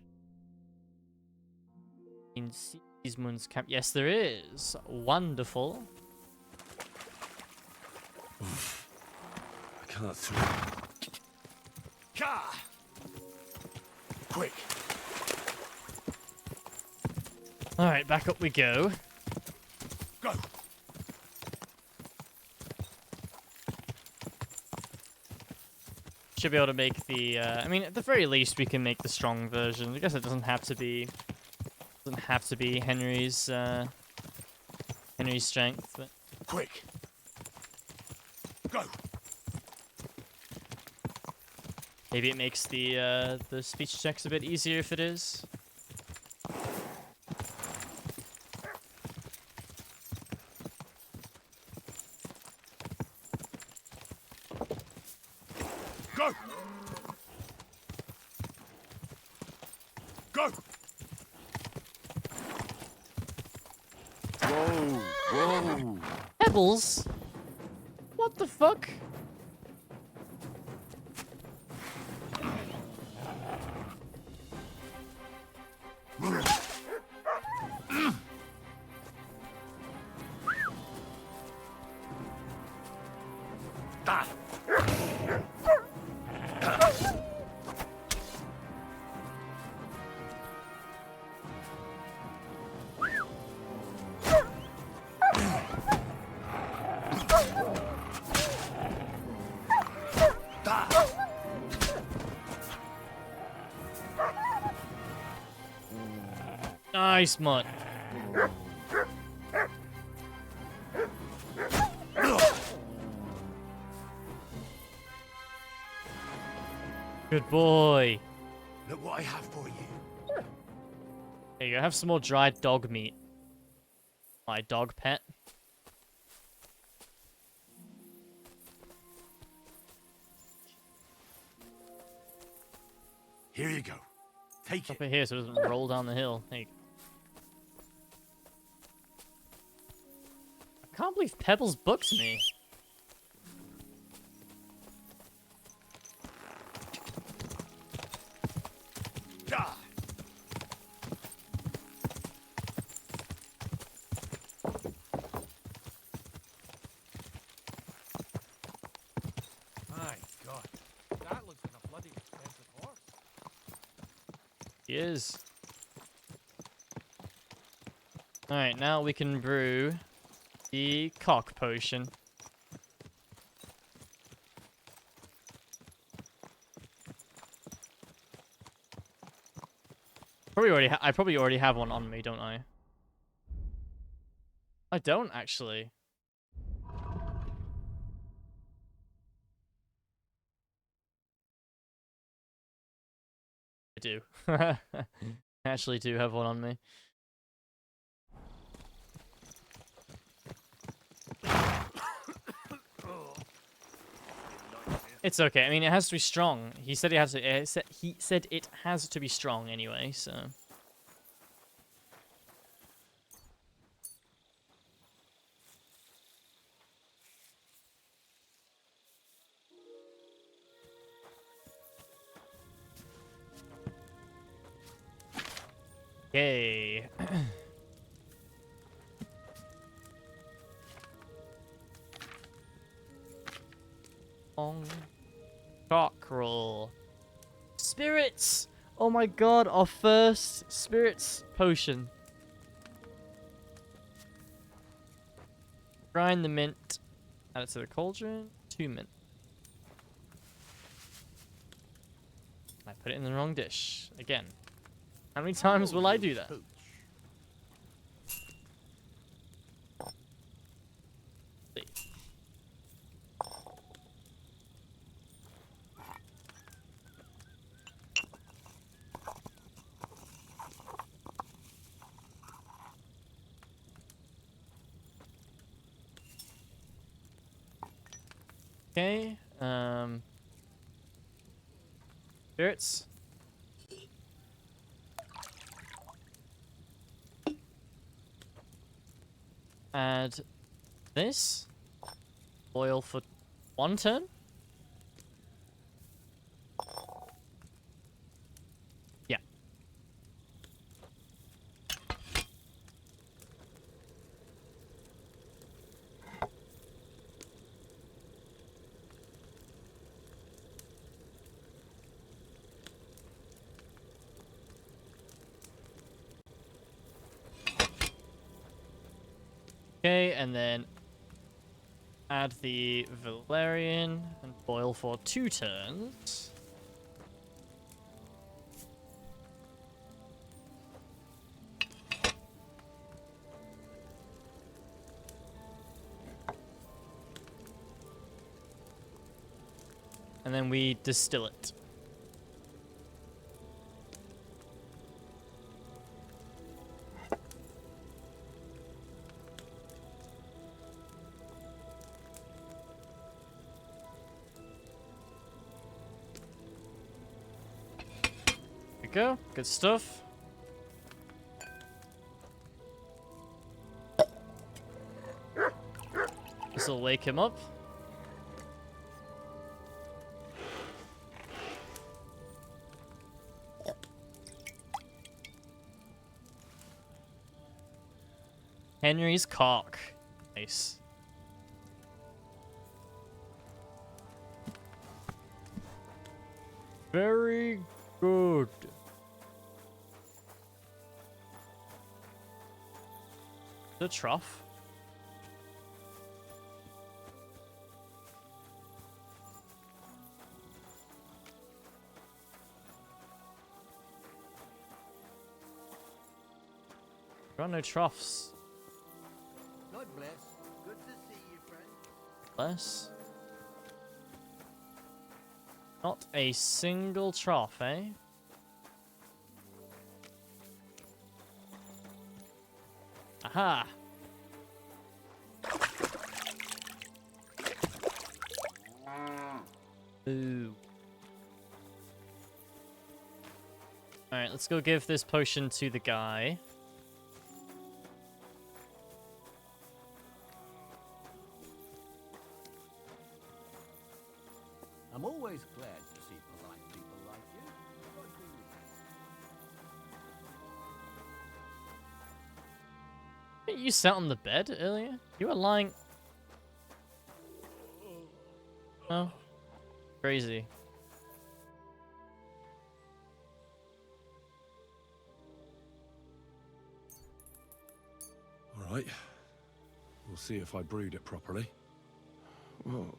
In Sigismund's camp? Yes, there is. Wonderful. I can't swim. Quick. Alright, back up we go. Go. Should be able to make the, I mean, at the very least, we can make the strong version. I guess it doesn't have to be Henry's, Henry's strength, but... Quick. Go. Maybe it makes the speech checks a bit easier if it is. Go. Go. pebbles? What the fuck? Nice, Mutt. Good boy. Look what I have for you. There you go. Have some more dried dog meat. My dog pet. Here you go. Take it here so it doesn't roll down the hill. There you go. I can't believe Pebbles booked me. My God, that looks like a bloody expensive horse. He is. Alright, now we can brew the cock potion. I probably already have one on me, don't I? I don't actually. I do. I actually do have one on me. It's okay. I mean, it has to be strong. He said it has to. He said it has to be strong anyway. So. Yay. Cockerel. Spirits! Oh my god, our first spirits potion. Grind the mint. Add it to the cauldron. 2 mint. I put it in the wrong dish. Again. How many times will I do that? Okay, spirits. Add this. Boil for 1 turn. Yeah. Okay, and then add the valerian and boil for 2 turns. And then we distill it. Go. Good stuff. This'll wake him up. Henry's cock. Nice. Very good. The trough. There are no troughs. God bless. Good to see you, friend. Bless. Not a single trough, eh? Aha! Ooh. Alright, let's go give this potion to the guy. I'm always glad to see polite people like you. God be with you. You sat on the bed earlier? You were lying... Oh. Crazy. All right. We'll see if I brewed it properly. Whoa.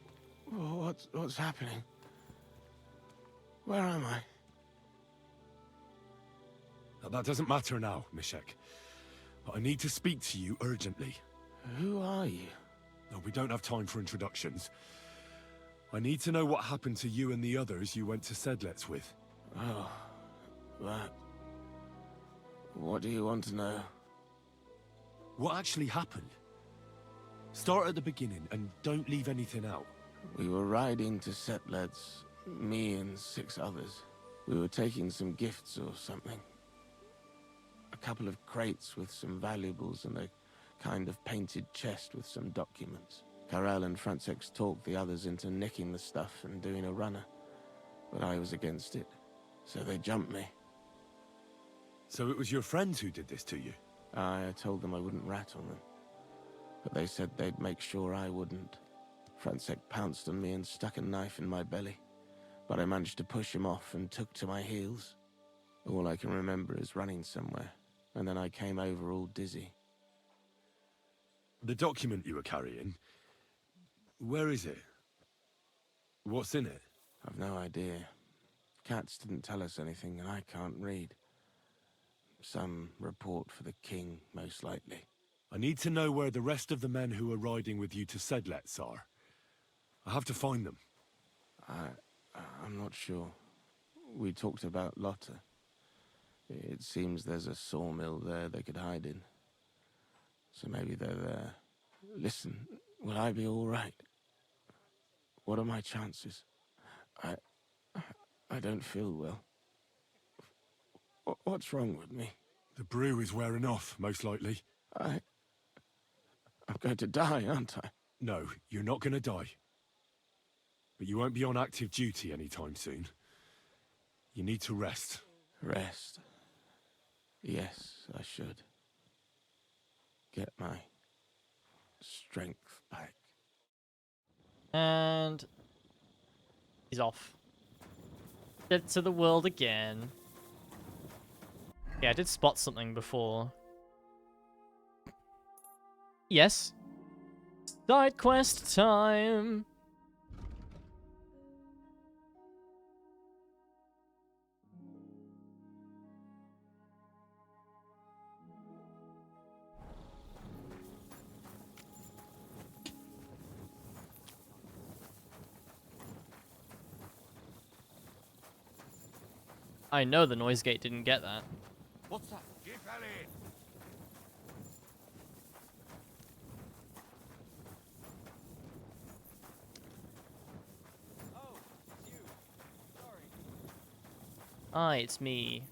What's happening? Where am I? Now, that doesn't matter now, Mishek. But I need to speak to you urgently. Who are you? No, we don't have time for introductions. I need to know what happened to you and the others you went to Sedlets with. Oh, that... What do you want to know? What actually happened? Start at the beginning and don't leave anything out. We were riding to Sedlets, me and 6 others. We were taking some gifts or something. A couple of crates with some valuables and a kind of painted chest with some documents. Karel and Francex talked the others into nicking the stuff and doing a runner, but I was against it, so they jumped me. So it was your friends who did this to you? I told them I wouldn't rat on them, but they said they'd make sure I wouldn't. Francex pounced on me and stuck a knife in my belly, but I managed to push him off and took to my heels. All I can remember is running somewhere, and then I came over all dizzy. The document you were carrying, where is it? What's in it? I've no idea. Cats didn't tell us anything, and I can't read. Some report for the king, most likely. I need to know where the rest of the men who are riding with you to Sedlets are. I have to find them. I'm not sure. We talked about Lotta. It seems there's a sawmill there they could hide in. So maybe they're there. Listen, will I be all right? What are my chances? I don't feel well. What's wrong with me? The brew is wearing off, most likely. I'm going to die, aren't I? No, you're not going to die. But you won't be on active duty anytime soon. You need to rest. Rest? Yes, I should. Get my strength back. And he's off. Dead to the world again. Yeah, I did spot something before. Yes. Side quest time. I know the noise gate didn't get that. What's that? Get that in. Hi, it's me.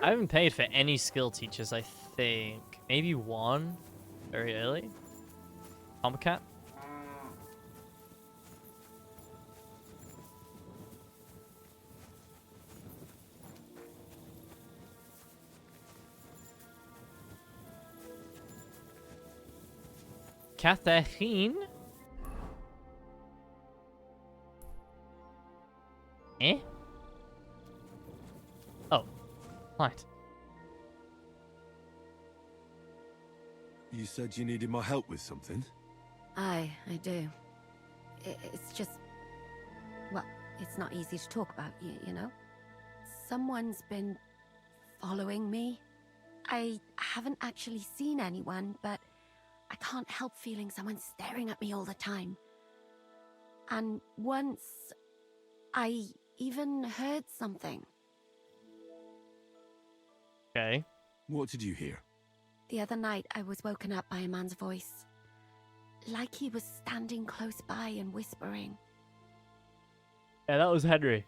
I haven't paid for any skill teachers, I think. Maybe one very early. Tomcat. Catherine? Eh? Oh. Right. You said you needed my help with something? I do. It's just... Well, it's not easy to talk about, you know? Someone's been following me. I haven't actually seen anyone, but I can't help feeling someone staring at me all the time. And once, I even heard something. Okay. What did you hear? The other night, I was woken up by a man's voice. Like he was standing close by and whispering. Yeah, that was Henry.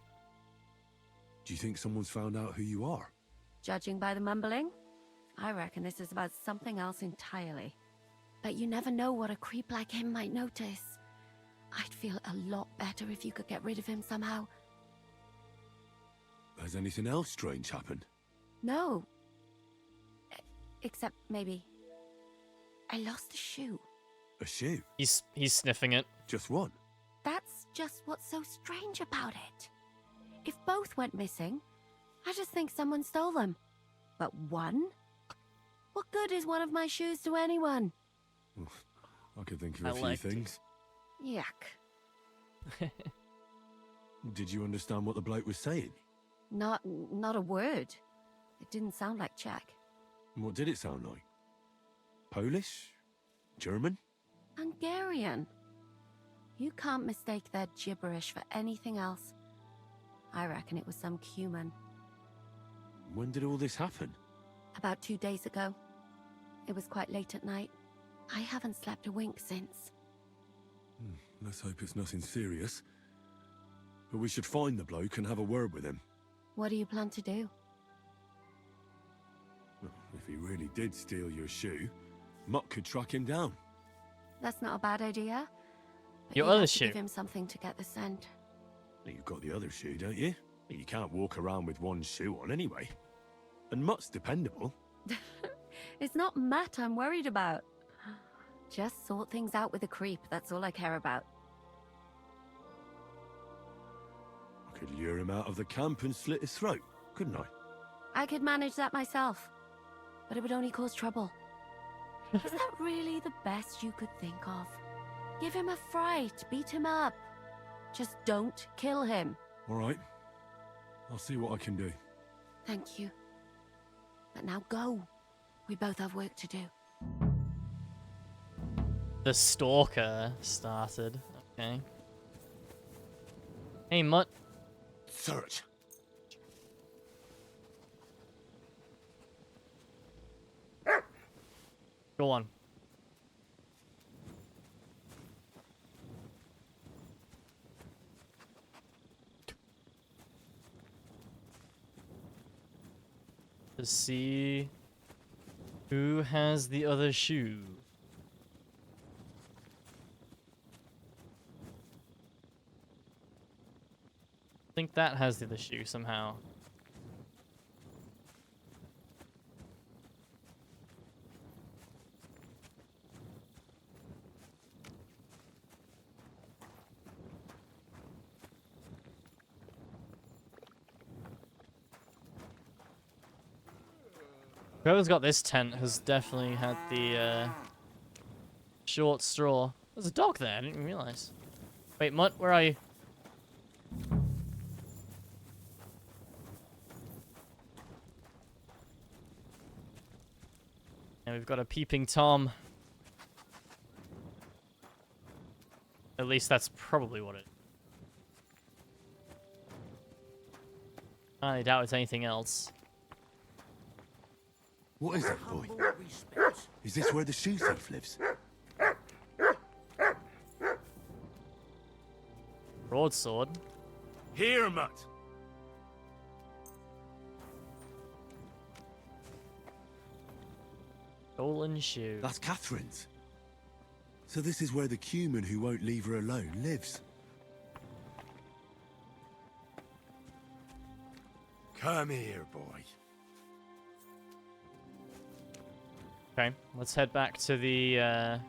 Do you think someone's found out who you are? Judging by the mumbling, I reckon this is about something else entirely. But you never know what a creep like him might notice. I'd feel a lot better if you could get rid of him somehow. Has anything else strange happened? No. Except maybe... I lost a shoe. A shoe? He's sniffing it. Just one? That's just what's so strange about it. If both went missing, I just think someone stole them. But one? What good is one of my shoes to anyone? I could think of a few things. Yuck. Did you understand what the bloke was saying? Not a word. It didn't sound like Czech. What did it sound like? Polish? German? Hungarian. You can't mistake their gibberish for anything else. I reckon it was some Cuman. When did all this happen? About 2 days ago. It was quite late at night. I haven't slept a wink since. Let's hope it's nothing serious. But we should find the bloke and have a word with him. What do you plan to do? Well, if he really did steal your shoe, Mutt could track him down. That's not a bad idea. But Your you other have to shoe. give him something to get the scent. You've got the other shoe, don't you? You can't walk around with one shoe on anyway. And Mutt's dependable. It's not Matt I'm worried about. Just sort things out with a creep, that's all I care about. I could lure him out of the camp and slit his throat, couldn't I? I could manage that myself, but it would only cause trouble. Is that really the best you could think of? Give him a fright, beat him up. Just don't kill him. All right. I'll see what I can do. Thank you. But now go. We both have work to do. The stalker started. Okay. Hey, Mutt. Search. Go on. To see who has the other shoe. I think that has the other shoe somehow. Whoever's got this tent has definitely had the short straw. There's a dog there, I didn't even realize. Wait, Mutt, where are you? And we've got a peeping Tom. At least that's probably what it... I doubt it's anything else. What is it, boy? Is this where the shoe thief lives? Broadsword? Here, Mutt. Stolen shoe. That's Catherine's. So this is where the Cuman who won't leave her alone lives. Come here, boy. Okay, let's head back to the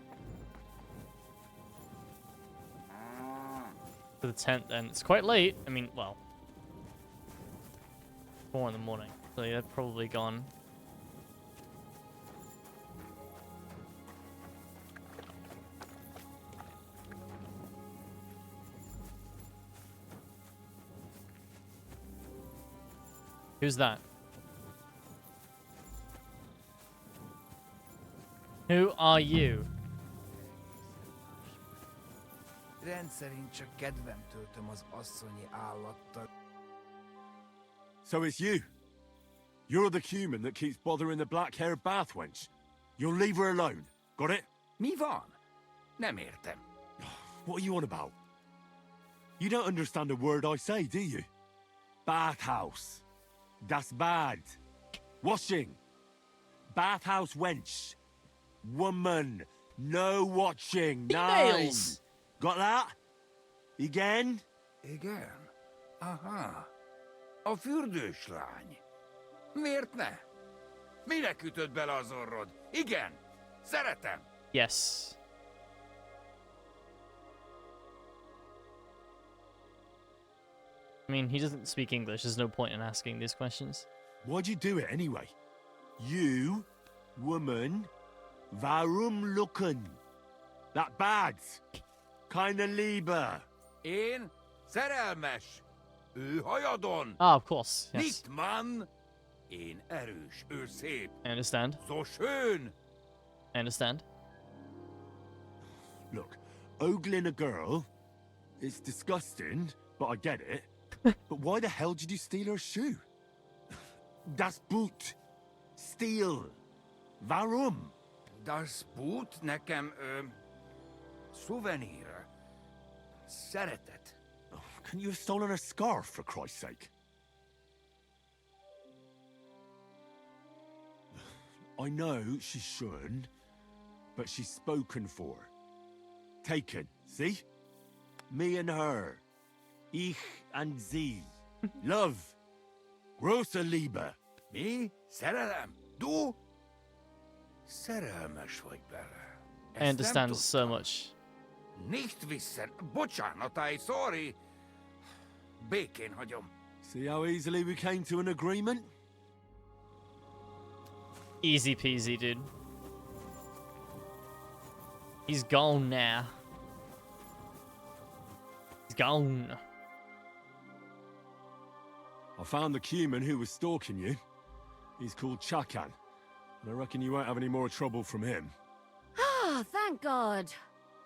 tent then. It's quite late. I mean, well, 4 in the morning. So they're probably gone. Who's that? Who are you? Rendszerint csak kedvem töltöm az asszonyi állattal. So it's you. You're the Cuman that keeps bothering the black-haired bath wench. You'll leave her alone. Got it? Mi van? Nem értem. What are you on about? You don't understand a word I say, do you? Bathhouse. Das Bad. Washing. Bathhouse wench. Woman. No watching. Females. 9. Got that? Again? Igen? Aha. A fürdős lány. Miért ne? Minek ütöd bele az orrod? Igen. Szeretem. Yes. I mean, he doesn't speak English. There's no point in asking these questions. Why'd you do it anyway? You, woman, warum lucken? That bad. Kinda lieber. Én szerelmes. Ő hajadon. Ah, of course. Yes. Nicht man. Én erős, ő szép. I understand. So schön. I understand. Look, ogling a girl, it's disgusting, but I get it. But why the hell did you steal her shoe? Das Boot. Steal. Warum? Das Boot nekem, szuvenír. Szeretet. Couldn't you have stolen her scarf, for Christ's sake? I know she shouldn't, but she's spoken for. Taken, see? Me and her. Ich and sie. Love. Große Liebe. Mi? Szerelem? Du? Szerelmes vagy bele. I understand so much. Nicht wissen. Bocsánat, I sorry. Békén hagyom. See how easily we came to an agreement? Easy peasy, dude. He's gone now. He's gone. I found the Cuman who was stalking you. He's called Chakan. And I reckon you won't have any more trouble from him. Oh, thank God.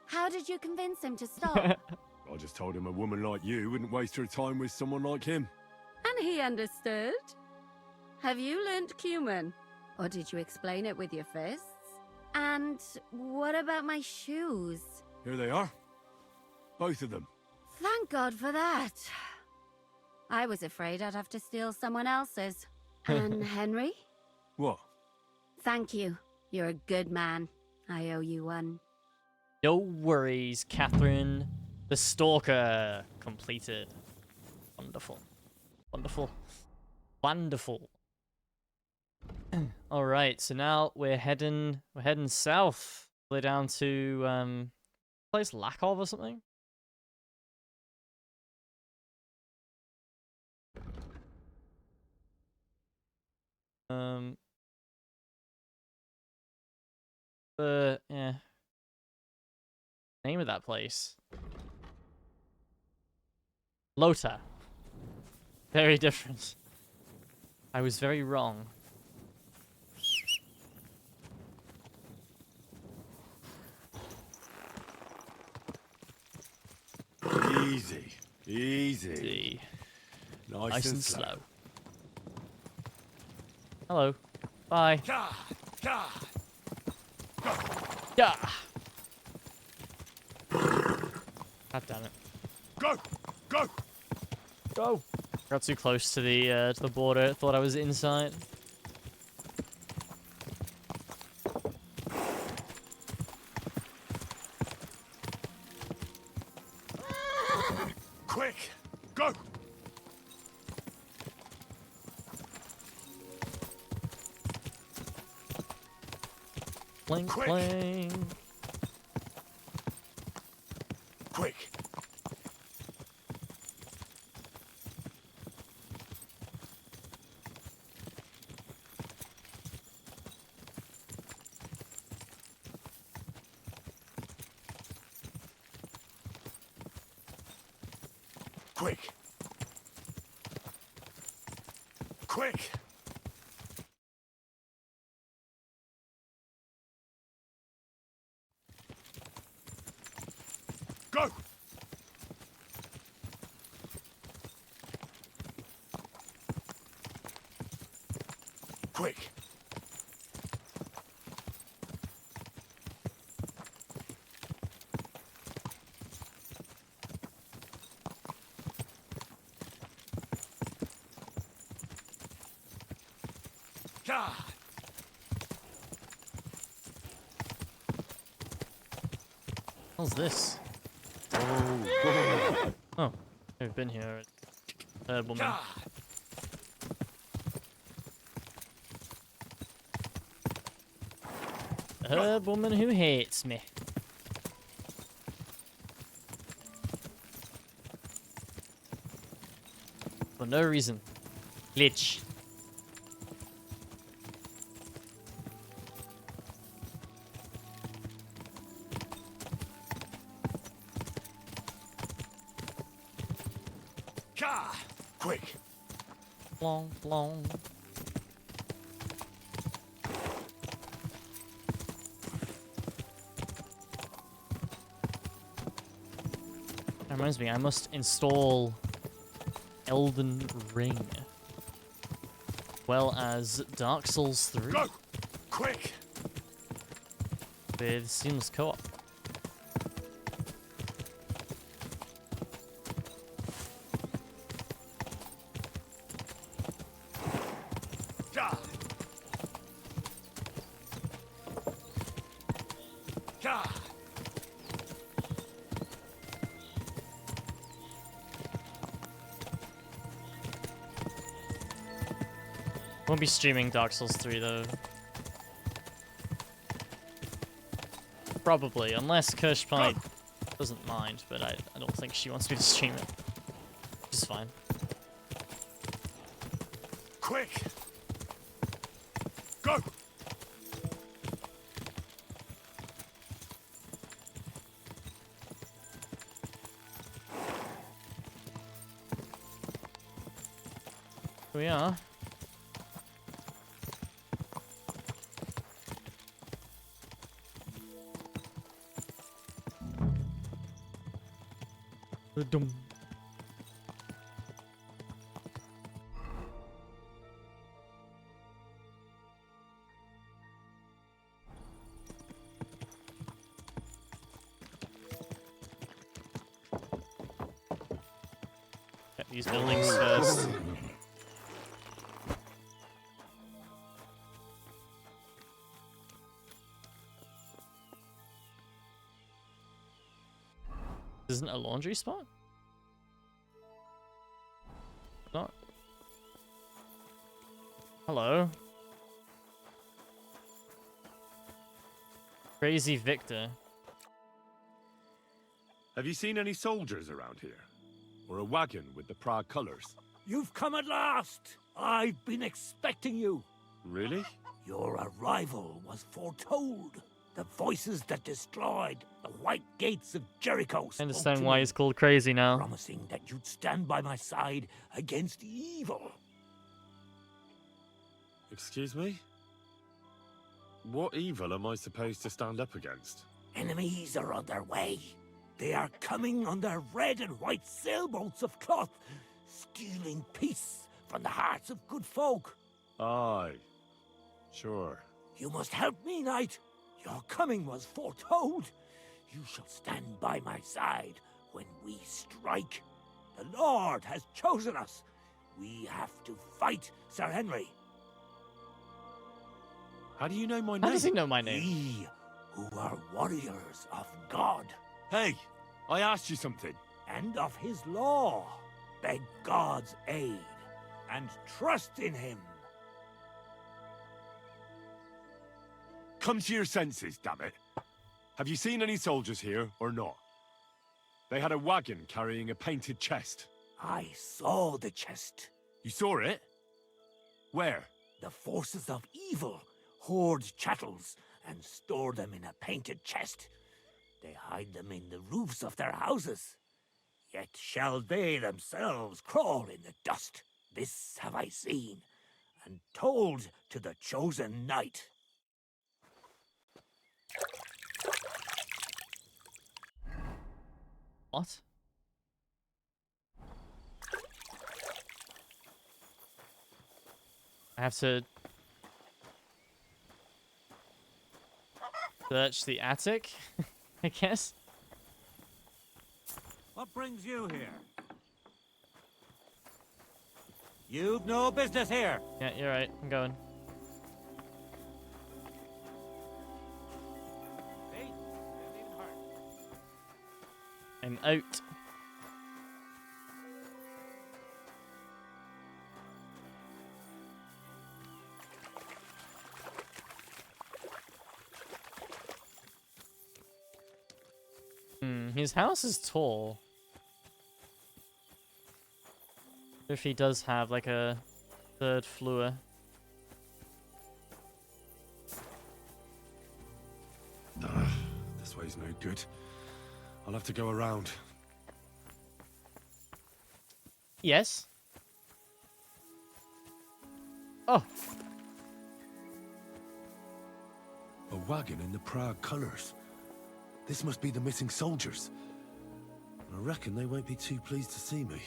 How did you convince him to stop? I just told him a woman like you wouldn't waste her time with someone like him. And he understood? Have you learnt Cuman? Or did you explain it with your fists? And what about my shoes? Here they are. Both of them. Thank God for that. I was afraid I'd have to steal someone else's. And Henry? What? Thank you. You're a good man. I owe you one. No worries, Catherine. The Stalker completed. Wonderful. Wonderful. Wonderful. Alright, so now we're heading south. We're down to place Lakov or something? Yeah. Name of that place. Lota. Very different. I was very wrong. Easy. Easy. Nice and slow. Hello. Bye. God, God. Yeah. God damn it. Go! Go! Go! Got too close to the border. Thought I was inside. Quick! Go! Clink, clink. Quick! Quick! Quick! Go! Quick! God! What's this? Oh, I've been here. Woman. God! A woman who hates me. For no reason. Glitch. God! Quick! Long, long. That reminds me, I must install Elden Ring. Well as Dark Souls 3. Go! Quick! With seamless co-op. God! God! Won't be streaming Dark Souls 3 though. Probably, unless Kirschpie doesn't mind, but I don't think she wants me to stream it. Which is fine. Quick! Go! Here we are. Dum. Get these buildings first. Isn't a laundry spot? Not. Hello. Crazy Victor. Have you seen any soldiers around here? Or a wagon with the Prague colors? You've come at last! I've been expecting you. Really? Your arrival was foretold. The voices that destroyed the white gates of Jericho I understand why he's called crazy now. promising that you'd stand by my side against evil. Excuse me? What evil am I supposed to stand up against? Enemies are on their way. They are coming on their red and white sailboats of cloth, stealing peace from the hearts of good folk. Aye. Sure. You must help me, knight. Your coming was foretold. You shall stand by my side when we strike. The Lord has chosen us. We have to fight Sir Henry. How do you know my name? How does he know my name? We, who are warriors of God. Hey, I asked you something. and of his law. Beg God's aid, and trust in him. Come to your senses, damn it. Have you seen any soldiers here, or not? They had a wagon carrying a painted chest. I saw the chest. You saw it? Where? The forces of evil hoard chattels and store them in a painted chest. They hide them in the roofs of their houses. Yet shall they themselves crawl in the dust. This have I seen, and told to the chosen knight. What? I have to search the attic, I guess. What brings you here? You've no business here. Yeah, you're right. I'm going. I'm out. His house is tall. If he does have like a third floor. This way's no good. I'll have to go around. Yes. Oh. A wagon in the Prague colours. This must be the missing soldiers. I reckon they won't be too pleased to see me.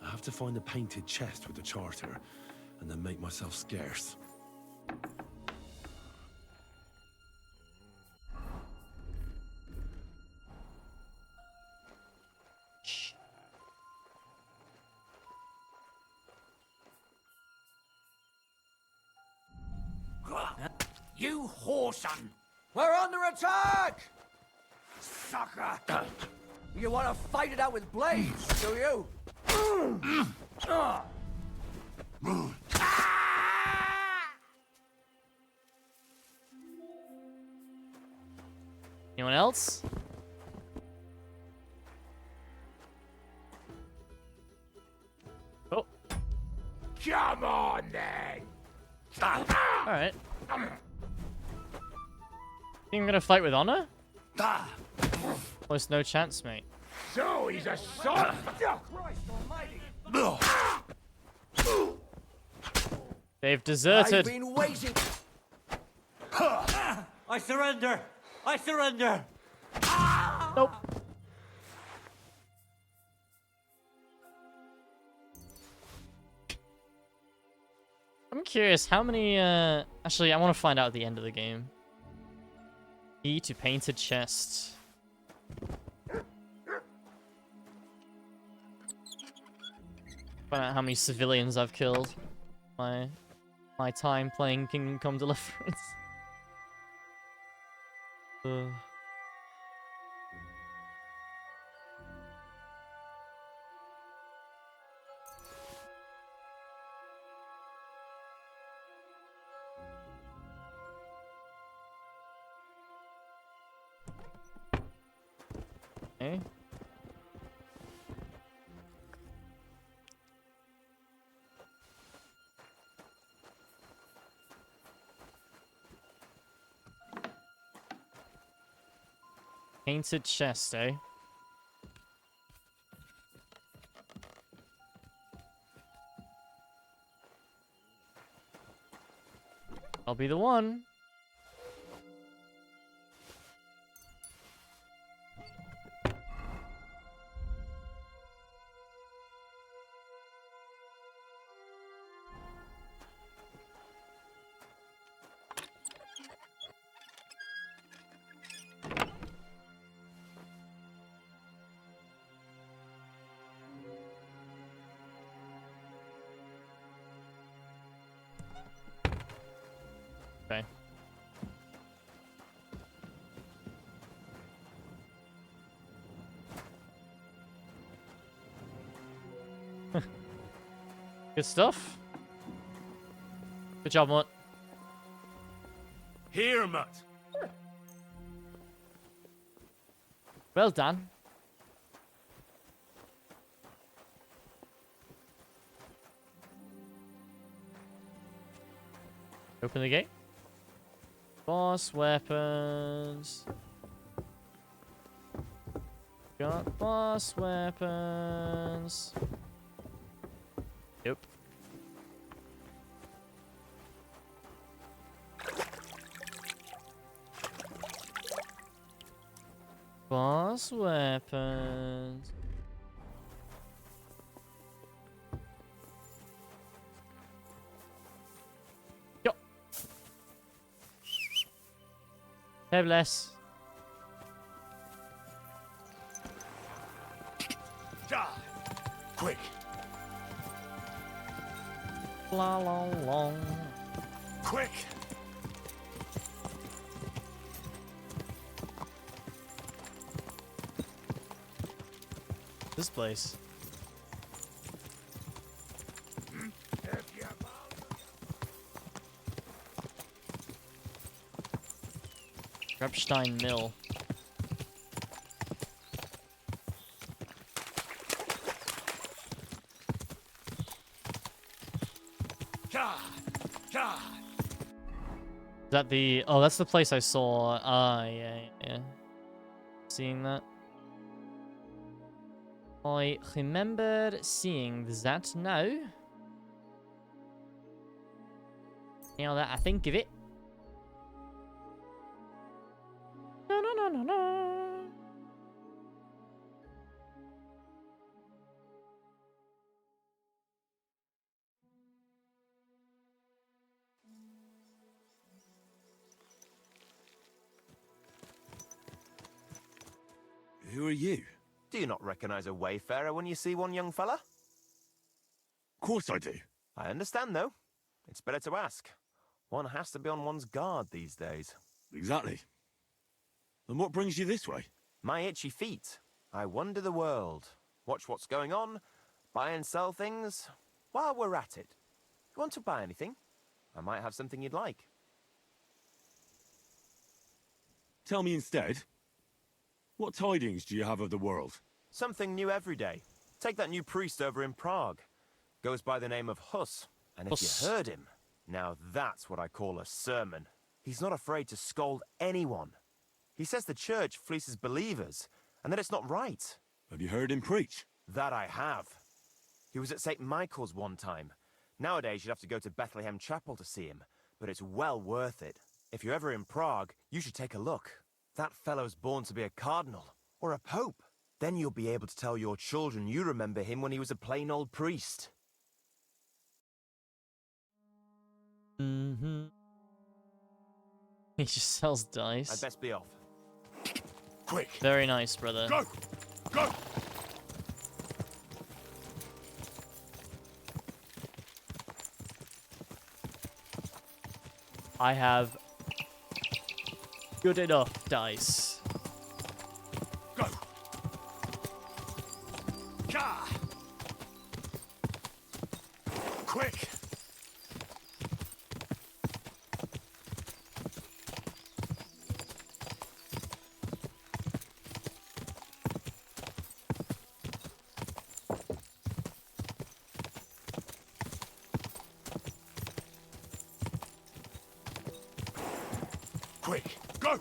I have to find the painted chest with the charter, and then make myself scarce. You whoreson! We're under attack! Sucker! You want to fight it out with blades, do you? Anyone else? Oh. Come on, then! Alright. Think I'm gonna fight with honor? Almost no chance, mate. So he's a son. Christ almighty! They've deserted. I've been waiting. I surrender! I surrender! Nope. I'm curious, how many, actually, I want to find out at the end of the game. Key to painted chest. Find out how many civilians I've killed. My time playing Kingdom Come Deliverance. Okay. Painted chest, eh? I'll be the one. Okay. Good stuff. Good job, Mutt. Here, Mutt. Well done. Open the gate. Boss weapons. Got boss weapons. Yep. Boss weapons. Yo. Bless. Die. Quick. La la long. Quick. This place. Grabstein Mill. Is that the... Oh, that's the place I saw. Ah, yeah. Seeing that. I remember seeing that now. Now that I think of it. No. Who are you? Do you not recognize a wayfarer when you see one, young fella? Of course I do. I understand, though. It's better to ask. One has to be on one's guard these days. Exactly. And what brings you this way? My itchy feet. I wander the world, watch what's going on, buy and sell things. While we're at it, you want to buy anything? I might have something you'd like. Tell me instead, what tidings do you have of the world? Something new every day. Take that new priest over in Prague. Goes by the name of Huss. And if you heard him, now that's what I call a sermon. He's not afraid to scold anyone. He says the church fleeces believers, and that it's not right. Have you heard him preach? That I have. He was at St. Michael's one time. Nowadays, you'd have to go to Bethlehem Chapel to see him, but it's well worth it. If you're ever in Prague, you should take a look. That fellow's born to be a cardinal, or a pope. Then you'll be able to tell your children you remember him when he was a plain old priest. Mm-hmm. He just sells dice. I'd best be off. Quick. Very nice, brother. Go! Go! I have good enough dice. Go! Ka! Quick! Quick! Go!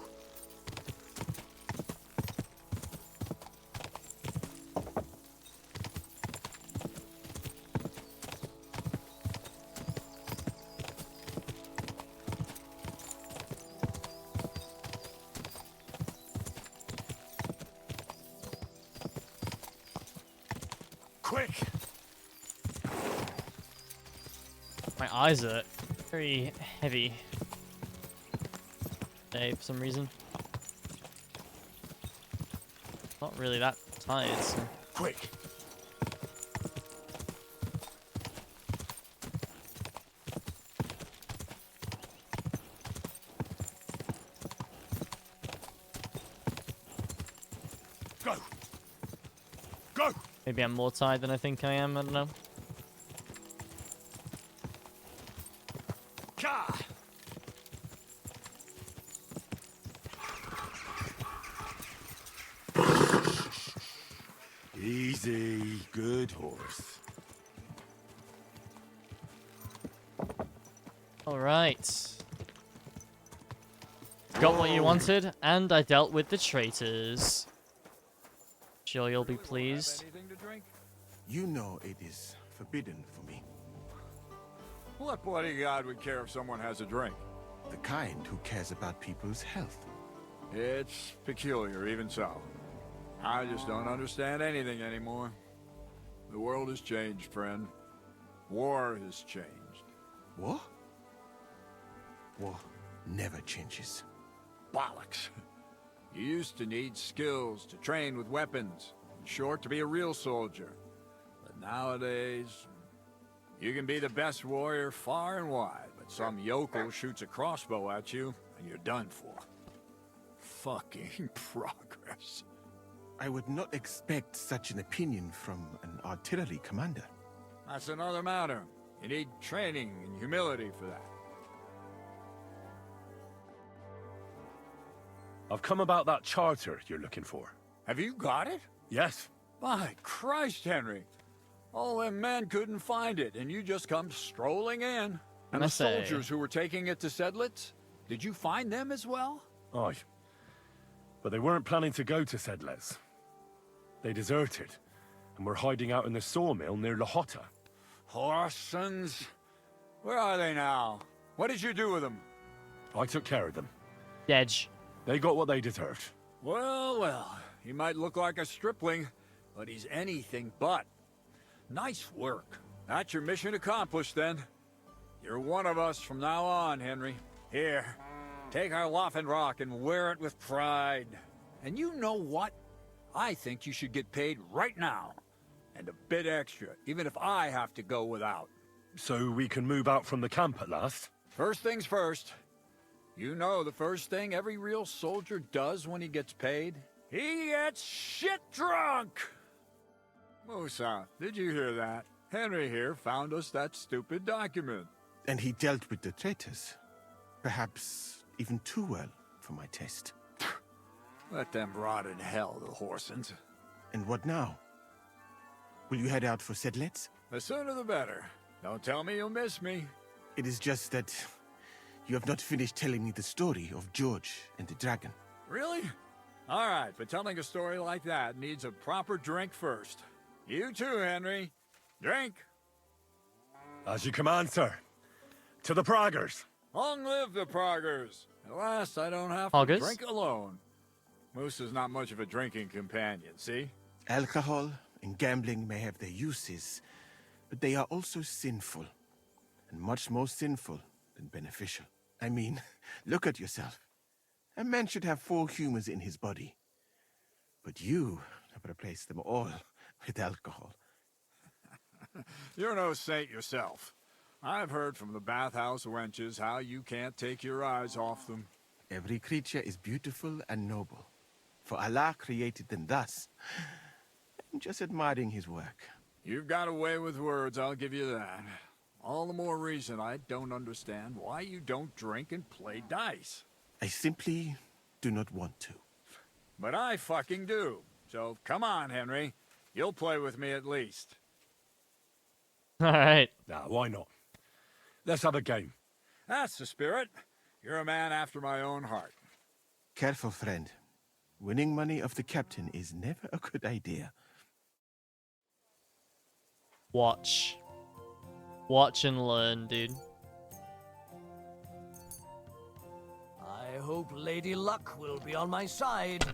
Quick! My eyes are very heavy today for some reason. Not really that tired. So. Quick! Go! Go! Maybe I'm more tired than I think I am. I don't know. Easy, good horse. Alright. Got what you wanted, and I dealt with the traitors. Sure you'll be pleased. You know it is forbidden for me. What bloody god would care if someone has a drink? The kind who cares about people's health. It's peculiar, even so. I just don't understand anything anymore. The world has changed, friend. War has changed. War? War never changes. Bollocks. You used to need skills to train with weapons. In short, to be a real soldier. But nowadays, you can be the best warrior far and wide, but some yokel shoots a crossbow at you, and you're done for. Fucking progress. I would not expect such an opinion from an artillery commander. That's another matter. You need training and humility for that. I've come about that charter you're looking for. Have you got it? Yes. By Christ, Henry. All them men couldn't find it, and you just come strolling in. And the soldiers who were taking it to Sedlitz, did you find them as well? Aye. But they weren't planning to go to Sedlitz. They deserted, and were hiding out in the sawmill near Lahota. Horsons. Where are they now? What did you do with them? I took care of them. Dedge. They got what they deserved. Well, well. He might look like a stripling, but he's anything but. Nice work. That's your mission accomplished, then. You're one of us from now on, Henry. Here, take our Loffenrock and wear it with pride. And you know what? I think you should get paid right now. And a bit extra, even if I have to go without. So we can move out from the camp at last? First things first. You know the first thing every real soldier does when he gets paid? He gets shit drunk! Musa, did you hear that? Henry here found us that stupid document. And he dealt with the traitors. Perhaps even too well for my taste. Let them rot in hell, the Horsens. And what now? Will you head out for Sedlitz? The sooner the better. Don't tell me you'll miss me. It is just that you have not finished telling me the story of George and the dragon. Really? All right, but telling a story like that needs a proper drink first. You too, Henry. Drink. As you command, sir. To the Praggers. Long live the Praggers. At last, I don't have to drink alone. Moose is not much of a drinking companion, see? Alcohol and gambling may have their uses, but they are also sinful. And much more sinful than beneficial. I mean, look at yourself. A man should have 4 humors in his body. But you have replaced them all with alcohol. You're no saint yourself. I've heard from the bathhouse wenches how you can't take your eyes off them. Every creature is beautiful and noble. For Allah created them thus. I'm just admiring his work. You've got a way with words, I'll give you that. All the more reason I don't understand why you don't drink and play dice. I simply do not want to. But I fucking do. So come on, Henry. You'll play with me at least. Alright. Nah, why not? Let's have a game. That's the spirit. You're a man after my own heart. Careful, friend. Winning money of the captain is never a good idea. Watch. Watch and learn, dude. I hope Lady Luck will be on my side.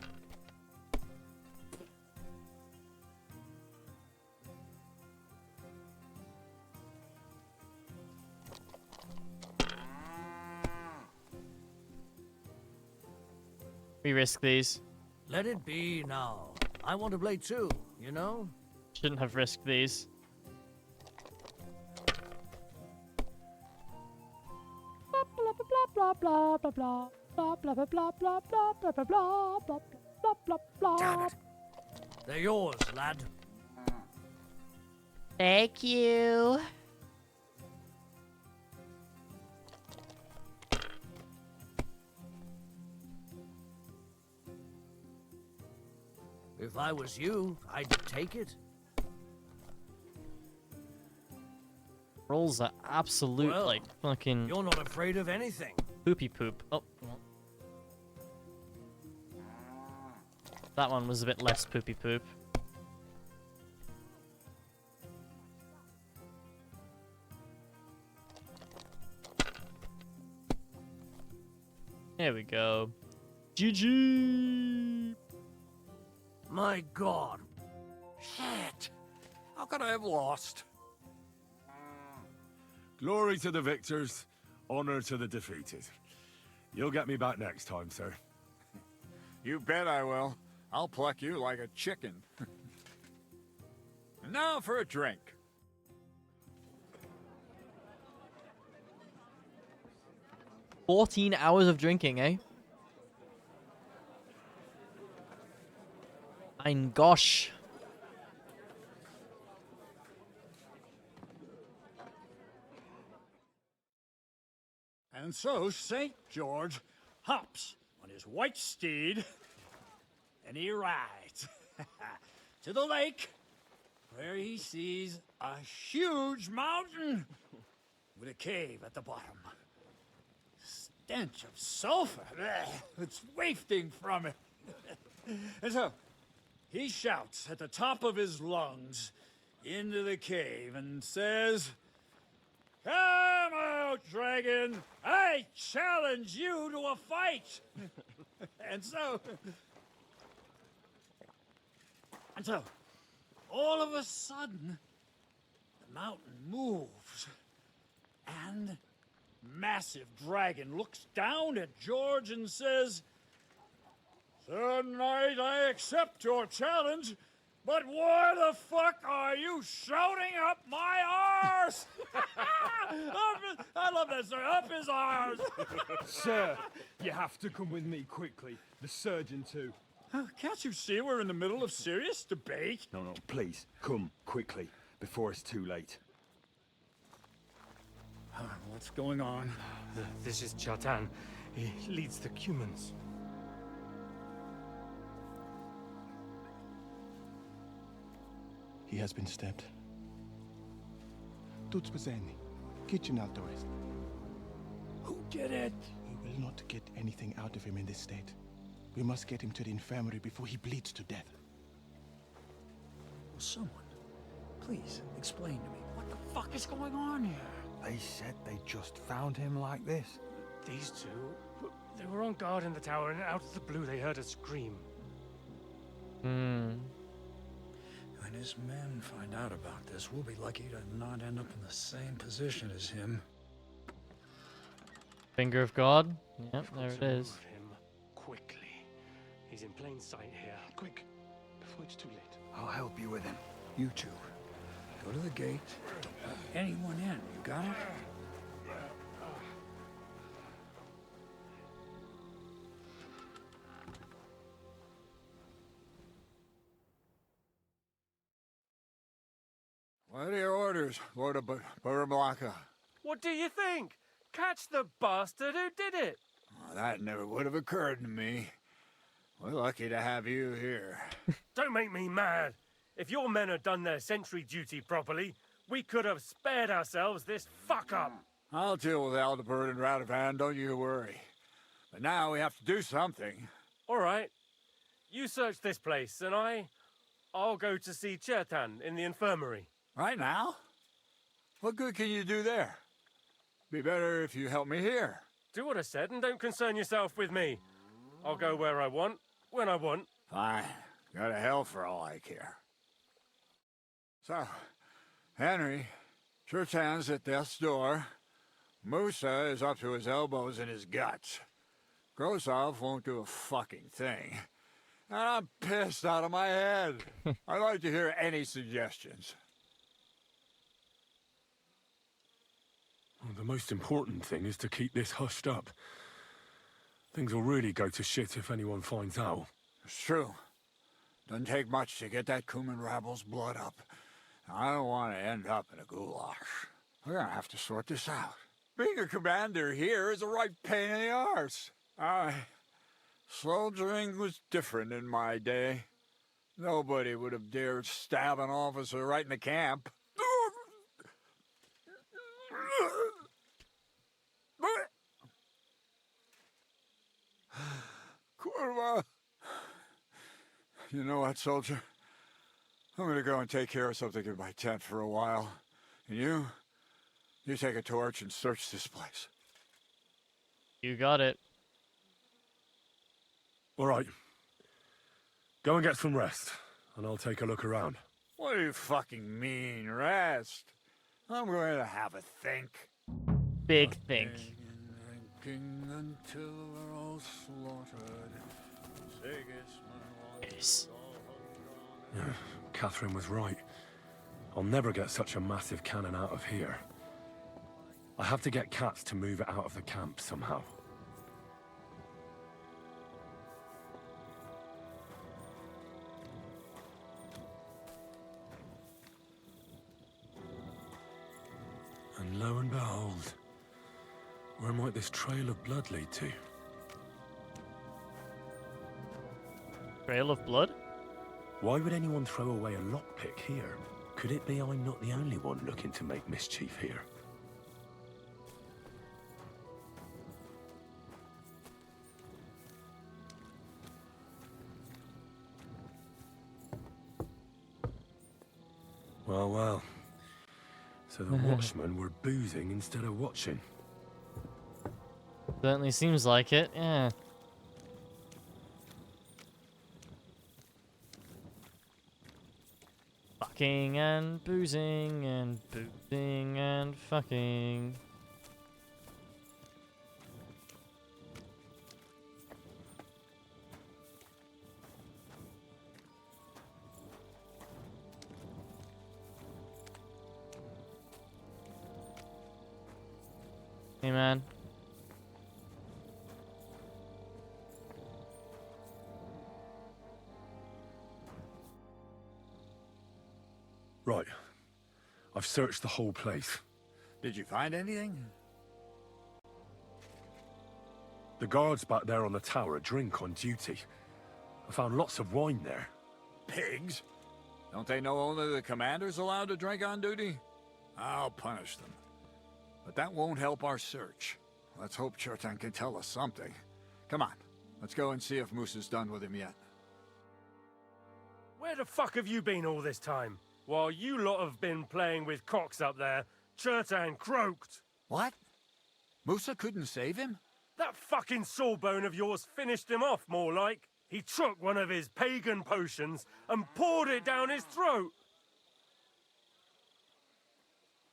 We risk these. Let it be now. I want to play too, you know? Shouldn't have risked these. Damn it. They're yours, lad. Thank you. If I was you, I'd take it. Rolls are absolute, Well, like, fucking You're not afraid of anything. poopy poop. Oh, well. That one was a bit less poopy poop. There we go. GG! My God. Shit! How could I have lost? Glory to the victors, honor to the defeated. You'll get me back next time, sir. You bet I will. I'll pluck you like a chicken. And now for a drink. "14 hours of drinking, eh? Mein gosh. And so St. George hops on his white steed, and he rides to the lake, where he sees a huge mountain with a cave at the bottom. Stench of sulfur, it's wafting from it. And so he shouts at the top of his lungs into the cave and says, "Come out, dragon! I challenge you to a fight!" And so, all of a sudden, the mountain moves, and massive dragon looks down at George and says, "Sir Knight, I accept your challenge, but why the fuck are you shouting up my arse?" I love that, sir. Up his arse. Sir, you have to come with me quickly. The surgeon too. Can't you see we're in the middle of serious debate? No, please, come quickly, before it's too late. What's going on? This is Chatan. He leads the Cumans. He has been stabbed. Tutti presenti. Kitchen out the rest. Who did it? We will not get anything out of him in this state. We must get him to the infirmary before he bleeds to death. Will someone, please explain to me what the fuck is going on here? They said they just found him like this. These two, they were on guard in the tower, and out of the blue they heard a scream. When his men find out about this, we'll be lucky to not end up in the same position as him. Finger of God. Yep, there it is. Move him quickly. He's in plain sight here. Quick, before it's too late. I'll help you with him. You two, go to the gate. Don't let anyone in. You got it? What are your orders, Lord of Burmlaka? What do you think? Catch the bastard who did it! Well, that never would have occurred to me. We're lucky to have you here. Don't make me mad. If your men had done their sentry duty properly, we could have spared ourselves this fuck-up. I'll deal with Aldebert and Radovan, don't you worry. But now we have to do something. All right. You search this place, and I'll go to see Chertan in the infirmary. Right now? What good can you do there? Be better if you help me here. Do what I said and don't concern yourself with me. I'll go where I want, when I want. Fine. Go to hell for all I care. So, Henry, Chertan's at death's door. Musa is up to his elbows in his guts. Grosov won't do a fucking thing. And I'm pissed out of my head. I'd like to hear any suggestions. Well, the most important thing is to keep this hushed up. Things will really go to shit if anyone finds out. It's true. Doesn't take much to get that Cuman rabble's blood up. I don't want to end up in a goulash. We're gonna have to sort this out. Being a commander here is a right pain in the arse. Soldiering was different in my day. Nobody would have dared stab an officer right in the camp. Kurva! You know what, soldier? I'm gonna go and take care of something in my tent for a while. And you take a torch and search this place. You got it. All right. Go and get some rest, and I'll take a look around. What do you fucking mean, rest? I'm going to have a think. Big think. Thinking until we're all slaughtered. Yes. Yeah, Catherine was right. I'll never get such a massive cannon out of here. I have to get Cats to move it out of the camp somehow. And lo and behold, where might this trail of blood lead to? Trail of blood? Why would anyone throw away a lockpick here? Could it be I'm not the only one looking to make mischief here? Well, well. So the watchmen were boozing instead of watching. Certainly seems like it, yeah. Fucking and boozing and boozing and fucking. Hey, man. Right. I've searched the whole place. Did you find anything? The guards back there on the tower drink on duty. I found lots of wine there. Pigs? Don't they know only the commander's allowed to drink on duty? I'll punish them. But that won't help our search. Let's hope Chertan can tell us something. Come on, let's go and see if Moose is done with him yet. Where the fuck have you been all this time? While you lot have been playing with cocks up there, Chertan croaked. What? Musa couldn't save him? That fucking sawbone of yours finished him off, more like. He took one of his pagan potions and poured it down his throat.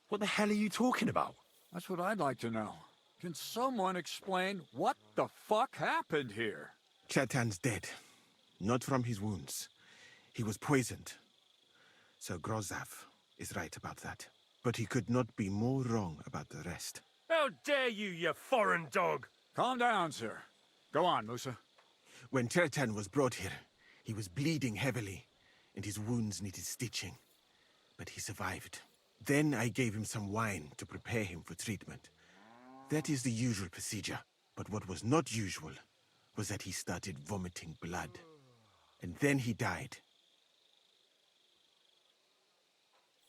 What the hell are you talking about? That's what I'd like to know. Can someone explain what the fuck happened here? Chertan's dead. Not from his wounds. He was poisoned. Sir Grozav is right about that. But he could not be more wrong about the rest. How dare you, you foreign dog! Calm down, sir. Go on, Musa. When Chertan was brought here, he was bleeding heavily, and his wounds needed stitching. But he survived. Then I gave him some wine to prepare him for treatment. That is the usual procedure. But what was not usual was that he started vomiting blood. And then he died.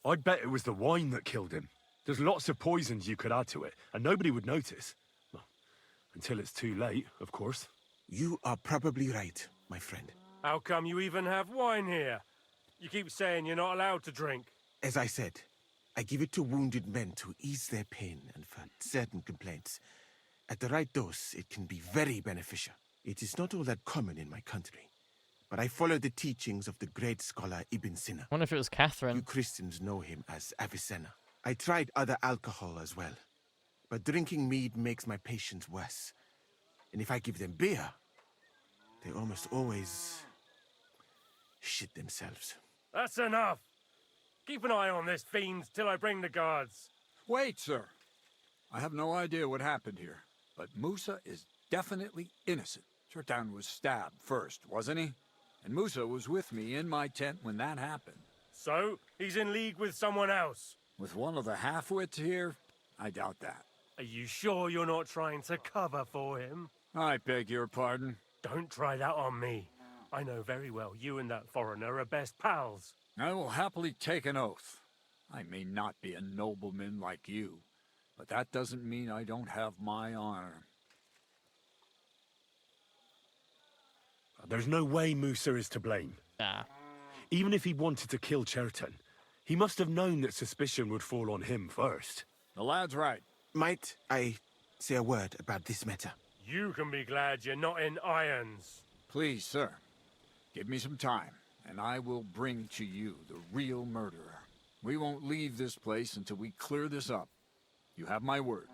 I'd bet it was the wine that killed him. There's lots of poisons you could add to it, and nobody would notice. Well, until it's too late, of course. You are probably right, my friend. How come you even have wine here? You keep saying you're not allowed to drink. As I said, I give it to wounded men to ease their pain and for certain complaints. At the right dose, it can be very beneficial. It is not all that common in my country. But I follow the teachings of the great scholar Ibn Sina. I wonder if it was Catherine. You Christians know him as Avicenna. I tried other alcohol as well. But drinking mead makes my patients worse. And if I give them beer, they almost always shit themselves. That's enough. Keep an eye on this fiend till I bring the guards. Wait, sir. I have no idea what happened here, but Musa is definitely innocent. Chertan was stabbed first, wasn't he? And Musa was with me in my tent when that happened. So, he's in league with someone else? With one of the half-wits here? I doubt that. Are you sure you're not trying to cover for him? I beg your pardon. Don't try that on me. I know very well you and that foreigner are best pals. I will happily take an oath. I may not be a nobleman like you, but that doesn't mean I don't have my honor. There's no way Musa is to blame. Nah. Even if he wanted to kill Cherton, he must have known that suspicion would fall on him first. The lad's right. Might I say a word about this matter? You can be glad you're not in irons. Please, sir, give me some time, and I will bring to you the real murderer. We won't leave this place until we clear this up. You have my word.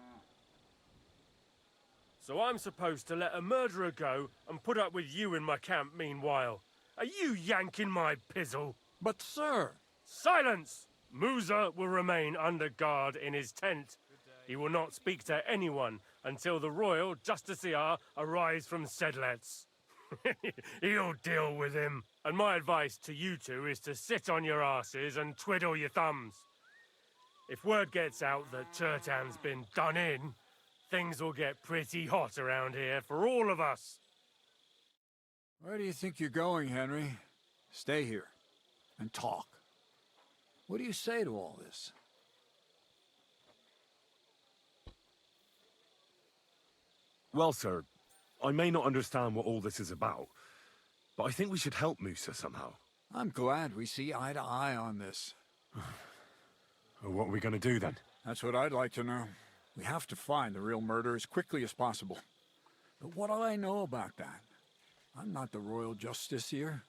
So I'm supposed to let a murderer go and put up with you in my camp meanwhile. Are you yanking my pizzle? But, sir... Silence! Musa will remain under guard in his tent. He will not speak to anyone until the royal justiciar arrives from Sedlets. He'll deal with him. And my advice to you two is to sit on your asses and twiddle your thumbs. If word gets out that Chertan's been done in, things will get pretty hot around here for all of us. Where do you think you're going, Henry? Stay here and talk. What do you say to all this? Well, sir, I may not understand what all this is about, but I think we should help Musa somehow. I'm glad we see eye to eye on this. What are we going to do then? That's what I'd like to know. We have to find the real murderer as quickly as possible. But what do I know about that? I'm not the royal justiciar.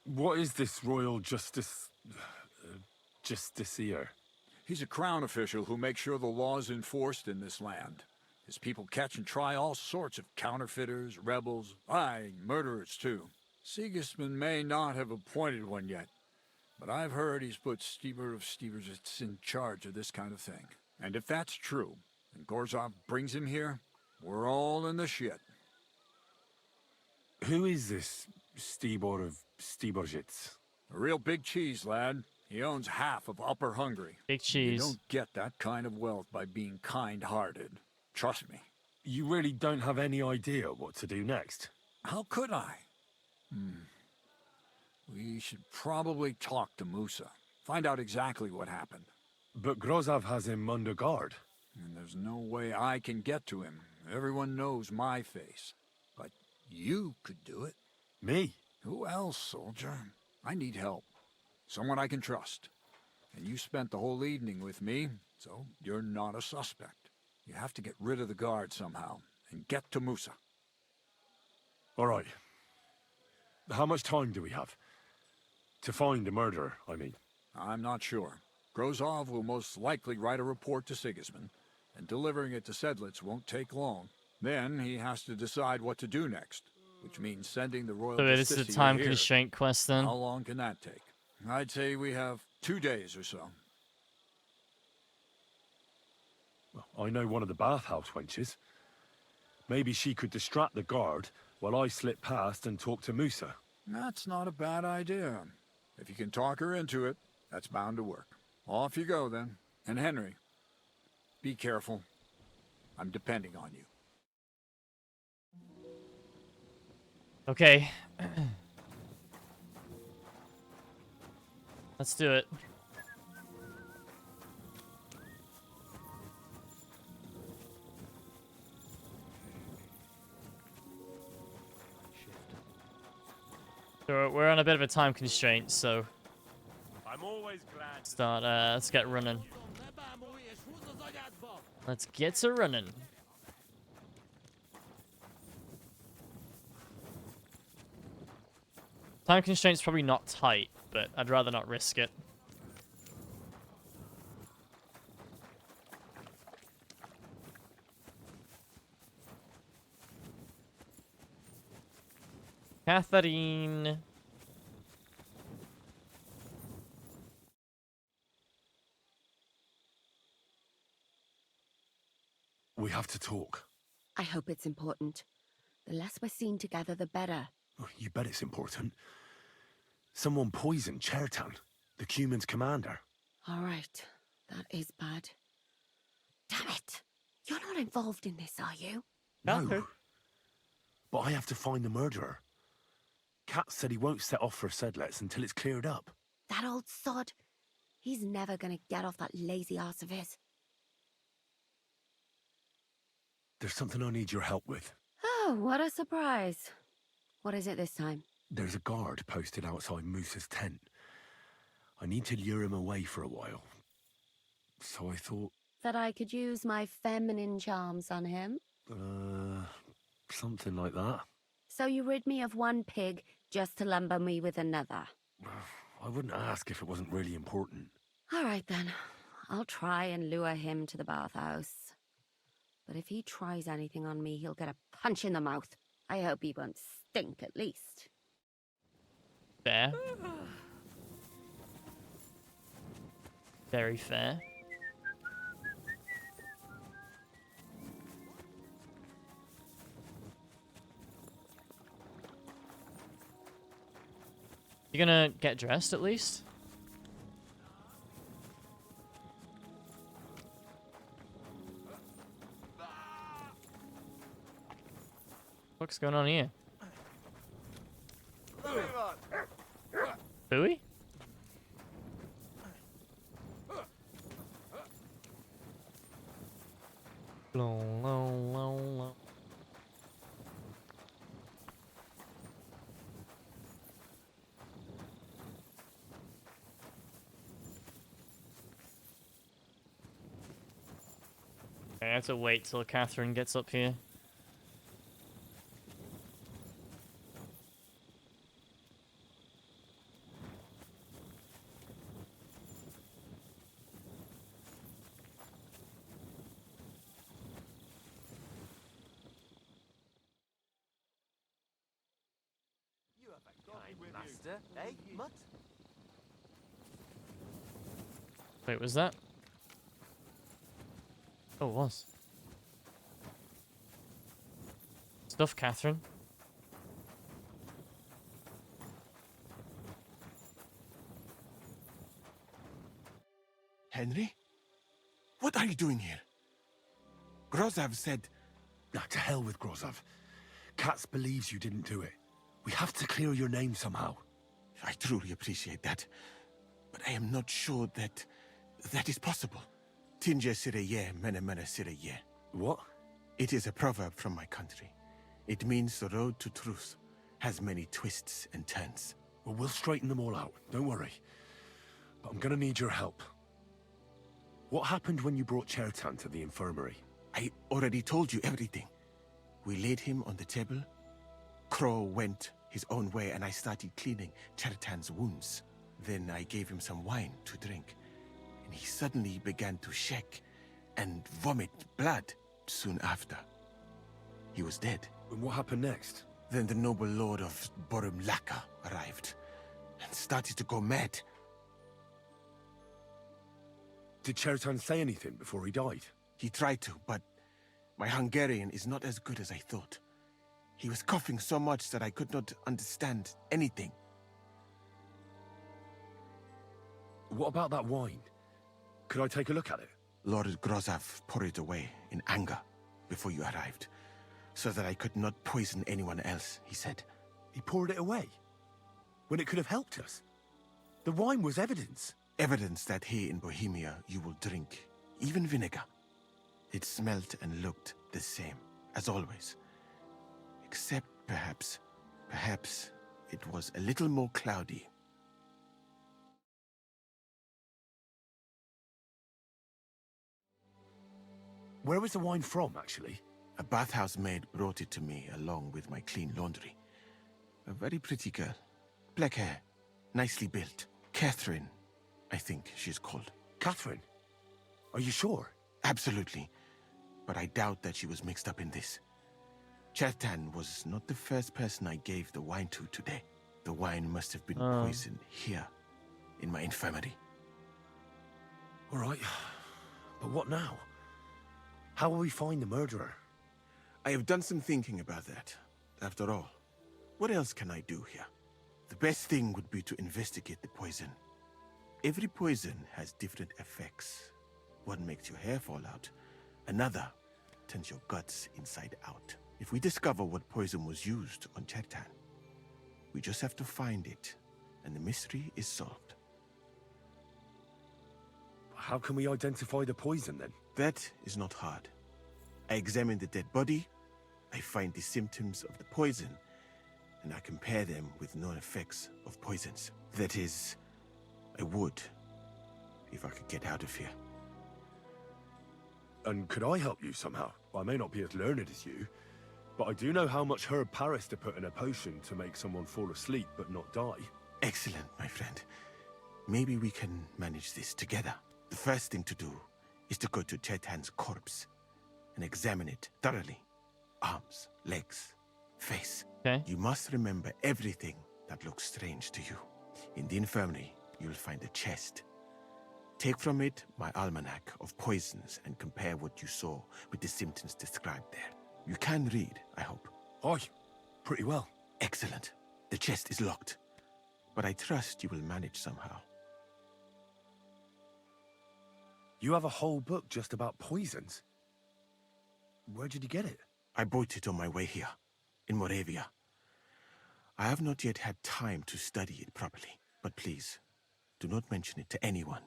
What is this royal justiciar? He's a crown official who makes sure the law is enforced in this land. His people catch and try all sorts of counterfeiters, rebels, aye, murderers too. Sigismund may not have appointed one yet, but I've heard he's put Steber of Steversitz in charge of this kind of thing. And if that's true, and Gorzov brings him here, we're all in the shit. Who is this Stibor of Stebersitz? A real big cheese, lad. He owns half of Upper Hungary. Big cheese. You don't get that kind of wealth by being kind-hearted. Trust me. You really don't have any idea what to do next? How could I? We should probably talk to Musa. Find out exactly what happened. But Grozov has him under guard. And there's no way I can get to him. Everyone knows my face. But you could do it. Me? Who else, soldier? I need help. Someone I can trust. And you spent the whole evening with me, so you're not a suspect. You have to get rid of the guard somehow, and get to Musa. All right. How much time do we have? To find the murderer, I mean. I'm not sure. Grozov will most likely write a report to Sigismund, and delivering it to Sedlitz won't take long. Then he has to decide what to do next, which means sending the royal So this is a time here. constraint quest then? How long can that take? I'd say we have 2 days or so. Well, I know one of the bathhouse wenches. Maybe she could distract the guard while I slip past and talk to Musa. That's not a bad idea. If you can talk her into it, that's bound to work. Off you go, then. And Henry, be careful. I'm depending on you. Okay. Let's do it. So we're on a bit of a time constraint, so I'm always glad. let's get running. Let's get to running. Time constraint's probably not tight, but I'd rather not risk it. Catherine. We have to talk. I hope it's important. The less we're seen together, the better. Oh, you bet it's important. Someone poisoned Chertan, the Cuman's commander. All right. That is bad. Damn it! You're not involved in this, are you? No. But I have to find the murderer. Kat said he won't set off for Sedlets until it's cleared up. That old sod. He's never gonna get off that lazy arse of his. There's something I need your help with. Oh, what a surprise. What is it this time? There's a guard posted outside Moose's tent. I need to lure him away for a while. So I thought... That I could use my feminine charms on him? Something like that. So you rid me of one pig just to lumber me with another? I wouldn't ask if it wasn't really important. All right then. I'll try and lure him to the bathhouse. But if he tries anything on me, he'll get a punch in the mouth. I hope he won't stink at least. Fair. Very fair. You gonna get dressed at least? What's going on here? Booey? I have to wait till Catherine gets up here. Master, eh, Mutt? Wait, was that? Oh, it was. Stuff, Catherine. Henry? What are you doing here? Grozav said... Nah, to hell with Grozav. Katz believes you didn't do it. We have to clear your name somehow. I truly appreciate that. But I am not sure that is possible. Tinja sireye, mene mene sireye. What? It is a proverb from my country. It means the road to truth has many twists and turns. Well, we'll straighten them all out. Don't worry. But I'm gonna need your help. What happened when you brought Chertan to the infirmary? I already told you everything. We laid him on the table. Crow went his own way and I started cleaning Chertan's wounds. Then I gave him some wine to drink. And he suddenly began to shake and vomit blood soon after. He was dead. And what happened next? Then the noble lord of Borumlaka arrived and started to go mad. Did Chertan say anything before he died? He tried to, but my Hungarian is not as good as I thought. He was coughing so much that I could not understand anything. What about that wine? Could I take a look at it? Lord Grozav poured it away in anger before you arrived, so that I could not poison anyone else, he said. He poured it away? When it could have helped us? The wine was evidence. Evidence that here in Bohemia you will drink even vinegar. It smelt and looked the same, as always. Except perhaps it was a little more cloudy. Where was the wine from, actually? A bathhouse maid brought it to me along with my clean laundry. A very pretty girl. Black hair, nicely built. Catherine, I think she's called. Catherine? Are you sure? Absolutely. But I doubt that she was mixed up in this. Chertan was not the first person I gave the wine to today. The wine must have been poisoned here, in my infirmary. All right, but what now? How will we find the murderer? I have done some thinking about that. After all, what else can I do here? The best thing would be to investigate the poison. Every poison has different effects. One makes your hair fall out. Another turns your guts inside out. If we discover what poison was used on Chertan, We just have to find it, and the mystery is solved. How can we identify the poison then? That is not hard. I examine the dead body, I find the symptoms of the poison, and I compare them with known effects of poisons. That is, I would, if I could get out of here. And could I help you somehow? I may not be as learned as you, but I do know how much herb Paris to put in a potion to make someone fall asleep but not die. Excellent, my friend. Maybe we can manage this together. The first thing to do is to go to Chetan's corpse and examine it thoroughly. Arms, legs, face. Okay. You must remember everything that looks strange to you. In the infirmary, you'll find a chest. Take from it my almanac of poisons and compare what you saw with the symptoms described there. You can read, I hope. Aye, pretty well. Excellent. The chest is locked, but I trust you will manage somehow. You have a whole book just about poisons? Where did you get it? I bought it on my way here, in Moravia. I have not yet had time to study it properly, but please, do not mention it to anyone.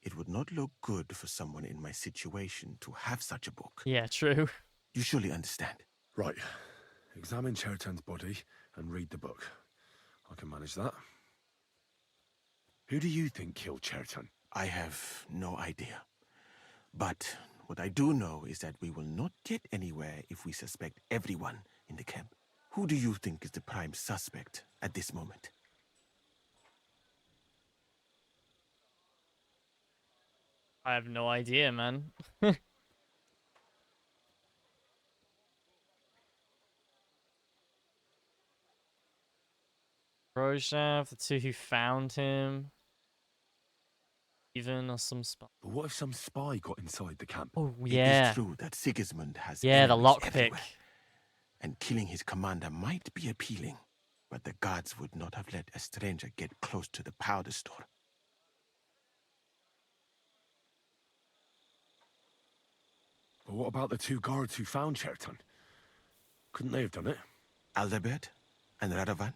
It would not look good for someone in my situation to have such a book. Yeah, true. You surely understand. Right. Examine Chertan's body and read the book. I can manage that. Who do you think killed Chertan? I have no idea. But what I do know is that we will not get anywhere if we suspect everyone in the camp. Who do you think is the prime suspect at this moment? I have no idea, man. Rojaf, the two who found him. Even or some spy. But what if some spy got inside the camp? Oh, It yeah. is true that Sigismund has Yeah, the enemies lockpick. everywhere, and killing his commander might be appealing, but the guards would not have let a stranger get close to the powder store. But what about the two guards who found Chertan? Couldn't they have done it? Aldebert and Radovan?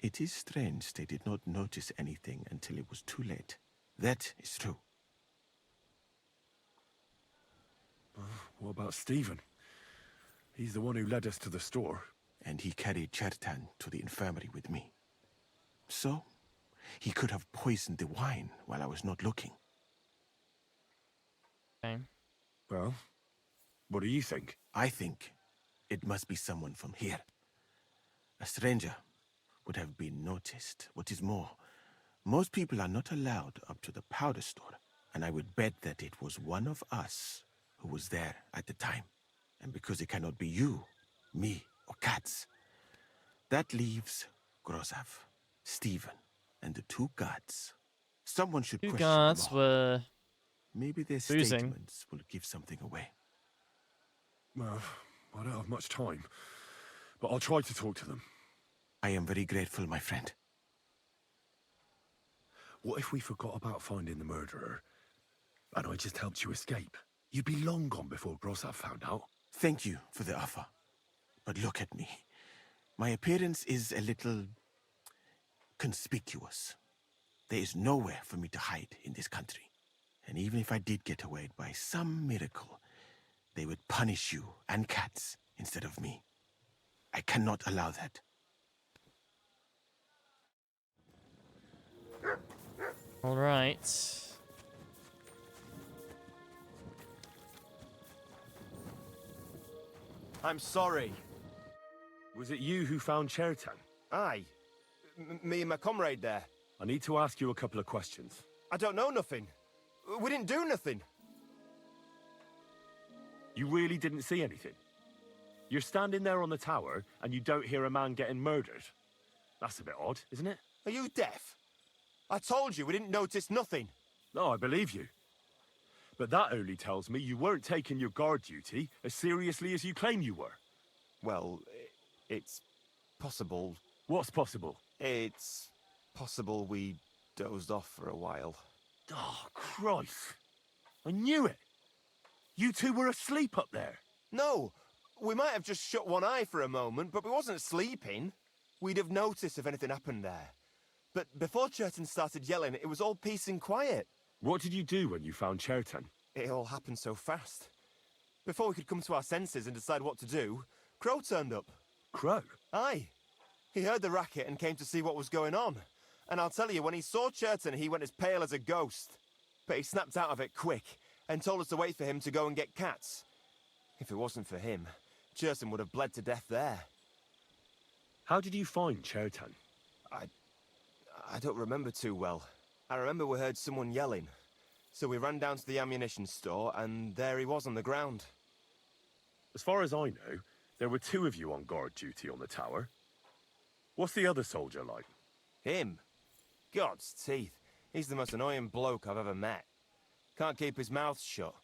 It is strange they did not notice anything until it was too late. That is true. What about Stephen? He's the one who led us to the store. And he carried Chertan to the infirmary with me. So, he could have poisoned the wine while I was not looking. Okay. Well, what do you think? I think it must be someone from here. A stranger would have been noticed. What is more, most people are not allowed up to the powder store, and I would bet that it was one of us who was there at the time. And because it cannot be you, me, or Katz, that leaves Grozav, Stephen, and the two guards. Someone should Two question guards them all. were Maybe their boozing. statements will give something away. Well, I don't have much time, but I'll try to talk to them. I am very grateful, my friend. What if we forgot about finding the murderer, and I just helped you escape? You'd be long gone before Grozav found out. Thank you for the offer. But look at me. My appearance is a little conspicuous. There is nowhere for me to hide in this country. And even if I did get away by some miracle, they would punish you and Katz instead of me. I cannot allow that. all right. I'm sorry. Was it you who found Chertan? Aye. Me and my comrade there. I need to ask you a couple of questions. I don't know nothing. We didn't do nothing. You really didn't see anything? You're standing there on the tower, and you don't hear a man getting murdered? That's a bit odd, isn't it? Are you deaf? I told you we didn't notice nothing. No, I believe you. But that only tells me you weren't taking your guard duty as seriously as you claim you were. Well, it's possible. What's possible? It's possible we dozed off for a while. Oh, Christ. I knew it. You two were asleep up there. No, we might have just shut one eye for a moment, but we wasn't sleeping. we'd have noticed if anything happened there. But before Churton started yelling, it was all peace and quiet. What did you do when you found Cherton? It all happened so fast. Before we could come to our senses and decide what to do, Crow turned up. Crow? Aye. He heard the racket and came to see what was going on. And I'll tell you, when he saw Churton, he went as pale as a ghost. But he snapped out of it quick and told us to wait for him to go and get cats. If it wasn't for him, Churton would have bled to death there. How did you find Cherton? I don't remember too well. I remember we heard someone yelling. So we ran down to the ammunition store, and there he was on the ground. As far as I know, there were 2 of you on guard duty on the tower. What's the other soldier like? Him? God's teeth. He's the most annoying bloke I've ever met. Can't keep his mouth shut.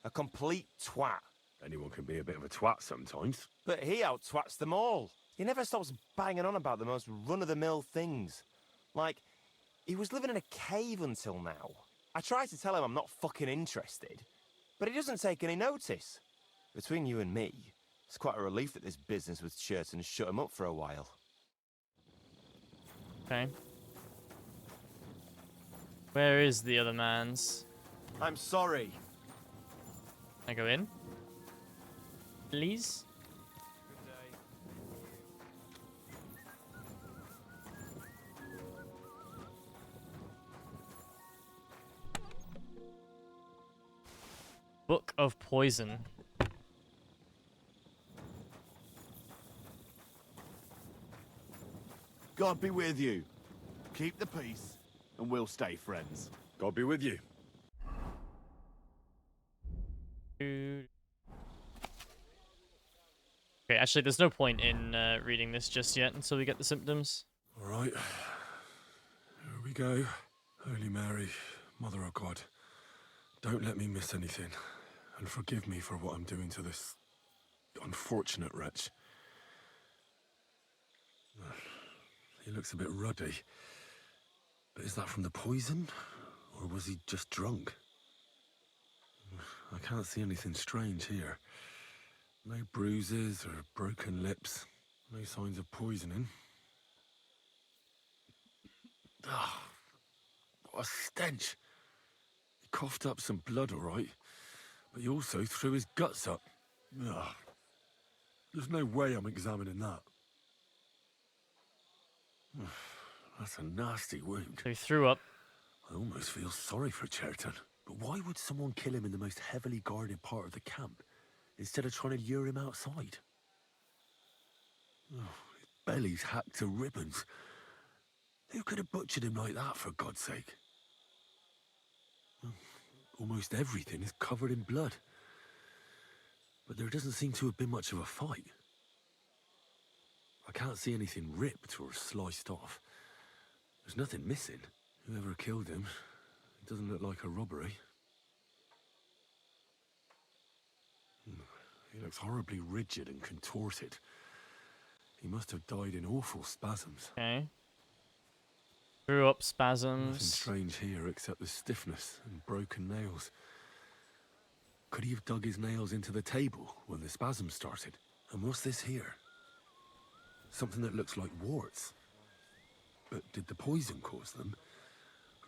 A complete twat. Anyone can be a bit of a twat sometimes. But he out-twats them all. He never stops banging on about the most run-of-the-mill things. Like, he was living in a cave until now. I tried to tell him I'm not fucking interested, but he doesn't take any notice. Between you and me, it's quite a relief that this business with Churton shut him up for a while. Okay. Where is the other man's? I'm sorry. Can I go in? Please? Book of Poison. God be with you. Keep the peace, and we'll stay friends. God be with you. Okay, actually, there's no point in reading this just yet until we get the symptoms. All right. Here we go. Holy Mary, Mother of God, don't let me miss anything. And forgive me for what I'm doing to this unfortunate wretch. He looks a bit ruddy. But is that from the poison? Or was he just drunk? I can't see anything strange here. No bruises or broken lips. No signs of poisoning. Ah, what a stench. He coughed up some blood, all right. But he also threw his guts up. Ugh. There's no way I'm examining that. That's a nasty wound. So he threw up. I almost feel sorry for Cherton. But why would someone kill him in the most heavily guarded part of the camp, instead of trying to lure him outside? Oh, his belly's hacked to ribbons. Who could have butchered him like that, for God's sake? Almost everything is covered in blood. But there doesn't seem to have been much of a fight. I can't see anything ripped or sliced off. There's nothing missing. Whoever killed him, it doesn't look like a robbery. He looks horribly rigid and contorted. He must have died in awful spasms. Okay. Threw up Nothing spasms. strange here except the stiffness and broken nails. Could he have dug his nails into the table when the spasms started? And what's this here? Something that looks like warts. But did the poison cause them?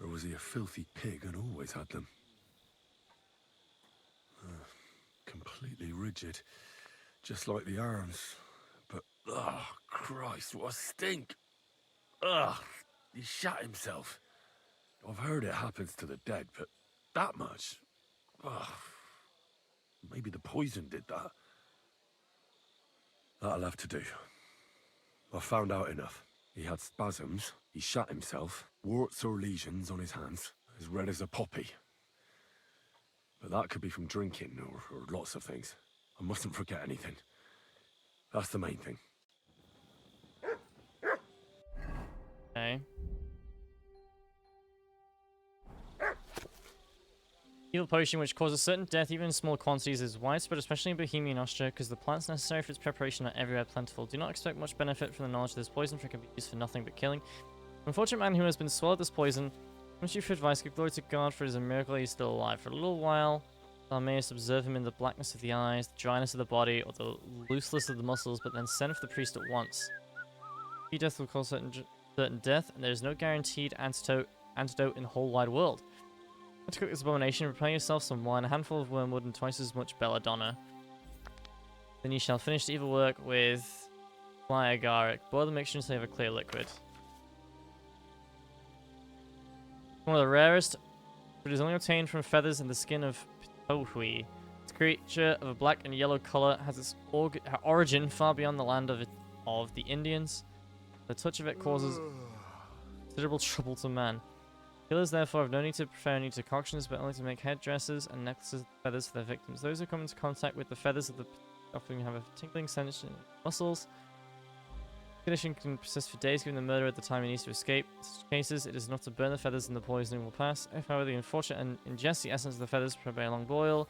Or was he a filthy pig and always had them? Completely rigid. Just like the arms. But, oh, Christ, what a stink! Ugh! He shot himself. I've heard it happens to the dead, but that much? Ugh. Maybe the poison did that. That'll have to do. I've found out enough. He had spasms, he shot himself, warts or lesions on his hands, as red as a poppy. But that could be from drinking, or lots of things. I mustn't forget anything. That's the main thing. Okay. Heal potion which causes certain death even in small quantities is widespread, especially in Bohemian Austria, because the plants necessary for its preparation are everywhere plentiful. Do not expect much benefit from the knowledge of this poison, for it can be used for nothing but killing. Unfortunate man who has been swallowed this poison, comes to you for advice, give glory to God, for it is a miracle he is still alive. For a little while, thou mayest observe him in the blackness of the eyes, the dryness of the body, or the looseness of the muscles, but then send for the priest at once. death will cause certain death, and there is no guaranteed antidote in the whole wide world. To cook this abomination, prepare yourself some wine, a handful of wormwood, and twice as much belladonna. Then you shall finish the evil work with fly agaric. Boil the mixture until you have a clear liquid. One of the rarest, but is only obtained from feathers and the skin of Pitohui. This creature of a black and yellow color has its origin far beyond the land of the Indians. The touch of it causes considerable trouble to man. Killers therefore have no need to prepare any decoctions, but only to make headdresses and necklaces of feathers for their victims. Those who come into contact with the feathers of the often have a tingling sensation in muscles. The condition can persist for days, giving the murderer the time he needs to escape. In such cases, it is enough to burn the feathers and the poisoning will pass. If, however, the unfortunate ingest the essence of the feathers prepared by a long boil,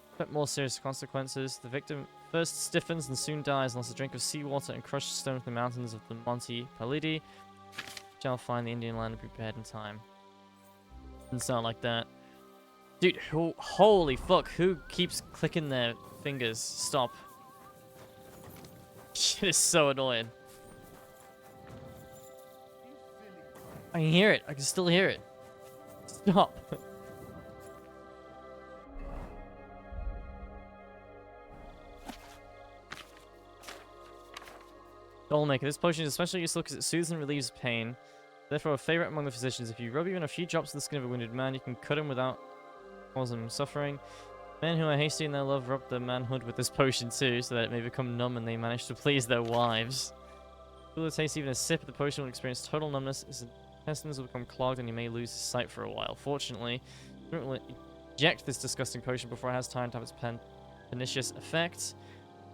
expect more serious consequences. The victim first stiffens and soon dies unless a drink of seawater and crushed stone from the mountains of the Monte Palidi shall find the Indian land and be prepared in time. Doesn't sound like that. Dude, holy fuck, who keeps clicking their fingers? Stop. Shit is so annoying. I can hear it. I can still hear it. Stop. Dollmaker. This potion is especially useful because it soothes and relieves pain. Therefore, a favorite among the physicians. If you rub even a few drops of the skin of a wounded man, you can cut him without causing him suffering. Men who are hasty in their love rub their manhood with this potion too, so that it may become numb and they manage to please their wives. If you taste even a sip of the potion will experience total numbness, his intestines will become clogged and he may lose his sight for a while. Fortunately, you don't eject this disgusting potion before it has time to have its pernicious effect.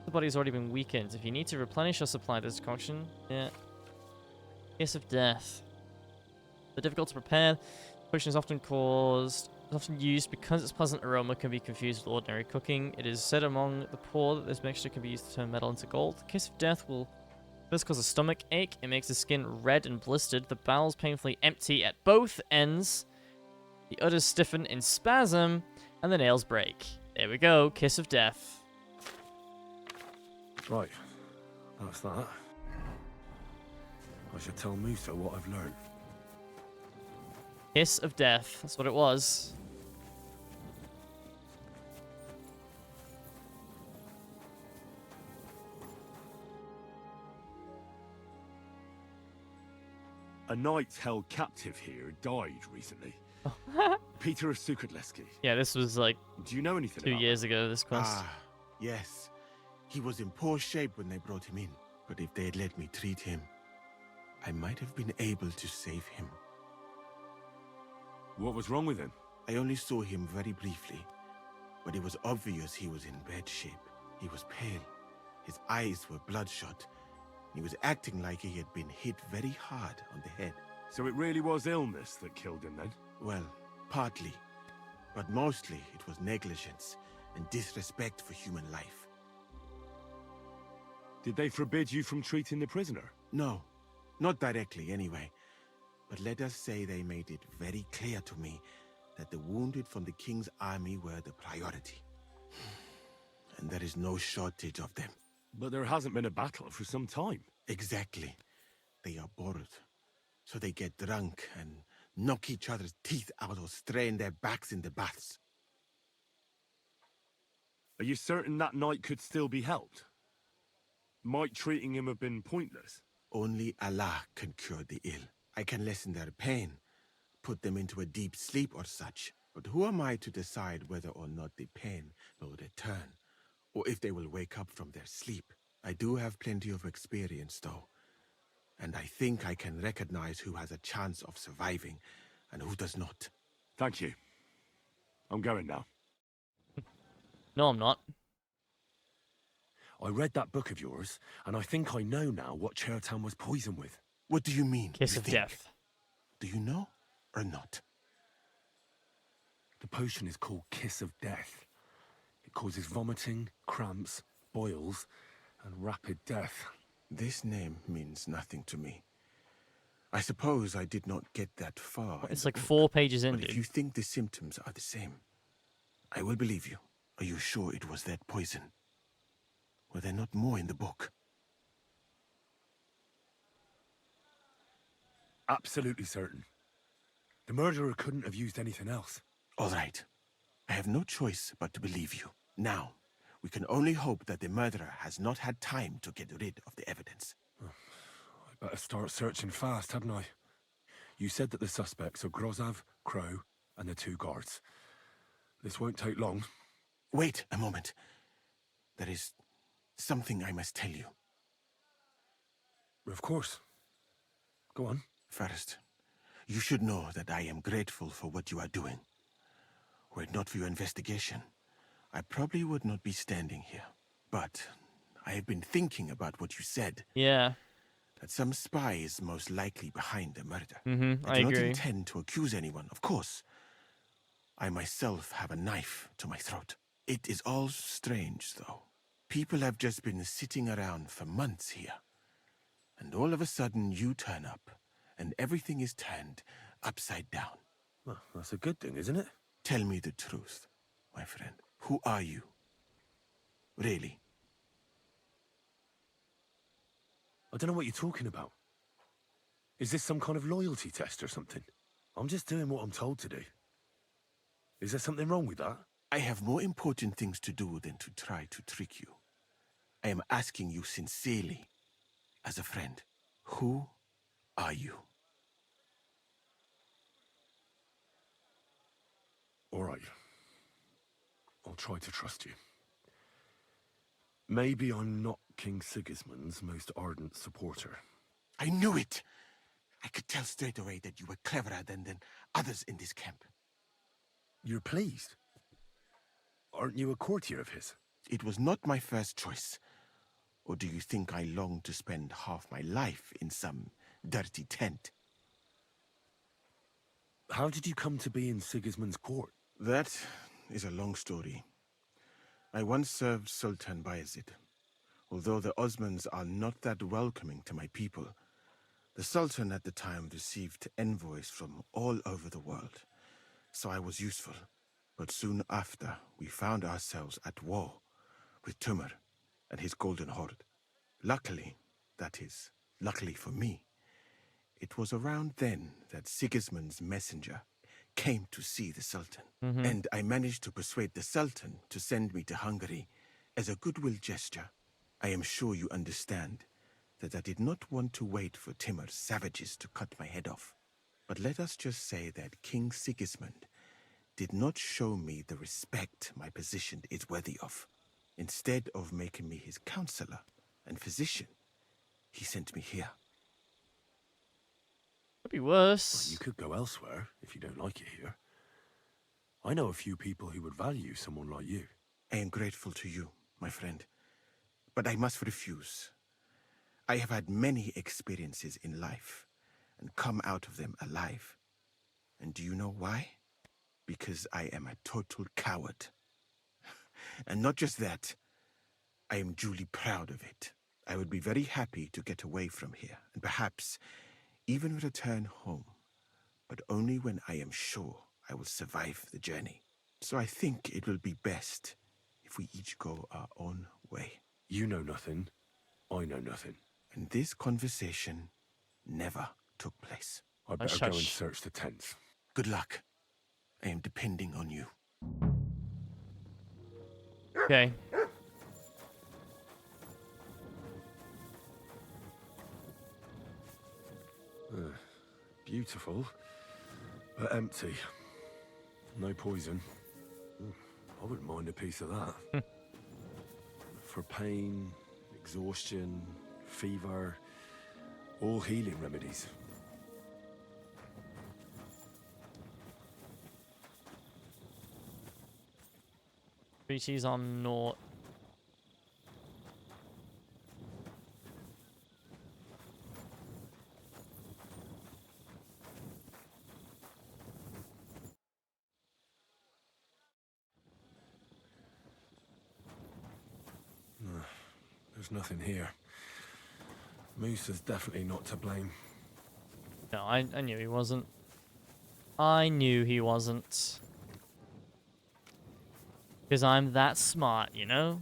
The body's already been weakened. If you need to replenish your supply of this decoction, yeah. Kiss of Death. They're difficult to prepare. The potion is often used because its pleasant aroma can be confused with ordinary cooking. It is said among the poor that this mixture can be used to turn metal into gold. The Kiss of Death will first cause a stomach ache. It makes the skin red and blistered. The bowels painfully empty at both ends. The udders stiffen in spasm, and the nails break. There we go. Kiss of Death. Right. That's that. I should tell Musa what I've learned. Kiss of Death. That's what it was. A knight held captive here died recently. Peter Sukatleski. Yeah, this was like Do you know anything 2 about years ago, this quest. Ah, yes. He was in poor shape when they brought him in. But if they had let me treat him, I might have been able to save him. What was wrong with him? I only saw him very briefly, but it was obvious he was in bad shape. He was pale. His eyes were bloodshot. He was acting like he had been hit very hard on the head. So it really was illness that killed him then? Well, partly. But mostly it was negligence and disrespect for human life. Did they forbid you from treating the prisoner? No, not directly anyway. But let us say they made it very clear to me that the wounded from the king's army were the priority. And there is no shortage of them. But there hasn't been a battle for some time. Exactly. They are bored. So they get drunk and knock each other's teeth out or strain their backs in the baths. Are you certain that knight could still be helped? Might treating him have been pointless? Only Allah can cure the ill. I can lessen their pain, put them into a deep sleep or such. But who am I to decide whether or not the pain will return, or if they will wake up from their sleep? I do have plenty of experience, though. And I think I can recognize who has a chance of surviving, and who does not. Thank you. I'm going now. No, I'm not. I read that book of yours, and I think I know now what Chertown was poisoned with. What do you mean? Kiss of Death. Do you know, or not? The potion is called Kiss of Death. It causes vomiting, cramps, boils, and rapid death. This name means nothing to me. I suppose I did not get that far. It's like 4 pages in, But if you think the symptoms are the same, I will believe you. Are you sure it was that poison? Were there not more in the book? Absolutely certain. The murderer couldn't have used anything else. All right. I have no choice but to believe you. Now, we can only hope that the murderer has not had time to get rid of the evidence. I better start searching fast, hadn't I? You said that the suspects are Grozav, Crow, and the 2 guards. This won't take long. Wait a moment. There is something I must tell you. Of course. Go on. First, you should know that I am grateful for what you are doing. Were it not for your investigation, I probably would not be standing here. But I have been thinking about what you said. Yeah. That some spy is most likely behind the murder. I do not agree. intend to accuse anyone, of course. I myself have a knife to my throat. It is all strange, though. People have just been sitting around for months here. And all of a sudden you turn up, and everything is turned upside down. Well, that's a good thing, isn't it? Tell me the truth, my friend. Who are you? Really? I don't know what you're talking about. Is this some kind of loyalty test or something? I'm just doing what I'm told to do. Is there something wrong with that? I have more important things to do than to try to trick you. I am asking you sincerely, as a friend. Who are you? All right. I'll try to trust you. Maybe I'm not King Sigismund's most ardent supporter. I knew it! I could tell straight away that you were cleverer than others in this camp. You're pleased? Aren't you a courtier of his? It was not my first choice. Or do you think I long to spend half my life in some dirty tent? How did you come to be in Sigismund's court? That is a long story. I once served Sultan Bayezid. Although the Osmans are not that welcoming to my people, the Sultan at the time received envoys from all over the world, so I was useful. But soon after, we found ourselves at war with Tumor and his Golden Horde. Luckily, that is, luckily for me, it was around then that Sigismund's messenger came to see the Sultan. And I managed to persuade the Sultan to send me to Hungary as a goodwill gesture. I am sure you understand that I did not want to wait for Timur's savages to cut my head off. But let us just say that King Sigismund did not show me the respect my position is worthy of. Instead of making me his counselor and physician, he sent me here. Could be worse. Well, you could go elsewhere if you don't like it here. I know a few people who would value someone like you. I am grateful to you, my friend. But I must refuse. I have had many experiences in life and come out of them alive. And do you know why? Because I am a total coward. And not just that, I am duly proud of it. I would be very happy to get away from here, and perhaps even return home, but only when I am sure I will survive the journey. So I think it will be best if we each go our own way. You know nothing, I know nothing. And this conversation never took place. I better go and search the tents. Good luck. I am depending on you. Okay. Beautiful, but empty. No poison. I wouldn't mind a piece of that. For pain, exhaustion, fever, all healing remedies. Treaties on naught. There's nothing here. Moose is definitely not to blame. No, I knew he wasn't. I knew he wasn't. Because I'm that smart, you know?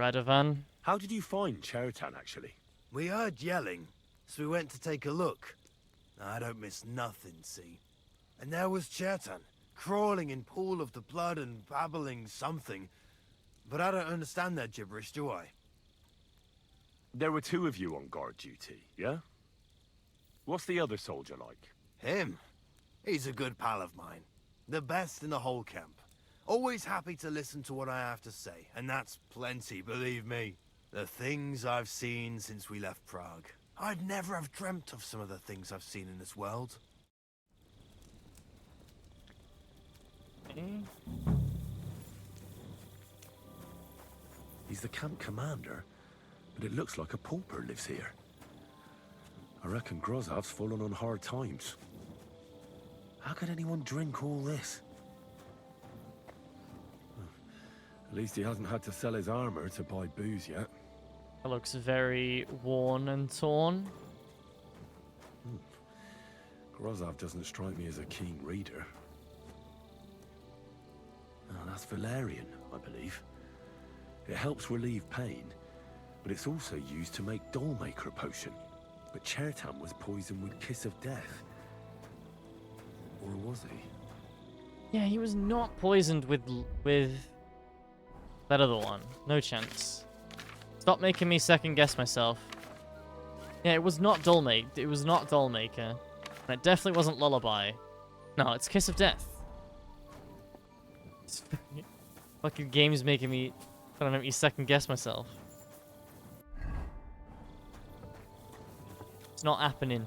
Radovan. How did you find Chertan, actually? We heard yelling, so we went to take a look. I don't miss nothing, see? And there was Chertan, crawling in pool of the blood and babbling something. But I don't understand that gibberish, do I? There were 2 of you on guard duty, yeah? What's the other soldier like? Him? He's a good pal of mine. The best in the whole camp. Always happy to listen to what I have to say, and that's plenty, believe me. The things I've seen since we left Prague. I'd never have dreamt of some of the things I've seen in this world. He's the camp commander, but it looks like a pauper lives here. I reckon Grozav's fallen on hard times. How could anyone drink all this? At least he hasn't had to sell his armor to buy booze yet. It looks very worn and torn. Grozav doesn't strike me as a keen reader. Oh, that's Valerian, I believe. It helps relieve pain, but it's also used to make Dollmaker potion. But Chertan was poisoned with Kiss of Death. Or was he? Yeah, he was not poisoned with that other one. No chance. Stop making me second guess myself. Yeah, it was not Dollmaker. It was not Dollmaker. And it definitely wasn't Lullaby. No, it's Kiss of Death. Fucking game's trying to make me second guess myself. It's not happening.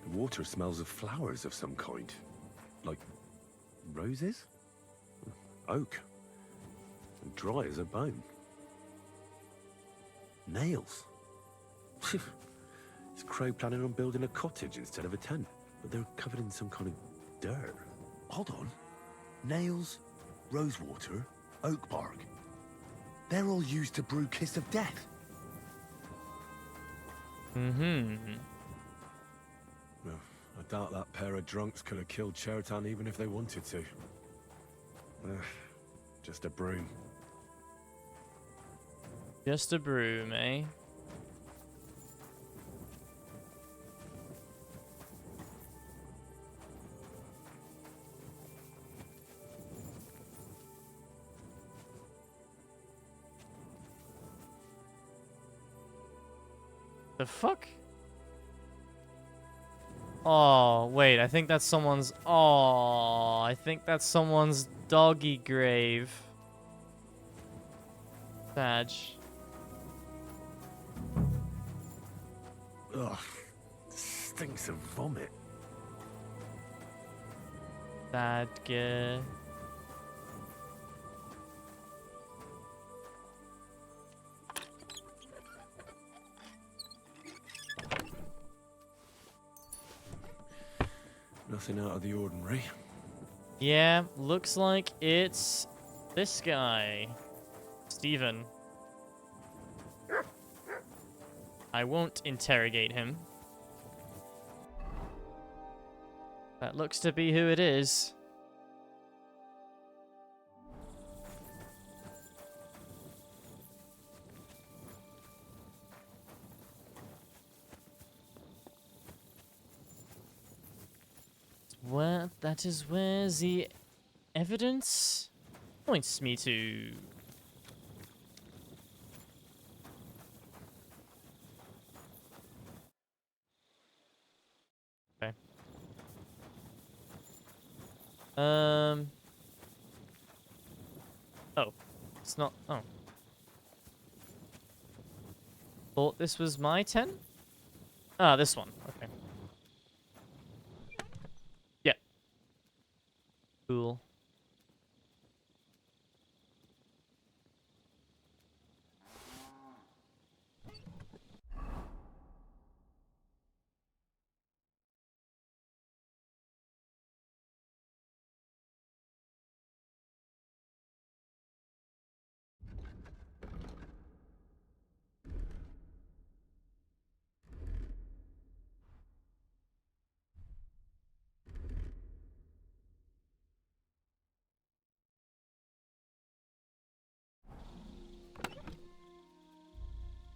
The water smells of flowers of some kind. Like roses? Oak. And dry as a bone. Nails. Is Crow planning on building a cottage instead of a tent? But they're covered in some kind of dirt. Hold on. Nails, rosewater, oak bark. They're all used to brew Kiss of Death. Mm-hmm. Well, I doubt that pair of drunks could have killed Chertan even if they wanted to. Just a broom. Just a broom, eh? The fuck? Oh, wait, I think that's someone's... Oh, I think that's someone's doggy grave. Badge. Ugh, stinks of vomit. Bad guy. Nothing out of the ordinary. Yeah, looks like it's this guy. Steven. I won't interrogate him. That looks to be who it is. Well, that is where the evidence points me to. Okay. Oh. It's not... Oh. Thought this was my tent? Ah, this one. Okay.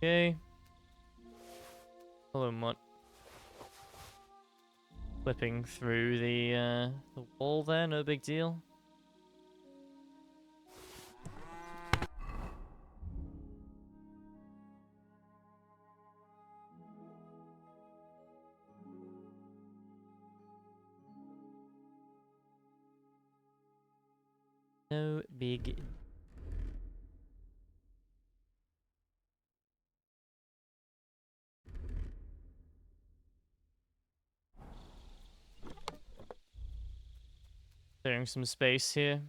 Okay. Hello, Mutt. Flipping through the wall there, no big deal. No big. Clearing some space here.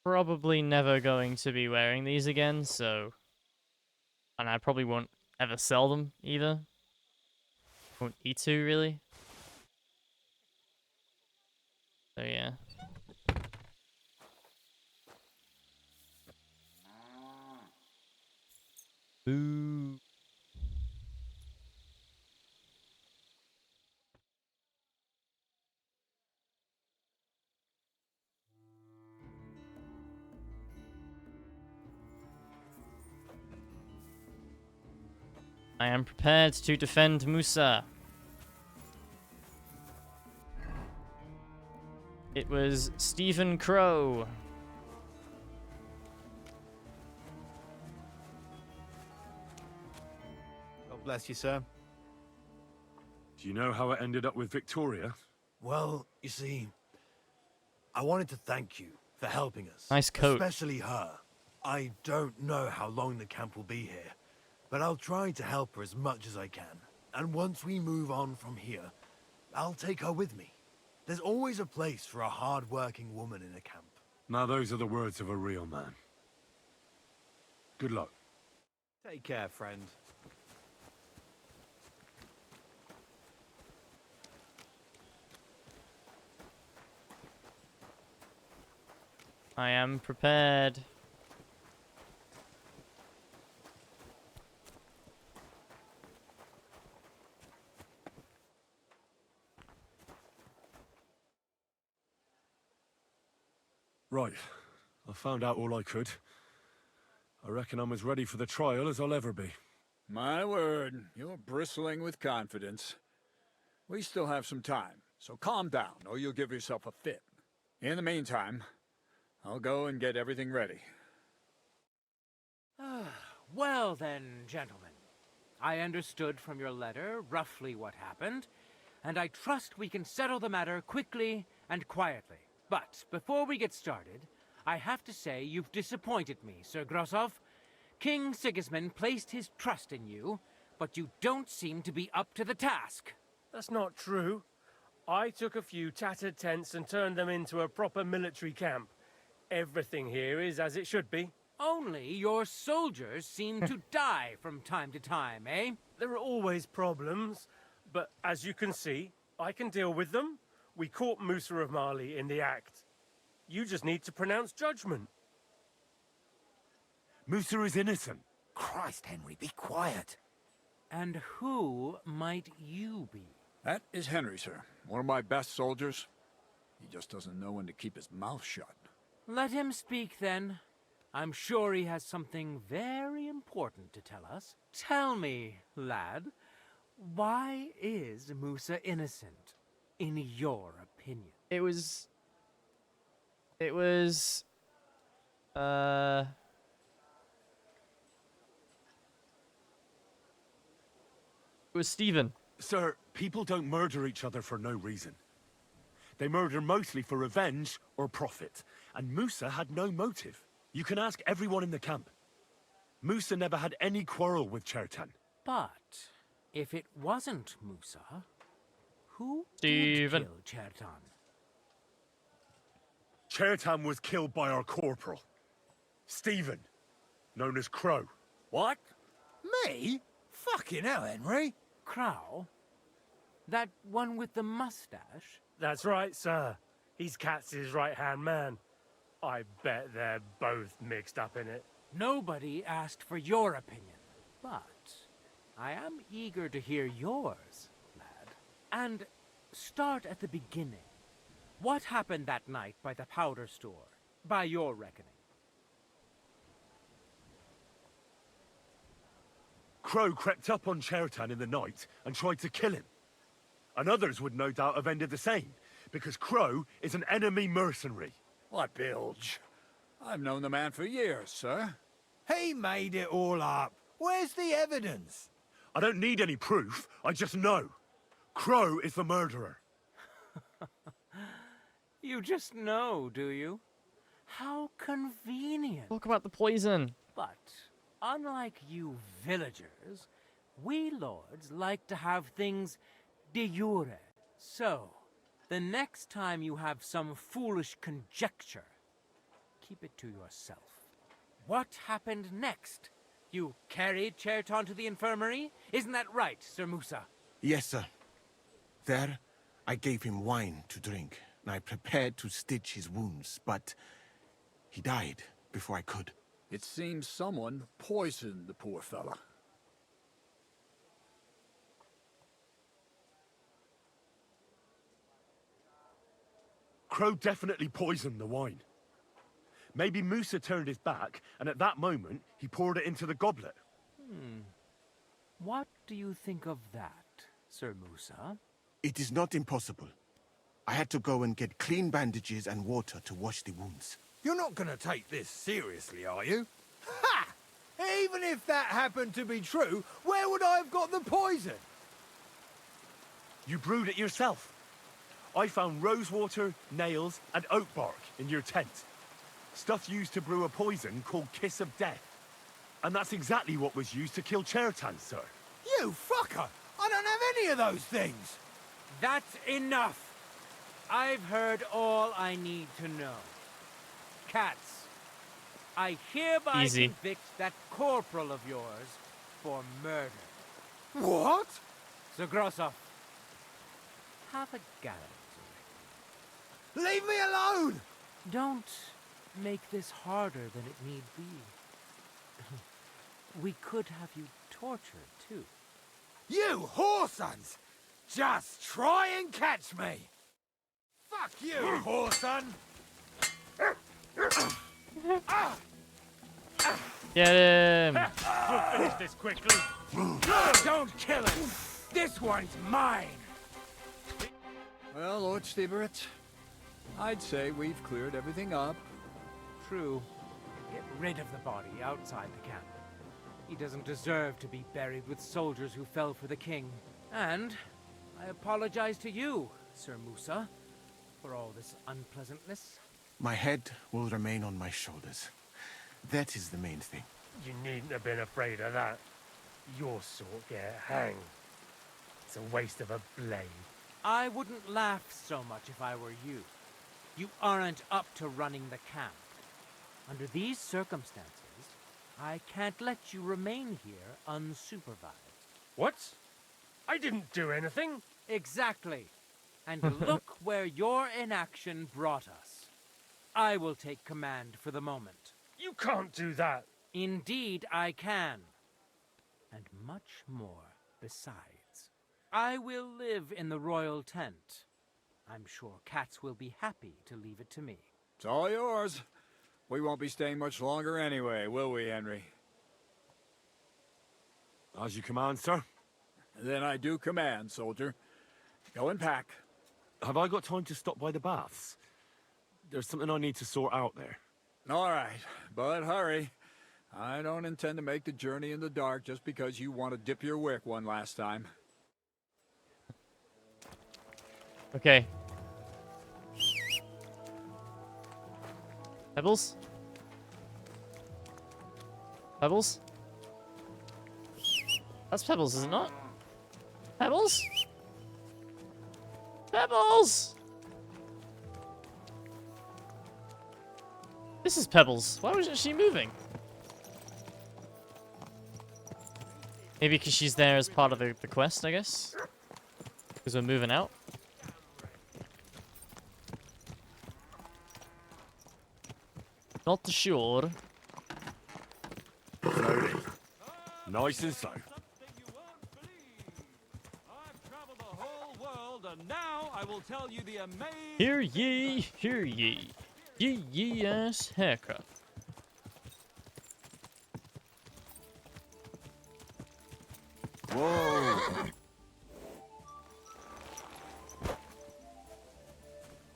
Probably never going to be wearing these again, so... And I probably won't ever sell them, either. Won't need to, really. So, yeah. Boo. I am prepared to defend Musa. It was Stephen Crow. God bless you, sir. Do you know how it ended up with Victoria? Well, you see, I wanted to thank you for helping us. Nice coat. Especially her. I don't know how long the camp will be here, but I'll try to help her as much as I can. And once we move on from here, I'll take her with me. There's always a place for a hard-working woman in a camp. Now those are the words of a real man. Good luck. Take care, friend. I am prepared. Right. I found out all I could. I reckon I'm as ready for the trial as I'll ever be. My word, you're bristling with confidence. We still have some time, so calm down, or you'll give yourself a fit. In the meantime, I'll go and get everything ready. Well then, gentlemen. I understood from your letter roughly what happened, and I trust we can settle the matter quickly and quietly. But before we get started, I have to say you've disappointed me, Sir Grosov. King Sigismund placed his trust in you, but you don't seem to be up to the task. That's not true. I took a few tattered tents and turned them into a proper military camp. Everything here is as it should be. Only your soldiers seem to die from time to time, eh? There are always problems, but as you can see, I can deal with them. We caught Musa of Mali in the act. You just need to pronounce judgment. Musa is innocent. Christ, Henry, be quiet. And who might you be? That is Henry, sir. One of my best soldiers. He just doesn't know when to keep his mouth shut. Let him speak, then. I'm sure he has something very important to tell us. Tell me, lad, why is Musa innocent, in your opinion? It was Stephen. Sir, people don't murder each other for no reason. They murder mostly for revenge or profit, and Musa had no motive. You can ask everyone in the camp. Musa never had any quarrel with Chertan. But if it wasn't Musa, who Stephen. did kill Chertan? Chertan was killed by our corporal, Stephen, known as Crow. What? Me? Fucking hell, Henry. Crow? That one with the mustache? That's right, sir. He's Katz's right-hand man. I bet they're both mixed up in it. Nobody asked for your opinion, but I am eager to hear yours, lad. And start at the beginning. What happened that night by the powder store, by your reckoning? Crow crept up on Chertan in the night and tried to kill him. And others would no doubt have ended the same, because Crow is an enemy mercenary. What bilge? I've known the man for years, sir. He made it all up. Where's the evidence? I don't need any proof, I just know. Crow is the murderer. You just know, do you? How convenient. Talk about the poison. But, unlike you villagers, we lords like to have things de jure. So, the next time you have some foolish conjecture, keep it to yourself. What happened next? You carried Chertan to the infirmary? Isn't that right, Sir Musa? Yes, sir. There, I gave him wine to drink, and I prepared to stitch his wounds, but he died before I could. It seems someone poisoned the poor fella. Crow definitely poisoned the wine. Maybe Musa turned his back, and at that moment, he poured it into the goblet. What do you think of that, Sir Musa? It is not impossible. I had to go and get clean bandages and water to wash the wounds. You're not gonna take this seriously, are you? Ha! Even if that happened to be true, where would I have got the poison? You brewed it yourself. I found rosewater, nails, and oak bark in your tent. Stuff used to brew a poison called Kiss of Death. And that's exactly what was used to kill Chertan, sir. You fucker! I don't have any of those things! That's enough! I've heard all I need to know. Cats, I hereby convict that corporal of yours for murder. What? Sir Grossoff, have a gallant. Leave me alone! Don't make this harder than it need be. We could have you tortured, too. You whoresons! Just try and catch me! Fuck you, whoreson! Get him! We'll finish this quickly. Don't kill him! This one's mine! Well, Lord Stieberitz, I'd say we've cleared everything up. True. Get rid of the body outside the camp. He doesn't deserve to be buried with soldiers who fell for the king. And I apologize to you, Sir Musa, for all this unpleasantness. My head will remain on my shoulders. That is the main thing. You needn't have been afraid of that. Your sort get hanged. It's a waste of a blade. I wouldn't laugh so much if I were you. You aren't up to running the camp. Under these circumstances, I can't let you remain here unsupervised. What? I didn't do anything. Exactly. And look where your inaction brought us. I will take command for the moment. You can't do that. Indeed, I can. And much more besides. I will live in the royal tent. I'm sure Cats will be happy to leave it to me. It's all yours. We won't be staying much longer anyway, will we, Henry? As you command, sir. Then I do command, soldier. Go and pack. Have I got time to stop by the baths? There's something I need to sort out there. All right, but hurry. I don't intend to make the journey in the dark just because you want to dip your wick one last time. Okay. Pebbles? Pebbles? That's Pebbles, is it not? Pebbles? Pebbles! This is Pebbles. Why wasn't she moving? Maybe because she's there as part of the quest, I guess? Because we're moving out? Not sure. Slowly. Nice and slow. I've traveled the whole world, and now I will tell you the amazing... Hear ye, hear ye. Ye ass haircut. Whoa!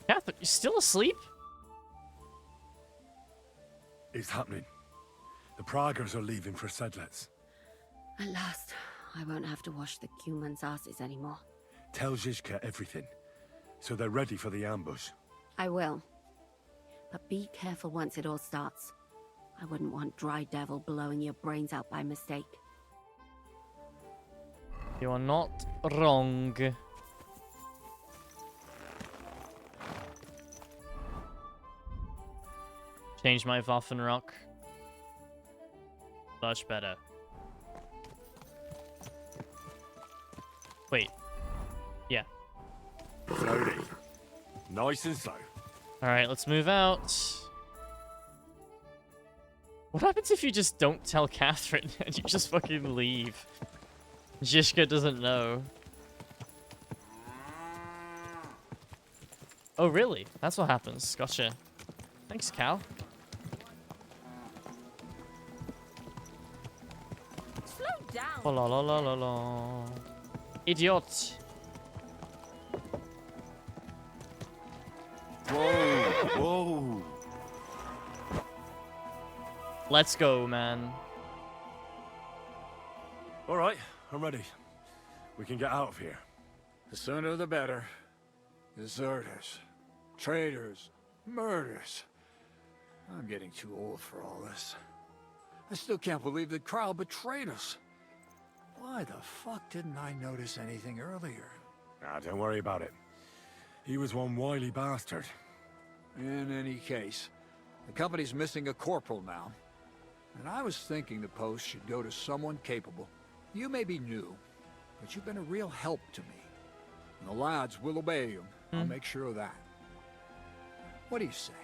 Catherine, you still asleep? It's happening. The Praggers are leaving for Sedlets. At last, I won't have to wash the humans' asses anymore. Tell Zizka everything, so they're ready for the ambush. I will. But be careful once it all starts. I wouldn't want Dry Devil blowing your brains out by mistake. You are not wrong. Change my Waffenrock. Much better. Wait. Yeah. Slowly. Nice and slow. Alright, let's move out. What happens if you just don't tell Catherine and you just fucking leave? Zizka doesn't know. Oh, really? That's what happens. Gotcha. Thanks, Cal. Slow down. Oh, la la la la la. Idiot. Whoa, whoa. Let's go, man. All right, I'm ready. We can get out of here. The sooner the better. Deserters, traitors, murders. I'm getting too old for all this. I still can't believe that Kryle betrayed us. Why the fuck didn't I notice anything earlier? Nah, don't worry about it. He was one wily bastard. In any case, the company's missing a corporal now. And I was thinking the post should go to someone capable. You may be new, but you've been a real help to me. And the lads will obey you. I'll make sure of that. What do you say?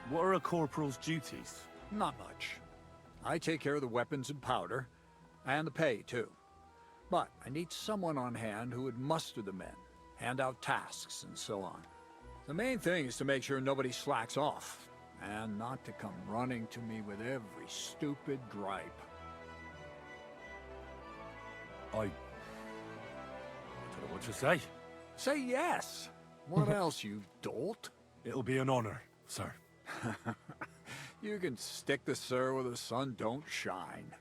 What are a corporal's duties? Not much. I take care of the weapons and powder, and the pay, too. But I need someone on hand who would muster the men, hand out tasks, and so on. The main thing is to make sure nobody slacks off, and not to come running to me with every stupid gripe. I don't know what to say. Say yes! What else, you dolt? It'll be an honor, sir. You can stick the sir where the sun don't shine.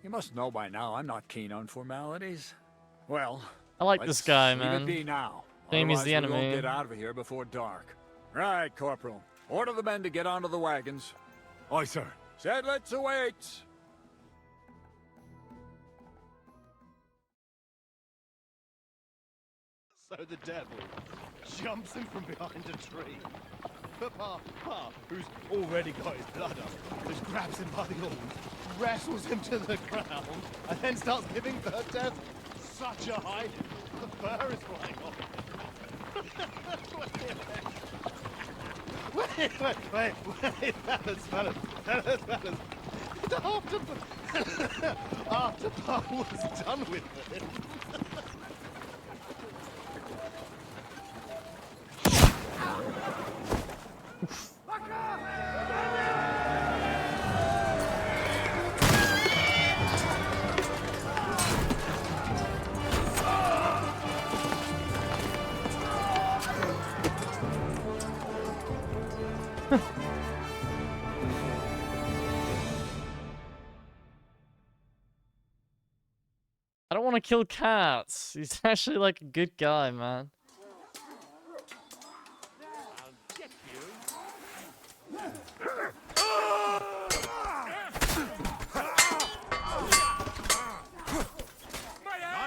You must know by now I'm not keen on formalities. Well, I like this guy, man. Leave it be now. Amy's the Otherwise, we enemy. won't get out of here before dark. Right, Corporal. Order the men to get onto the wagons. Aye, sir. Sedlets awaits. So the devil jumps in from behind a tree. But Pa, who's already got his blood up, just grabs him by the horns, wrestles him to the ground, and then starts giving birth to such a hiding. The fur is flying off. Wait, fellas. After Pa was done with it. I don't want to kill cats. He's actually like a good guy, man.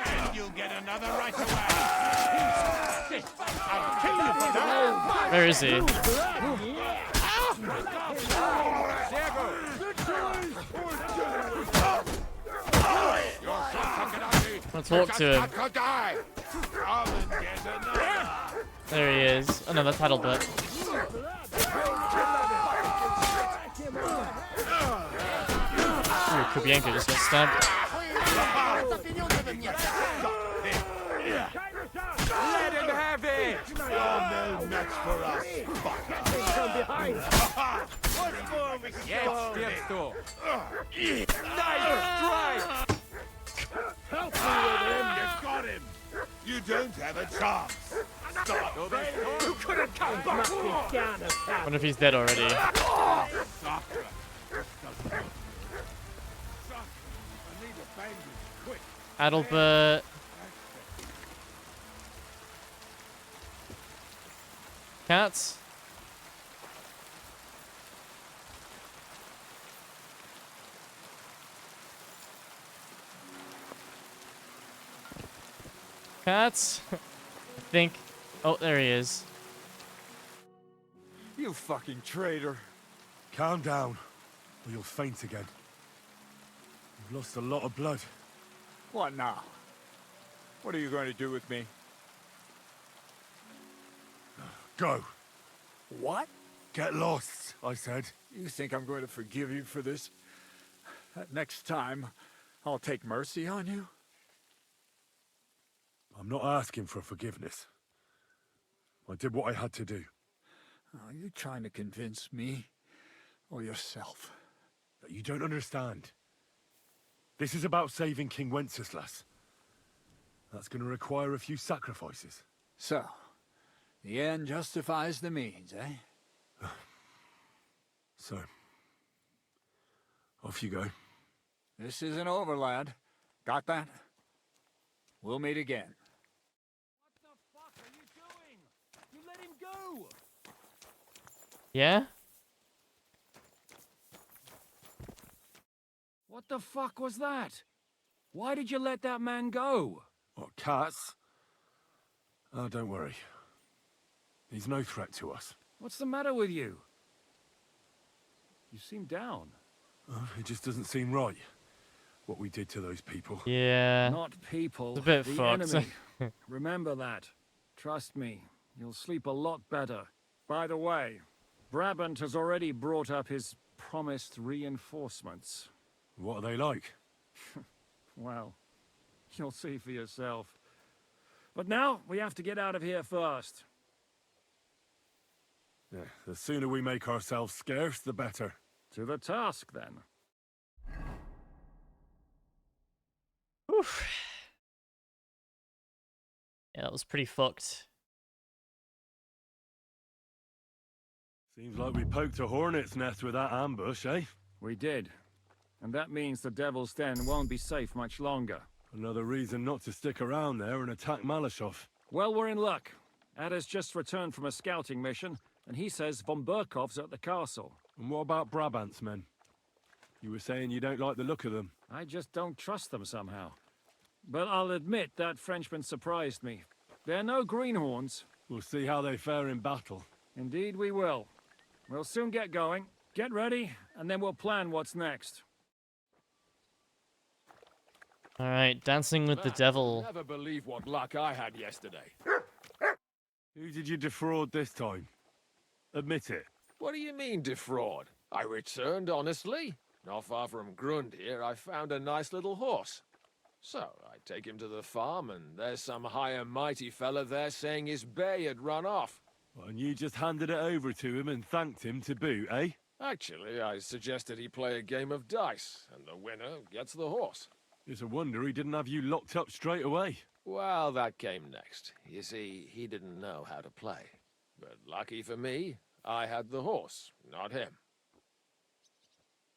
And you'll get another right away. I'll kill you for that. Where is he? Let's walk to him. There he is. Oh no, that's Heidelbert. Ooh, Kubienko just got stabbed. Let him have it! You're no match for us, fucker. From behind. What's more we can Yes, go step with? store. Nice strike! Help me with him. You got him. You don't have a chance. Stop. You couldn't come back. I wonder if he's dead already. Adalbert. Cats. Cats. I think. Oh, there he is. You fucking traitor. Calm down, or you'll faint again. You've lost a lot of blood. What now? What are you going to do with me? Go. What? Get lost, I said. You think I'm going to forgive you for this? Next time, I'll take mercy on you? I'm not asking for forgiveness. I did what I had to do. Are you trying to convince me or yourself? That you don't understand. This is about saving King Wenceslas. That's going to require a few sacrifices. So, the end justifies the means, eh? So, off you go. This isn't over, lad. Got that? We'll meet again. What the fuck are you doing? You let him go. Yeah? What the fuck was that? Why did you let that man go? What, cats? Oh, don't worry. He's no threat to us. What's the matter with you? You seem down. Oh, it just doesn't seem right, what we did to those people. Yeah. Not people, It's a bit the fucked. enemy. Remember that. Trust me, you'll sleep a lot better. By the way, Brabant has already brought up his promised reinforcements. What are they like? Well, you'll see for yourself. But now, we have to get out of here first. Yeah, the sooner we make ourselves scarce, the better. To the task, then. Oof. Yeah, that was pretty fucked. Seems like we poked a hornet's nest with that ambush, eh? We did. And that means the Devil's Den won't be safe much longer. Another reason not to stick around there and attack Malashov. Well, we're in luck. Ada's just returned from a scouting mission, and he says von Burkov's at the castle. And what about Brabant's men? You were saying you don't like the look of them. I just don't trust them somehow. But I'll admit that Frenchman surprised me. They're no greenhorns. We'll see how they fare in battle. Indeed we will. We'll soon get going. Get ready, and then we'll plan what's next. Alright, dancing with the devil. Never believe what luck I had yesterday. Who did you defraud this time? Admit it. What do you mean, defraud? I returned honestly. Not far from Grund here, I found a nice little horse. So, I take him to the farm, and there's some high and mighty fella there saying his bay had run off. And you just handed it over to him and thanked him to boot, eh? Actually, I suggested he play a game of dice, and the winner gets the horse. It's a wonder he didn't have you locked up straight away. Well, that came next. You see, he didn't know how to play. But lucky for me, I had the horse, not him.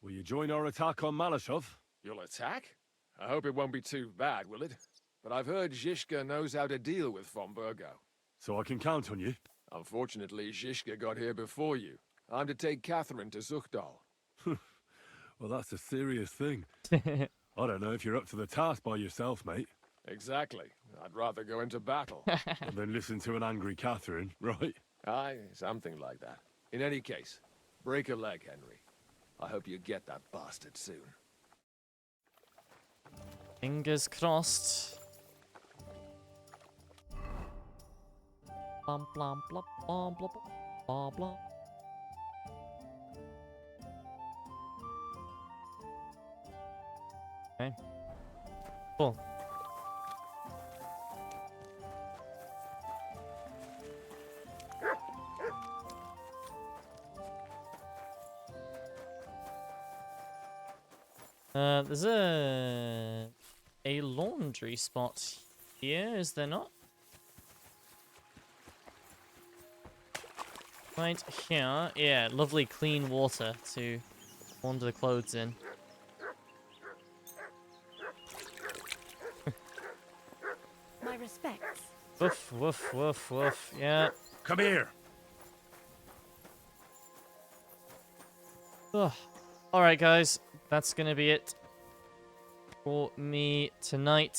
Will you join our attack on Malashov? You'll attack? I hope it won't be too bad, will it? But I've heard Zizka knows how to deal with von Burgo. So I can count on you? Unfortunately, Zizka got here before you. I'm to take Catherine to Zuchtal. Well, that's a serious thing. I don't know if you're up to the task by yourself, mate. Exactly. I'd rather go into battle. And then listen to an angry Catherine, right? Aye, something like that. In any case, break a leg, Henry. I hope you get that bastard soon. Fingers crossed. Blum, blum, blum, blum, blum, blum, blum. Okay. Cool. There's a laundry spot here, is there not? Right here. Yeah, lovely clean water to launder the clothes in. My respects. Woof, woof, woof, woof. Yeah. Come here. Alright, guys. That's gonna be it for me tonight.